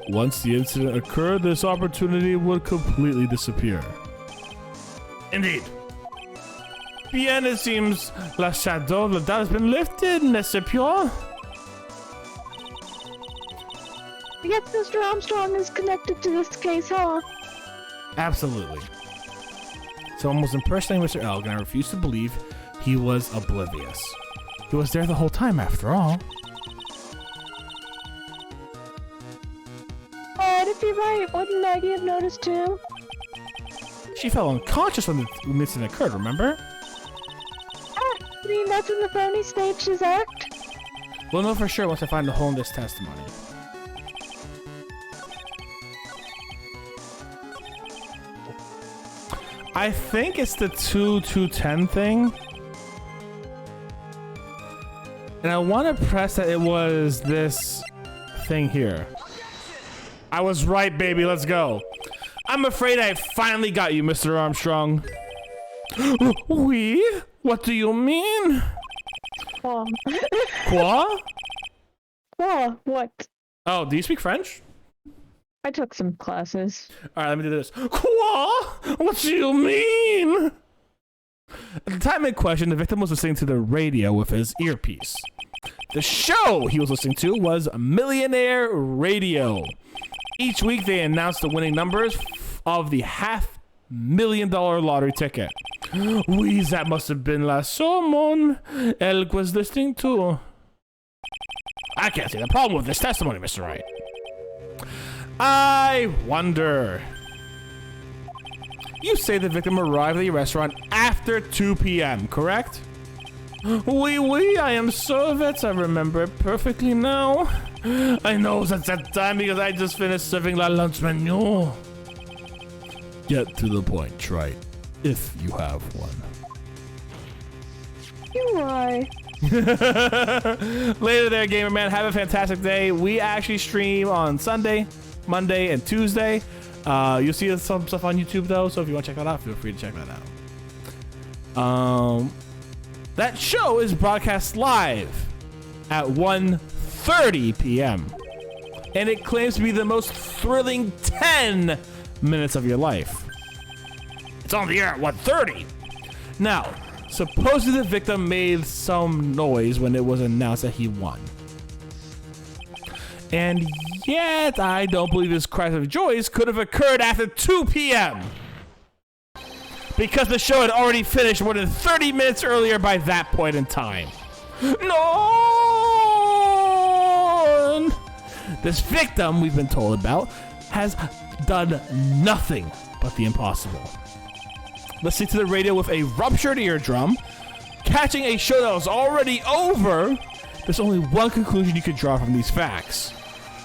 once the incident occurred, this opportunity would completely disappear. Indeed. Bien, it seems la shadow of the doubt has been lifted, n'est-ce pas? I guess Mr. Armstrong is connected to this case, huh? Absolutely. Someone was impersonating Mr. Elg, and I refuse to believe he was oblivious. He was there the whole time, after all. But if you're right, wouldn't Maggie have noticed too? She fell unconscious when the incident occurred, remember? I mean, that's when the phony staged his act? We'll know for sure once I find a hole in this testimony. I think it's the 2-2-10 thing. And I want to press that it was this thing here. I was right, baby. Let's go. I'm afraid I finally got you, Mr. Armstrong. Oui? What do you mean? Quoi? Quoi? Quoi? What? Oh, do you speak French? I took some classes. All right, let me do this. Quoi? What do you mean? At the time in question, the victim was listening to the radio with his earpiece. The show he was listening to was Millionaire Radio. Each week, they announced the winning numbers of the $500,000 lottery ticket. Oui, that must have been la someone Elk was listening to. I can't see the problem with this testimony, Mr. Wright. I wonder. You say the victim arrived at the restaurant after 2 p.m., correct? Oui, I am Soviet. I remember it perfectly now. I know that's that time because I just finished serving la lunch menu. Get to the point, Trite, if you have one. You lie. Later there, gamer man. Have a fantastic day. We actually stream on Sunday, Monday, and Tuesday. You'll see some stuff on YouTube though, so if you want to check that out, feel free to check that out. That show is broadcast live at 1:30 p.m. and it claims to be the most thrilling 10 minutes of your life. It's on the air at 1:30. Now, supposedly the victim made some noise when it was announced that he won. And yet, I don't believe this cry of joy could have occurred after 2 p.m. because the show had already finished more than 30 minutes earlier by that point in time. No! This victim we've been told about has done nothing but the impossible. Listening to the radio with a ruptured eardrum, catching a show that was already over, there's only one conclusion you could draw from these facts.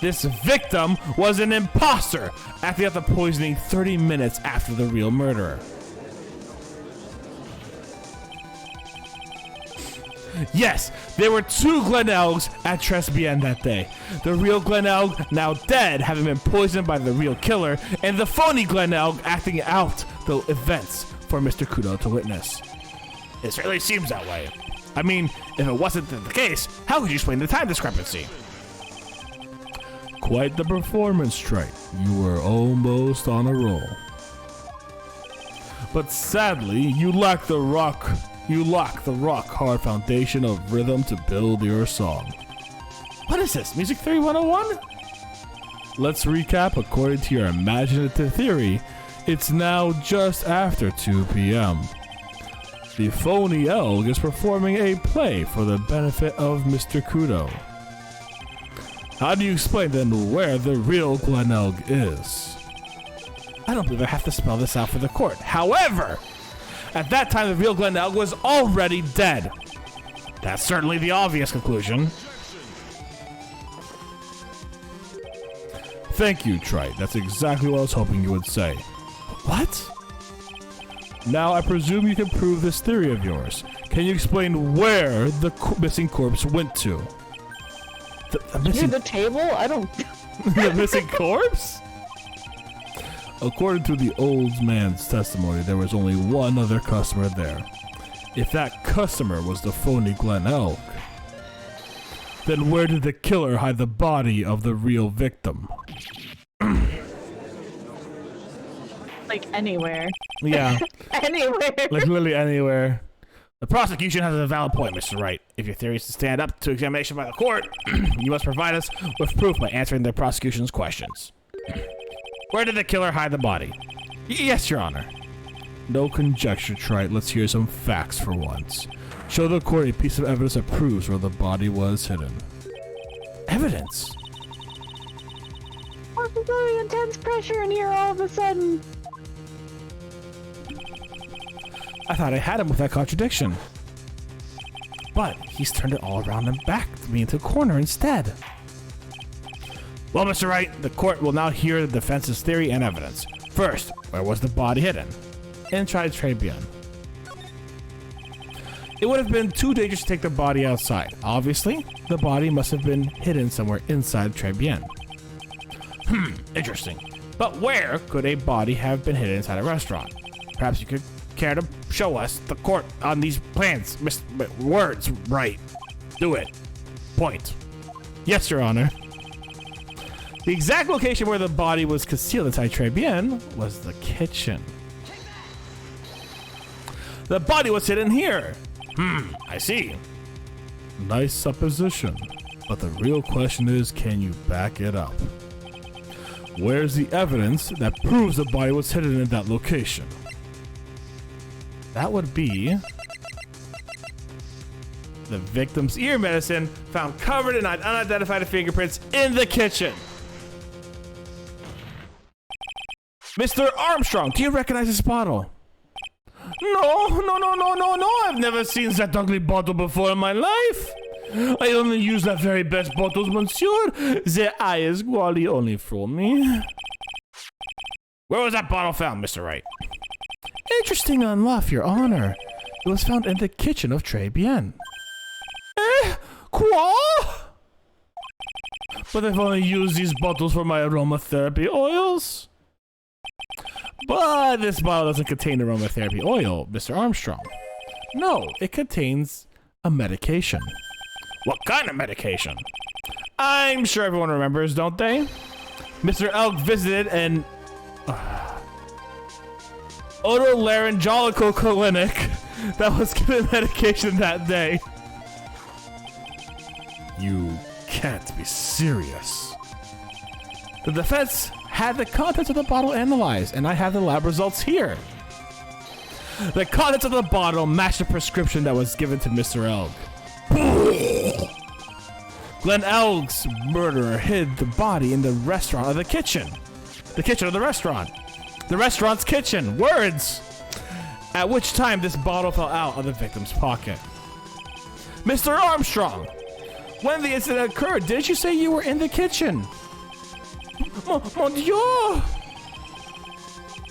This victim was an imposter acting out the poisoning 30 minutes after the real murderer. Yes, there were 2 Glen Elgs at Tresbien that day. The real Glen Elg, now dead, having been poisoned by the real killer, and the phony Glen Elg acting out the events for Mr. Kudo to witness. It certainly seems that way. I mean, if it wasn't the case, how could you explain the time discrepancy? Quite the performance, Trite. You were almost on a roll. But sadly, you lack the rock-hard foundation of rhythm to build your song. What is this, Music Theory 101? Let's recap. According to your imaginative theory, it's now just after 2 p.m. The phony Elg is performing a play for the benefit of Mr. Kudo. How do you explain then where the real Glen Elg is? I don't believe I have to spell this out for the court. However, at that time the real Glen Elg was already dead. That's certainly the obvious conclusion. Thank you, Trite. That's exactly what I was hoping you would say. What? Now I presume you can prove this theory of yours. Can you explain where the missing corpse went to? The missing... Near the table? I don't... The missing corpse? According to the old man's testimony, there was only one other customer there. If that customer was the phony Glen Elk, then where did the killer hide the body of the real victim? Like anywhere. Yeah. Anywhere. Like literally anywhere. The prosecution has a valid point, Mr. Wright. If your theory is to stand up to examination by the court, you must provide us with proof by answering the prosecution's questions. Where did the killer hide the body? Yes, Your Honor. No conjecture, Trite. Let's hear some facts for once. Show the court a piece of evidence that proves where the body was hidden. Evidence? What's the really intense pressure in here all of a sudden? I thought I had him with that contradiction. But he's turned it all around and backed me into a corner instead. Well, Mr. Wright, the court will now hear the defense's theory and evidence. First, where was the body hidden? Inside Tribune. It would have been too dangerous to take the body outside. Obviously, the body must have been hidden somewhere inside Tribune. Interesting. But where could a body have been hidden inside a restaurant? Perhaps you could care to show us the court on these plans. Words, right. Do it. Point. Yes, Your Honor. The exact location where the body was concealed inside Tribune was the kitchen. The body was hidden here. I see. Nice supposition. But the real question is, can you back it up? Where's the evidence that proves the body was hidden in that location? That would be the victim's ear medicine found covered in unidentified fingerprints in the kitchen. Mr. Armstrong, do you recognize this bottle? No. I've never seen that ugly bottle before in my life. I only use the very best bottles, monsieur. The eye is quality only for me. Where was that bottle found, Mr. Wright? Interesting enough, Your Honor. It was found in the kitchen of Très Bien. Quoi? But I've only used these bottles for my aromatherapy oils. But this bottle doesn't contain aromatherapy oil, Mr. Armstrong. No, it contains a medication. What kind of medication? I'm sure everyone remembers, don't they? Mr. Elk visited an otolaryngological clinic that was given medication that day. You can't be serious. The defense had the contents of the bottle analyzed, and I have the lab results here. The contents of the bottle matched the prescription that was given to Mr. Elk. Glen Elk's murderer hid the body in the restaurant or the kitchen. The kitchen of the restaurant. The restaurant's kitchen. Words! At which time this bottle fell out of the victim's pocket. Mr. Armstrong, when the incident occurred, didn't you say you were in the kitchen? Mon Dieu!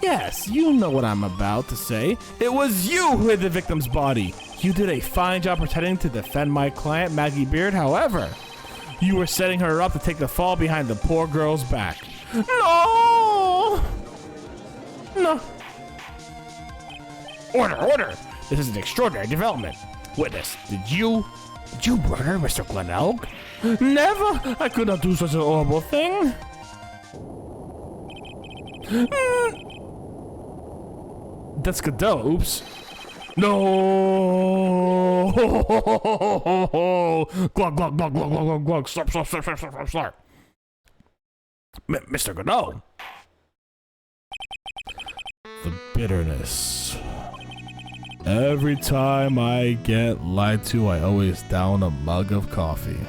Yes, you know what I'm about to say. It was you who hid the victim's body. You did a fine job pretending to defend my client, Maggie Beard. However, you were setting her up to take the fall behind the poor girl's back. No! Order! This is an extraordinary development. Witness, did you murder Mr. Glen Elk? Never! I could not do such a horrible thing. That's Godot, oops. No! Glug. Slurp. Mr. Godot. The bitterness. Every time I get lied to, I always down a mug of coffee.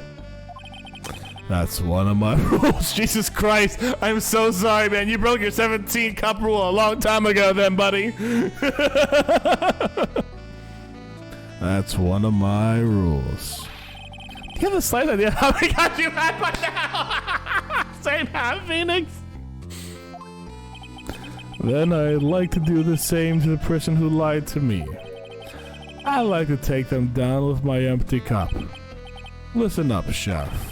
That's one of my rules. Jesus Christ. I'm so sorry, man. You broke your 17 cup rule a long time ago then, buddy. That's one of my rules. Do you have the slight idea how many guys you had by now? Same half, Phoenix. Then I like to do the same to the person who lied to me. I like to take them down with my empty cup. Listen up, chef.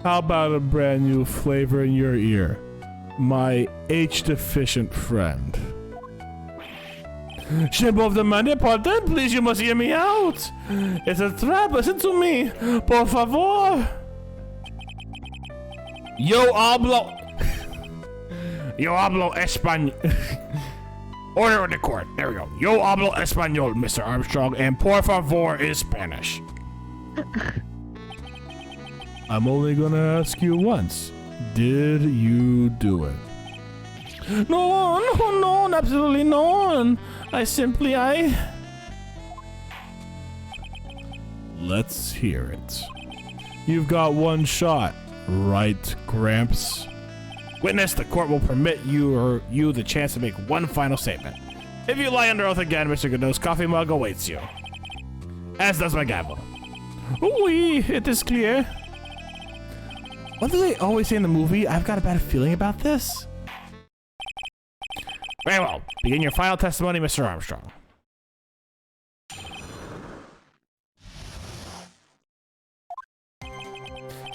How about a brand new flavor in your ear? my H-deficient friend. Shame of the money, pardon? Please, you must hear me out. It's a trap. Listen to me. Por favor. Yo hablo. Yo hablo español. Order in the court. There we go. Yo hablo español, Mr. Armstrong, and por favor is Spanish. I'm only gonna ask you once. Did you do it? No, absolutely no. Let's hear it. You've got one shot, right, Gramps? Witness, the court will permit you the chance to make one final statement. If you lie under oath again, Mr. Godot's coffee mug awaits you. As does my gavel. Oui, it is clear. What do they always say in the movie? I've got a bad feeling about this. Very well. Begin your final testimony, Mr. Armstrong.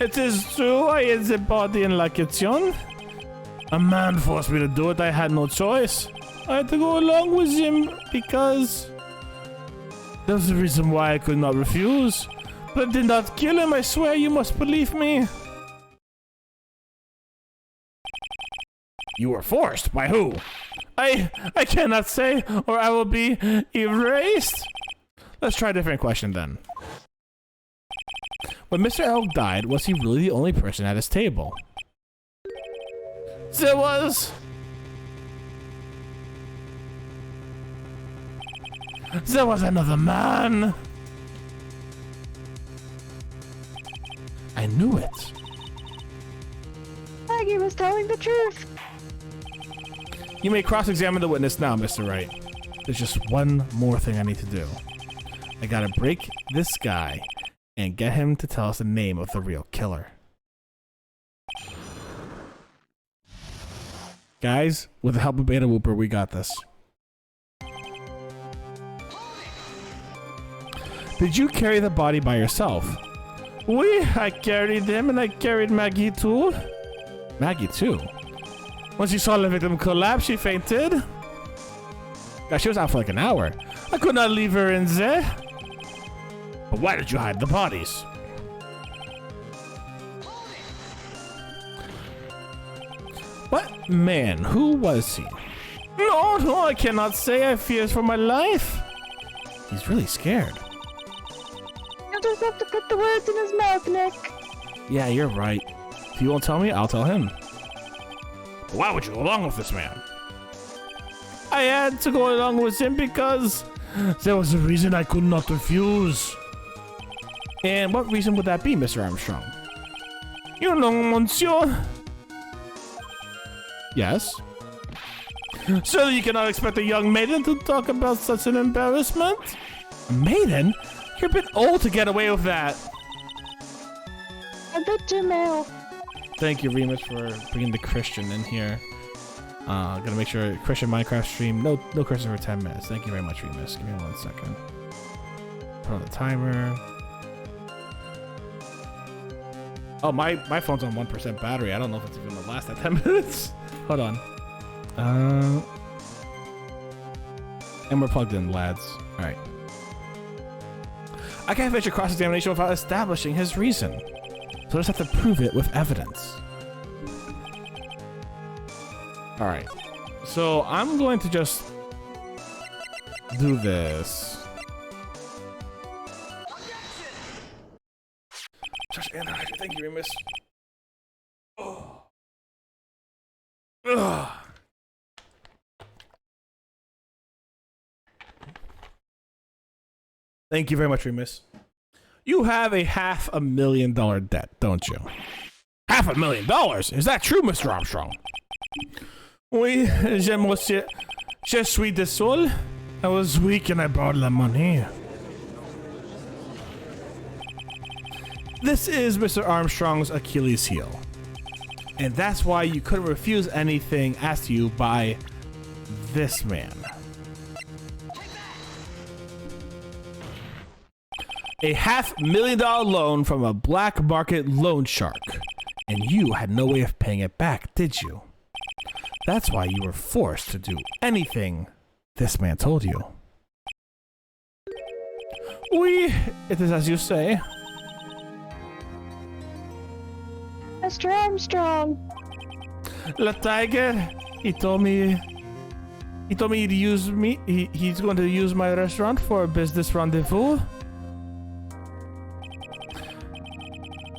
It is true, I hid the body in La Kitchen. A man forced me to do it. I had no choice. I had to go along with him because there's a reason why I could not refuse. But I did not kill him, I swear. You must believe me. You were forced? By who? I cannot say, or I will be erased. Let's try a different question then. When Mr. Elk died, was he really the only person at his table? There was another man. I knew it. Maggie was telling the truth. You may cross-examine the witness now, Mr. Wright. There's just one more thing I need to do. I gotta break this guy and get him to tell us the name of the real killer. Guys, with the help of Beta Whooper, we got this. Did you carry the body by yourself? Oui, I carried him and I carried Maggie too. Maggie too? Once she saw the victim collapse, she fainted. God, she was out for like an hour. I could not leave her in there. But why did you hide the bodies? What man? Who was he? No, I cannot say. I fear for my life. He's really scared. You just have to put the words in his mouth, Nick. Yeah, you're right. If you won't tell me, I'll tell him. Why would you go along with this man? I had to go along with him because there was a reason I could not refuse. And what reason would that be, Mr. Armstrong? You know, monsieur. Yes? So you cannot expect a young maiden to talk about such an embarrassment? A maiden? You're a bit old to get away with that. A bit too male. Thank you, Remus, for bringing the Christian in here. Gotta make sure Christian Minecraft stream. No Christian for 10 minutes. Thank you very much, Remus. Give me 1 second. Put on the timer. Oh, my phone's on 1% battery. I don't know if it's even gonna last that 10 minutes. Hold on. And we're plugged in, lads. All right. I can't finish a cross-examination without establishing his reason. So I just have to prove it with evidence. All right. So I'm going to just do this. Thank you, Remus. Oh. Ugh. Thank you very much, Remus. You have a $500,000 debt, don't you? $500,000? Is that true, Mr. Armstrong? Oui, je suis désolé. I was weak and I borrowed the money. This is Mr. Armstrong's Achilles heel. And that's why you couldn't refuse anything asked to you by this man. A $500,000 loan from a black market loan shark. And you had no way of paying it back, did you? That's why you were forced to do anything this man told you. Oui, it is as you say. Mr. Armstrong. Le Tiger, he told me he'd use me. He's going to use my restaurant for a business rendezvous.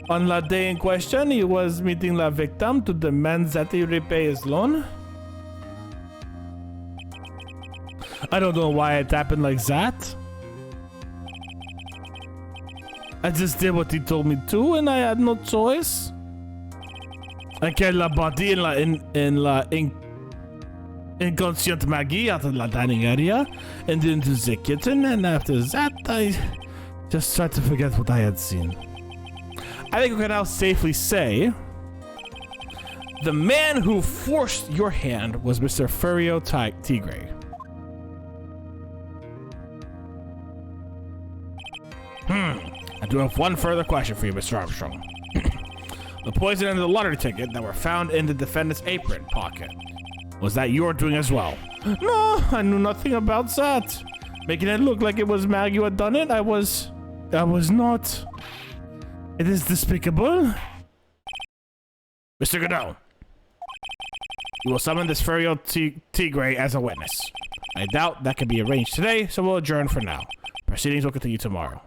On the day in question, he was meeting the victim to demand that he repay his loan. I don't know why it happened like that. I just did what he told me to, and I had no choice. I carried la body in la inconscient Maggie out of the dining area and into the kitchen, and after that, I just tried to forget what I had seen. I think we can now safely say the man who forced your hand was Mr. Furio Tigre. I do have one further question for you, Mr. Armstrong. The poison and the lottery ticket that were found in the defendant's apron pocket, was that your doing as well? No, I knew nothing about that. Making it look like it was Maggie who had done it, I was not. It is despicable. Mr. Godot, you will summon this Furio Tigre as a witness. I doubt that can be arranged today, so we'll adjourn for now. Proceedings will continue tomorrow.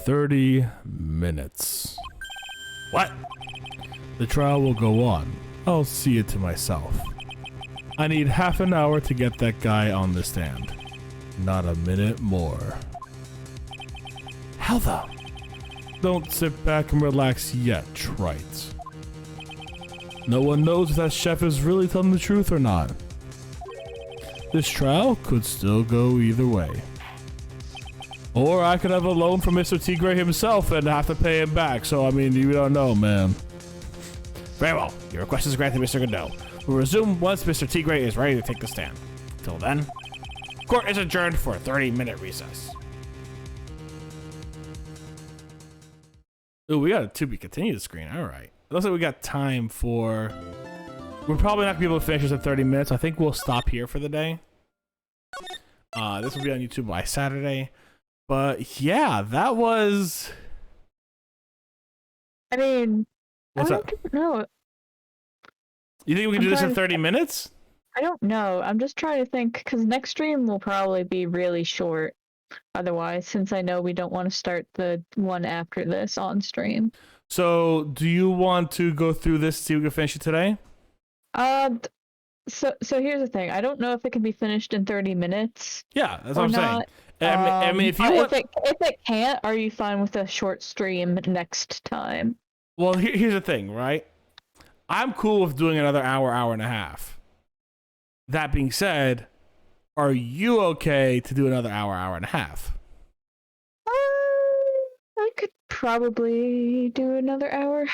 30 minutes. What? The trial will go on. I'll see it to myself. I need half an hour to get that guy on the stand. Not a minute more. How the? Don't sit back and relax yet, trite. No one knows if that chef is really telling the truth or not. This trial could still go either way. Or I could have a loan from Mr. Tigre himself and have to pay him back. So, I mean, you don't know, man. Very well. Your request is granted, Mr. Godot. We'll resume once Mr. Tigre is ready to take the stand. Till then, court is adjourned for a 30-minute recess. Ooh, we got a to be continued screen. All right. It looks like we got time for... We're probably not going to be able to finish this in 30 minutes. I think we'll stop here for the day. This will be on YouTube by Saturday. But yeah, that was... I mean, What's I up? don't know. You think we can do this in 30 minutes? I don't know. I'm just trying to think, because next stream will probably be really short. Otherwise, since I know we don't want to start the one after this on stream. So, do you want to go through this, see if we can finish it today? So here's the thing. I don't know if it can be finished in 30 minutes. Yeah, that's what I'm saying. I mean, if it can't, are you fine with a short stream next time? Well, here's the thing, right? I'm cool with doing another hour, hour and a half. That being said, are you okay to do another hour, hour and a half? I could probably do another hour.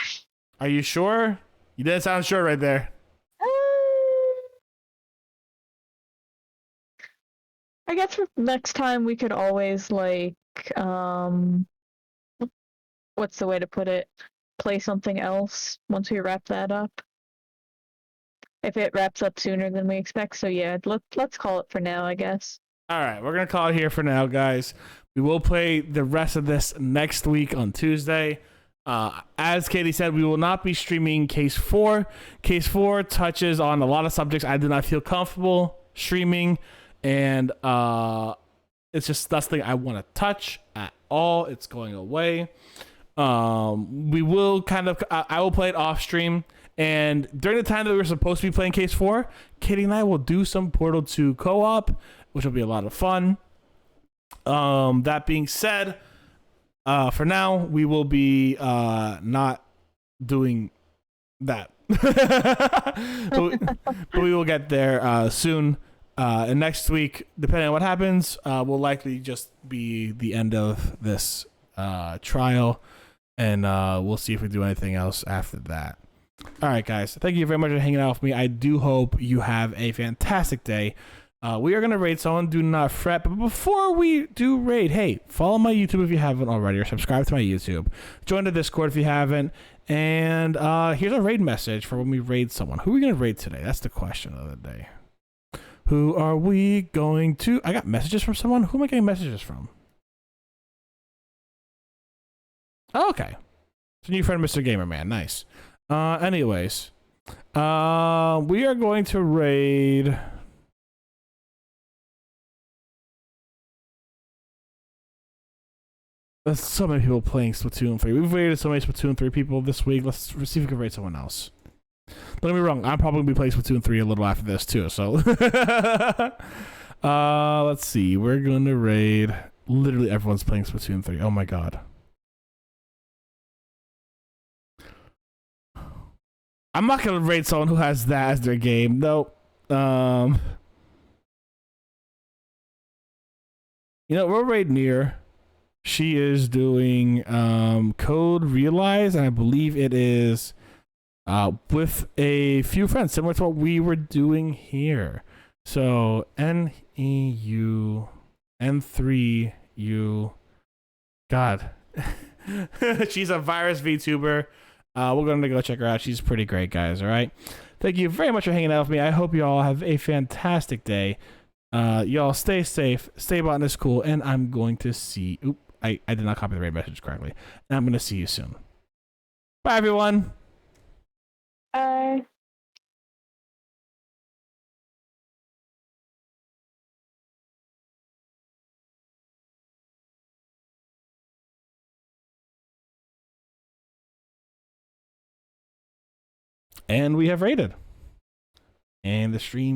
Are you sure? You didn't sound sure right there. I guess for next time we could always, like, what's the way to put it? Play something else once we wrap that up. If it wraps up sooner than we expect. So yeah, let's call it for now, I guess. All right, we're going to call it here for now, guys. We will play the rest of this next week on Tuesday. As Katie said, we will not be streaming Case 4. Case 4 touches on a lot of subjects I do not feel comfortable streaming. And it's just that's the thing I want to touch at all. It's going away. We will kind of I will play it off stream, and during the time that we were supposed to be playing Case 4, Katie and I will do some Portal 2 co-op, which will be a lot of fun. That being said, for now we will be not doing that. but we will get there soon. And next week, depending on what happens, will likely just be the end of this trial, and we'll see if we do anything else after that. All right, guys. Thank you very much for hanging out with me. I do hope you have a fantastic day. We are going to raid someone. Do not fret. But before we do raid, hey, follow my YouTube if you haven't already, or subscribe to my YouTube. Join the Discord if you haven't. And here's a raid message for when we raid someone. Who are we going to raid today? That's the question of the day. Who are we going to... I got messages from someone. Who am I getting messages from? Oh, okay. It's a new friend, Mr. Gamer Man. Nice. Anyways. We are going to raid... There's so many people playing Splatoon 3. We've raided so many Splatoon 3 people this week. Let's see if we can raid someone else. Don't get me wrong. I'm probably going to be playing Splatoon 3 a little after this too. So, let's see. We're going to raid... Literally everyone's playing Splatoon 3. Oh my god. I'm not going to raid someone who has that as their game. Nope. You know, we'll raid Near. She is doing Code Realize, and I believe it is with a few friends, similar to what we were doing here. So NEU N3U. God, she's a virus VTuber. We're gonna go check her out. She's pretty great, guys. All right. Thank you very much for hanging out with me. I hope you all have a fantastic day. Y'all stay safe, stay Botanist Cool, and I'm going to see. Oop. I did not copy the raid message correctly. And I'm going to see you soon. Bye, everyone. Bye. And we have raided. And the stream